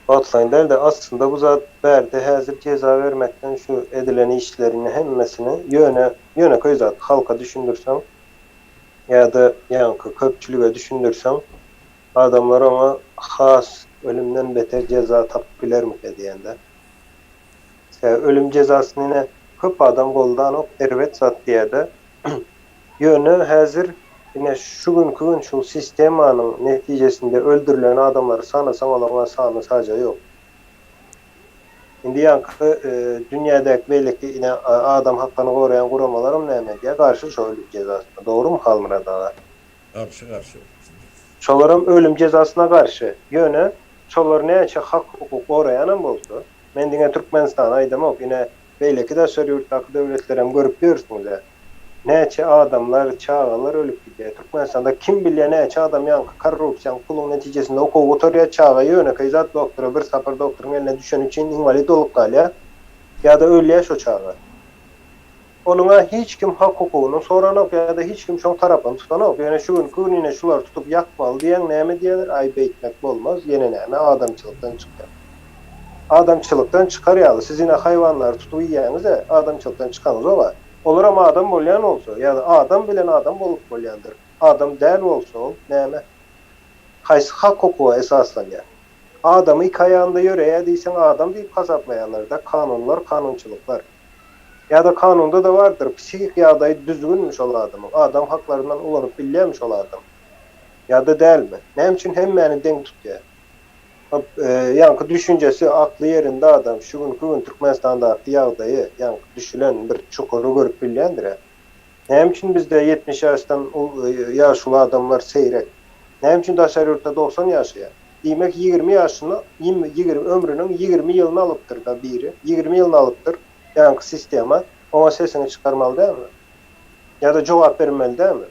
muatlayın der de aslında bu zat verdi hazır ceza vermekten şu edilen işlerini hemmesini yöne koy zat halka düşündürsem ya da yankı köpçülüğe düşündürsem adamlar ama has ölümden beter ceza tapbiler mi diyende. Ölüm cezasını yine köp adam goldan ok ervet zat diye de yönü hazır Yine şu günkü şu sistemanın neticesinde öldürülen adamları sanasan olan sanı sadece yok. Şimdi yankı dünyadaki belki yine adam hakkını koruyan kuramalarım ne diye karşı şu ölüm cezasına. Doğru mu Halmıra Dağı? Karşı. Çolarım ölüm cezasına karşı yöne çolar neçe hak hukuk koruyanım oldu. Men dine Türkmenistan aydamok yine belki de sör yurttaki devletlerim görüp görürsünüz. Neçe adamlar, çağalar ölüp gidiyor. Türkmenistan'da kim bilir neçe adam yankı korrupsiyon kulun neticesinde oku otorya çağa yöne kayzat doktora bir sapır doktorun eline düşen için invalid olup kalıyor. Ya da ölüye şu çağa. Onuna hiç kim hak hukukunu soran yok ya da hiç kim şon tarafını tutan yok. Yani şu gün yine şular tutup yakmalı diyen neyme diyorlar? Ay beytmek olmaz. Yine neyme adamçılıktan çıkar. Adamçılıktan çıkar yalı. Siz yine hayvanlar tutup yiyeniz de adamçılıktan çıkanız o var. Olur ama adam bolyan olsa ya da adam bilen adam bolup bolyandır. Adam değil olsa ol neyme? Kaysı hak hukuku esaslanıyor. Adamı iki ayağında yöreye deysen adam deyip kasapmayanlar da kanunlar, kanunçılıklar. Ya da kanunda da vardır. Psikik yağdayı düzgünmüş ol adamın. Adam haklarından ulanıp biliyormuş ol adam. Ya da değil mi? Ne için hem beni denk tutuyor. Yankı düşüncesi aklı yerinde adam. Şu gün Türkmenistan'da yağdayı yankı düşülen bir çukuru görüp biliyordur. Ne için bizde 70 yaştan yaşlı adamlar seyrek. Ne için Daşarurt'ta 90 yaşıyor. Demek 20 yaşını, 20 ömrünün 20 yılını alıptır da biri. 20 yılını alıptır. Yankı sistema ona sesini çıkarmalı değil mi? Ya da cevap vermeli değil mi?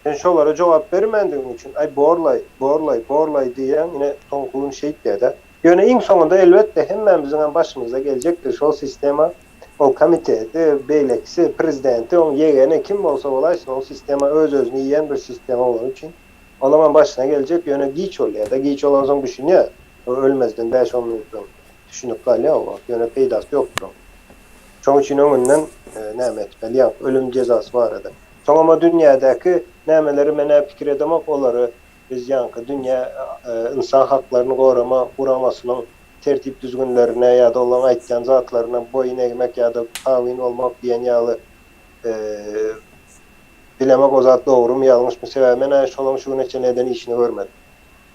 Sen şolara cevap vermediğin için ay borlay diyen yine tonkulun şehit diye de yöne en sonunda elbette hemen bizim başımıza gelecektir. Şu sistema o komitede beyleksi prezidenti on yegene kim olsa olaysa o sistema özünü yiyen bir sistema olduğu için o zaman başına gelecek yöne giç oluyor ya da giç olan zaman düşünüyor. O ölmezden 5-10 minuttan düşünüp kalıyor o yöne peydası yoktur. Çoğu için önünden ne etmeli ya ölüm cezası var adı. Son ama dünyadaki nemeleri mene fikir edemek onları biz yankı dünya insan haklarını korumasının tertip düzgünlerine ya da olan aytyan zatlarına boyun eğmek ya da tavin olmak diyen yağlı bilemek o zat doğru mu yanlış mı sebebi mene şolan şu neçe neden işini görmedim.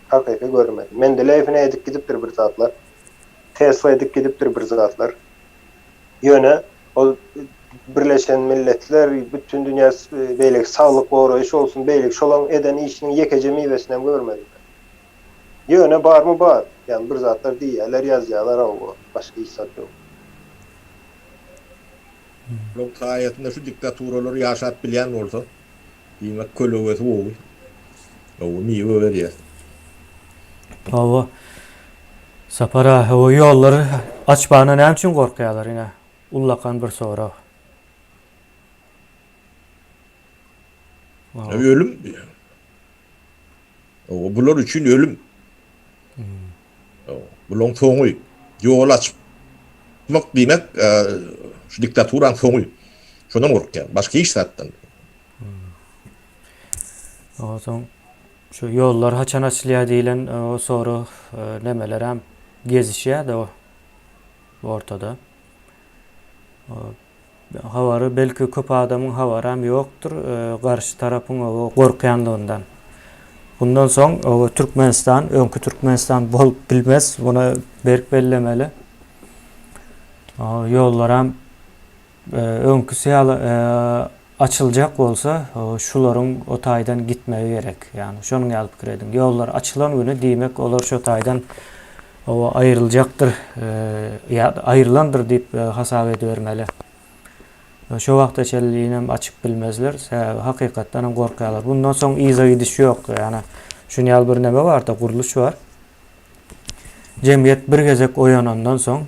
Hakiki görmedim. Mendeleyev'ine edik gidiptir bir zatlar. Tesla edik gidiptir bir zatlar. Yöne o Birleşen Milletler bütün dünya beylik sağlık koruyuş olsun beylik şolan eden işinin yekece meyvesinden görmedim. Yöne bar mı bar? Yani bir zatlar diyorlar yazıyorlar o başka ihsat yok. Bu sayesinde şu diktaturaları yaşat bilen olsa demek kölöveti oğul. O meyve veriyor. Hava sapara o yolları açbağına ne için korkuyorlar yine? Ullakan bir sonra. Ölüm. O bunlar için ölüm. Bunun sonu yol açmak demek şu diktaturanın sonu. Şuna mı korkuyor? Başka iş zaten. O zaman şu yollar haçan açılıyor diyen o sonra nemeler hem gezişiyor da o ortada. Havarı belki köp adamın havarı hem yoktur. Karşı tarafın o korkuyanlığından. Bundan son o Türkmenistan, önkü Türkmenistan bol bilmez. Buna berk bellemeli. Yollar hem önküsü açılacak olsa şuların o taydan gitmeye gerek. Yani şunun alıp kiredim. Yollar açılan günü demek olur şu taydan o ayrılacaktır ya ayrılandır deyip hasap edivermeli. Şu vakta çelliğine açık bilmezler. Hakikaten korkuyorlar. Bundan sonra iza gidiş yok. Yani şu yal bir neme var da kuruluş var. Cemiyet bir gezek oyanandan son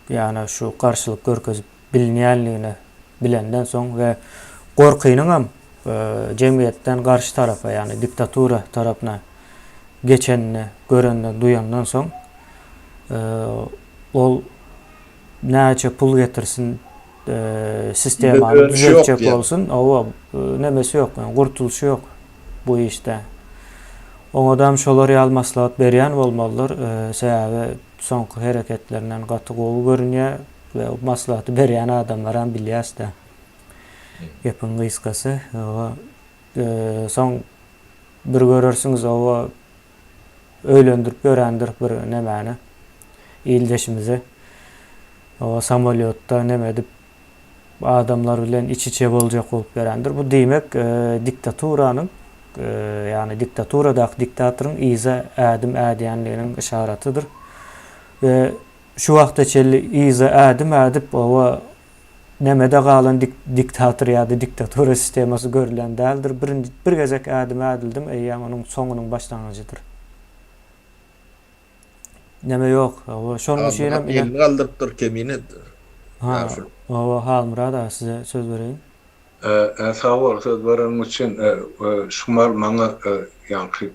yani şu karşılık görkezi bilinyenliğini bilenden son ve korkuyunun hem cemiyetten karşı tarafa yani diktatura tarafına geçenini görenden duyandan son ol neçe pul getirsin sistemi düzeltecek olsun. O nemesi yok. Yani kurtuluşu yok bu işte. O adam şoları almaslahat beriyan olmalıdır. Sebebi sonki hareketlerinden katı kolu görünüyor ve maslahatı beriyan adamlar biliyoruz da. Yapın kıskası. soň bir görürsüňiz owa öýlendirip görendir bir nämäni ildeşimizi. O samolyotda neme edip adamlar bilen iç-içe boljak bolup berendir. Bu diýmek diktaturanın yani diktaturada diktatorun iza ädim ädiýänliginiň işaratydyr. Ve şu wagtda çelli iza ädim ädip owa nemede galan diktator ýa-da diktatura sistemasy görülen däldir. Bir gezek ädim ädildim, eýýär onuň soňunyň başlangyjydyr. Neme ýok. O şonuň şeýle ilmi galdyrypdyr kemine. Ha, o Halmurad da size söz bereyim. Sağ ol, söz veren için şumar maňa ýanky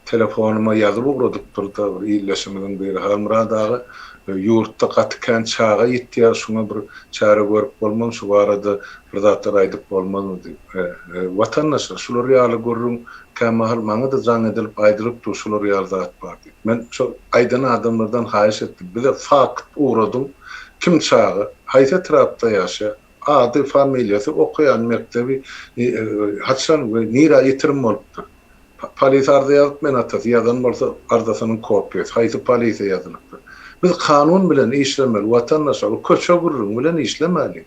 telefonuma ýazyp ugrudyp durdy. İlleşimiň biri Halmurad dagy ýurtda gatykän çağa ýetdi, şuna bir çare görüp bolmam, şu barada bir zatlar aýdyp bolmazmy diýip. Watandaşlar şular ýaly görürüm, kämahal maňa da jaň edilip aýdyryp şular ýaly zat bar diýip. Men şu aýdan adamlardan haýyş etdim. Bize fakt ugradym. Kim çağı, hayta tarafta yaşa, adı, familyası, okuyan mektebi, haçan ve nira yitirim olupdur. Polis arda yazıp men atası, yazan olsa ardasının kopyası, hayta polise yazılıpdır. Biz kanun bilen işlemeli, vatandaşlar, köçe gururun bilen işlemeli.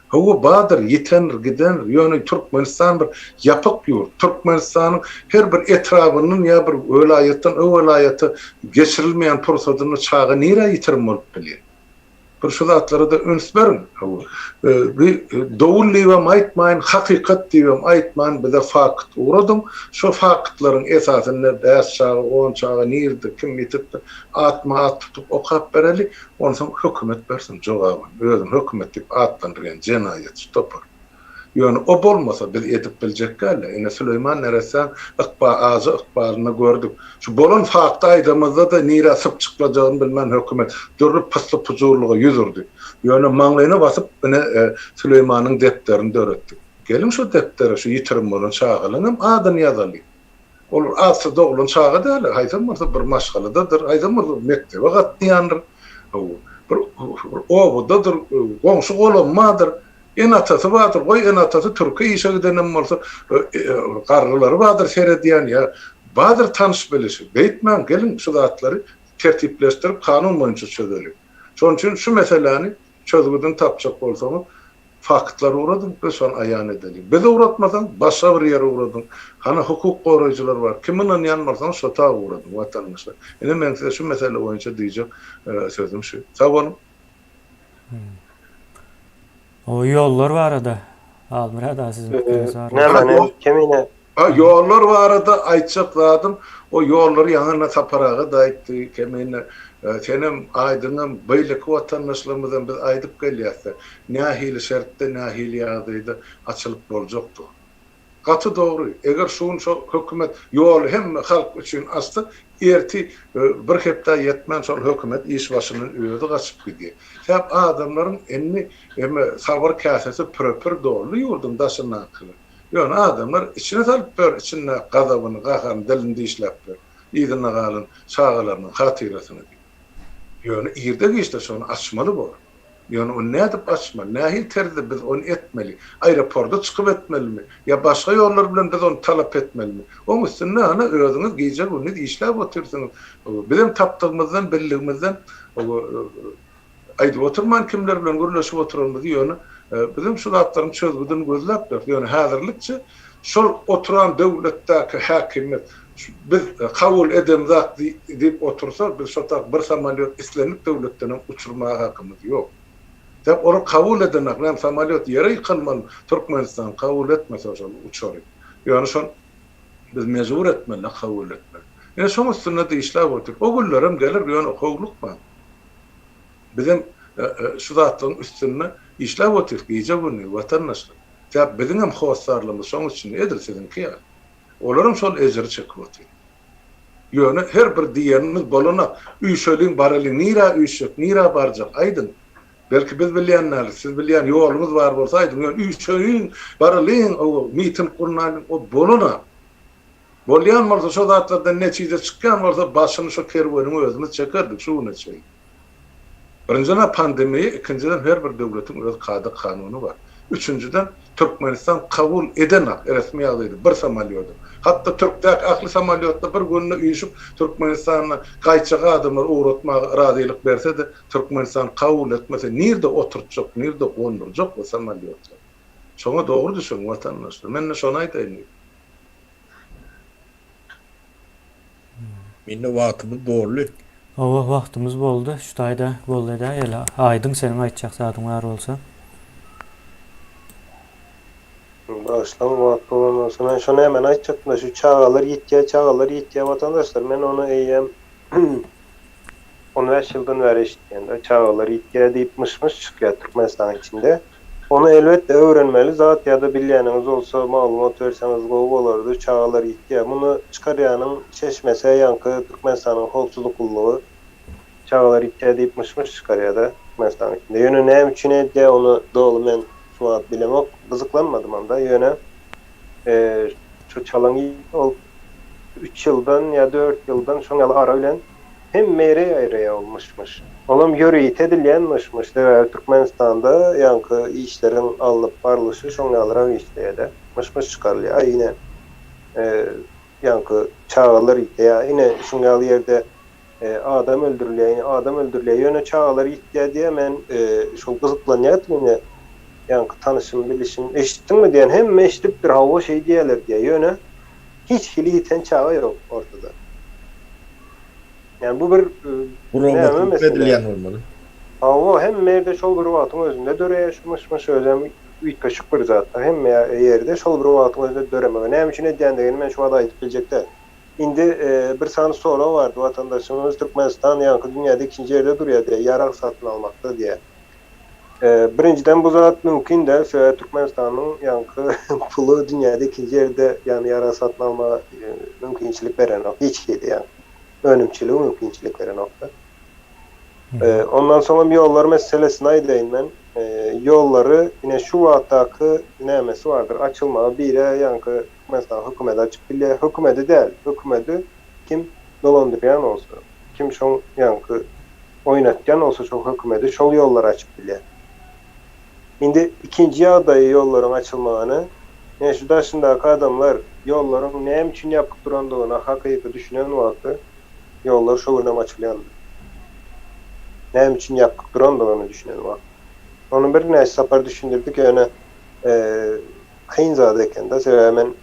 Hawa badır, yitenir, gidenir, yani Türkmenistan bir yapık yurt. Türkmenistan'ın her bir etrafının ya bir ölayetten, o ölayete geçirilmeyen fırsatını çağı nira yitirim olup biliyor. Bir şu zatlara da öns verin. Doğul diýmem aýtmaýyn, hakykat diýmem aýtmaýyn, bize fakt uğradım. Şu faktlaryň esasyny däs çağı, on çağı nirdi, kim ýetipdi, at tutup okap bereli, onsoň hökümet bersin jogaby. Özüm hökümet diýip atlandyrýan jenaýat stopar. Yani o bolmasa biz edip biljek gäle. Ene Süleyman Neresan ykbalyny gördük. Şu bolan fakta aýdamazda da nira syp çyklajagyny bilmän hökümet dörrüp pysly puzurlugy ýüzürdi. Yani maňlaýyna basyp ene Süleymanyň depterini döretdik. Gelin şu deptere şu ýitirim bolan çağılanım adyny ýazaly. Olur asy dogulun çağı däl, haýsam bolsa bir maşgaladadyr, haýsam bolsa mektebe gatnaýandyr. Bir obudadyr, goňşy golanmadyr. En atası vardır, oy en atası Türkiye işe gidenem bolsa gargylary vardır serediýän ya. Vardır tanış bilişi. Beýtmän gelin şu zatları tertipleşdirip kanun boýunça çözelim. Şoň üçin şu meseleni çözgüden tapjak bolsaňyz faktlar uğradym, biz şonu aýan edelim. Bizi uğratmasan başga bir ýere uğradym. Hana hukuk goraýjylar bar. Kimin ýanmarsan şo taý uğradym watandaşlar. Ene men size şu mesele boýunça diýjek sözüm şu. Sag bolun. O yollar var arada. Almira da sizin fikriniz var. Näme kemine? Yollar var arada aýtjakladım. O yolları ýanyna saparaga da aýtdy. Kemine senem aýdyňam beýleki watandaşlarymyzdan biz aýdyp gelýärse, nähili şertde nähili ýagdaýda açylyp boljakdy. Gaty dogry. Eger şuň hökümet ýol hemme halk üçin açdy, erti bir hepde yetmän şol hökümet iş başynyň öýüde gaçyp gidýär. Häp adamlaryň enni sabar käsesi pürpür dolu ýurdum daşyna akyly. Ýöne adamlar içine salyp ber, içine gazabyny, gahany dilinde işläp ber. Ýygyna galan çağalarynyň hatyrasyny. Ýöne ýerde geçdi şonu açmaly bol. Yani o ne edip açmalı, nahil terdi biz onu etmeli, aeroporda çıkıp etmeli, ya başka yollar bilen biz onu talep etmeli. Onun üstüne ana özünüz giyecek, onu işlep otursunuz. Bizim taptığımızdan, belliğimizden, aydı oturman kimler bilen gürleşip oturalım diyor. Bizim şu zatların çözgüdüğünü gözlep der. Yani hazırlıkçı, şu oturan devletteki hakimiyet, biz kabul edem zat deyip otursak, biz şu bir samolyot İslamik devletlerinin uçurmaya hakkımız yok. Tabi onu kabul edenek, nem samolyot yere yıkılmalı, Türkmenistan kabul etmese uçarı. Yani şu biz mecbur etmeli, kabul etmeli. Yani şu üstüne de işler otur. O günlerim gelir, yani okuluk var. Bizim şu zatın üstüne işler otur, giyecek bunu, vatandaşlar. Tabi bizim hem hoşsarlığımız şu için nedir sizinki ya? Olarım sol ecri çekip otur. Yani her bir diyenimiz boluna, üyşölün bareli, nira üyşök, nira barcak, aydın. Belki biz bilýänler, siz bilýän ýolumuz bar bolsaýdy, ýöne üýçöýün, baralyn, o mitin gurnalyň, o boluna. Bolýan bolsa şo zatlardan neçide çykýan bolsa başyny şo kerwanyň özümiz çekerdik, şu neçe. Birinciden pandemiýa, ikinciden her bir döwletiň öz kayda kanuny bar. Üçüncüden Türkmenistan kabul edenak resmi ýagdaýda bir samalyoty. Hatda Türkdäk akly samalyotda bir günne üýüşüp Türkmenistanyna gaýçaga adamlar uğratmaga razylyk berse-de Türkmenistan kabul etmese nirde oturtjak, nirde gondurjak bu samalyotlar. Şoňa dogry düşün watandaşlar. Men şonu aýtaýyn. Minde wagtymyz dolly. Owa wagtymyz boldy. Şu taýda boldy-da ýa Aýdyň seniň aýtjak satyň bar bolsa. Başlan wagt bolansa men şonu hemen aýtjakmyn. Şu çağalar ýitýär watandaşlar. Men onu eýem 15 ýyldan beri işleýän. Çağalar ýitýär diýip mış çykýar Türkmenistan içinde. Onu elbette öğrenmeli. Zat ya da bilýäniniz olsa maglumat berseňiz gowy bolardy. Çağalar ýitýär. Bunu çykarýanyň çeşmese ýanky Türkmenistanyň howpsuzlyk gullugy çağalar ýitýär diýip mış çykarýar-da Türkmenistan içinde. Ýöne näme üçin edýär onu dogry men suat bilemek gızıklanmadım anda. Ýöne şu çalan ol 3 ýyldan ya 4 ýyldan şoňa ara bilen hem mere aýraya olmuşmuş. Olam ýöreýit edilýänmişmiş de Türkmenistanda ýanky işlerin alyp barlyşy şoňalara işleýär. Mış çykarylýar. Ýene ýanky çağalar ýa ine şoňal ýerde adam öldürilýär. Ýöne çağalar ýitýär diýe men şol gyzyklanýar. Ýanky tanışym, bilişim, eşitdiňmi diýen hem eşitip bir hawa şey diýerler diýe. Ýöne hiç hili ýiten çağa ýok ortada. Yani bu bir Robot edilýän bolmaly. Hawa hem merde şol bir wagtyň özünde döreýär, özüm üýtgeşik bir zat. Hem ýerde şol bir wagtyň özünde döremek. Näme üçin edýändigini men şu wagtda aýdyp biljekler. Indi bir sany soraw bardy watandaşymyz Türkmenistan ýanky dünýäde ikinji ýerde durýar diýe, ýarag satyn almakda diýe. Birinciden bu zat mümkün de Türkmenistan'ın yankı pulu dünyada ikinci yerde yani yara satın alma mümkünçilik veren nokta. Hiç şeydi yani. Önümçiliği mümkünçilik veren nokta. Ondan sonra bir yollar meselesine aydayım ben. Yolları yine şu vaktaki nemesi vardır. Açılma bire yankı Türkmenistan hükümeti açık bile. Hükümeti değil. Hükümeti kim dolandıryan olsa. Kim şu yankı oynatyan olsa çok hükümeti şol yollar açık bile. Şimdi ikinci adayı yolların açılmağını yani şu daşındaki adamlar yolların ne için yapıp durandığına hakiki düşünen vakti yollar şovundan açılyandı. Ne için yapıp durandığını düşünen vakti. Onun bir ne sapar düşündürdük yani kıyın zadayken de hemen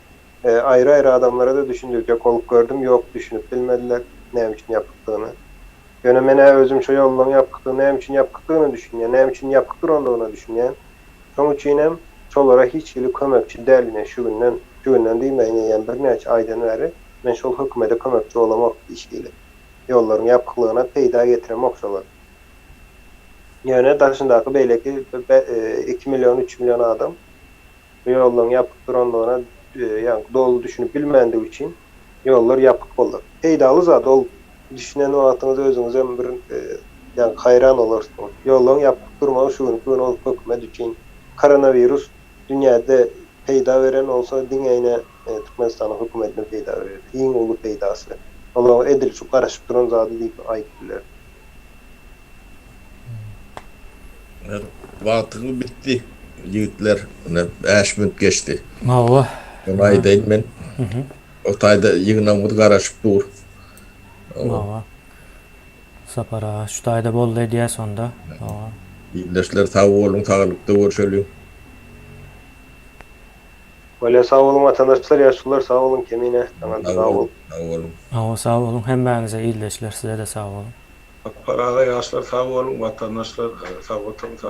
ayrı adamlara da düşündürdük. Olup gördüm yok düşünüp bilmediler ne için yapıldığını. Yönemene özüm şu yoldan yapıktığını, ne için yapıktığını düşünüyen, ne için yapıktır onu düşünüyen. Sonuç inem şolara hiç ili kömekçi derline şu günden değil mi? Yani bir neçe aydan beri ben şol hükümete kömekçi olamak işiyle. Yolların yapıklığına peyda getiremek şolar. Yani daşındaki belki 2 milyon, 3 milyon adam yolların yapıktır ona yani dolu düşünüp bilmendiği için yollar yapık olur. Peydalı zat ol. Düşünen vaktiniz özünüze bir yani hayran olursunuz. Yollan yapıp durmağı şu gün olup hükümet için koronavirüs dünyada peyda veren olsa dünyayına Türkmenistan'ın hükümetine peyda verir. İyin olu peydası. Allah edil şu karışıp duran zaten deyip ayıklılar. Wagtymy bitti. Ýigitler 5 minut geçti. Mawa. Onu aýdaýyn men. O taýda ýygnamyz garaşyp dur. Mawa. Sapara şu taýda boldy diýär sonda. Mawa. Ýigitler sag bolun, taglykda görüşelim. Böyle sağ olun vatandaşlar, yaşlılar sağ olun kemine. Sağ olun. Mawa sağ olun. Hemmäňize iýleşler, size de sağ olun. Paraga yaşlar sağ olun, vatandaşlar sağ olun.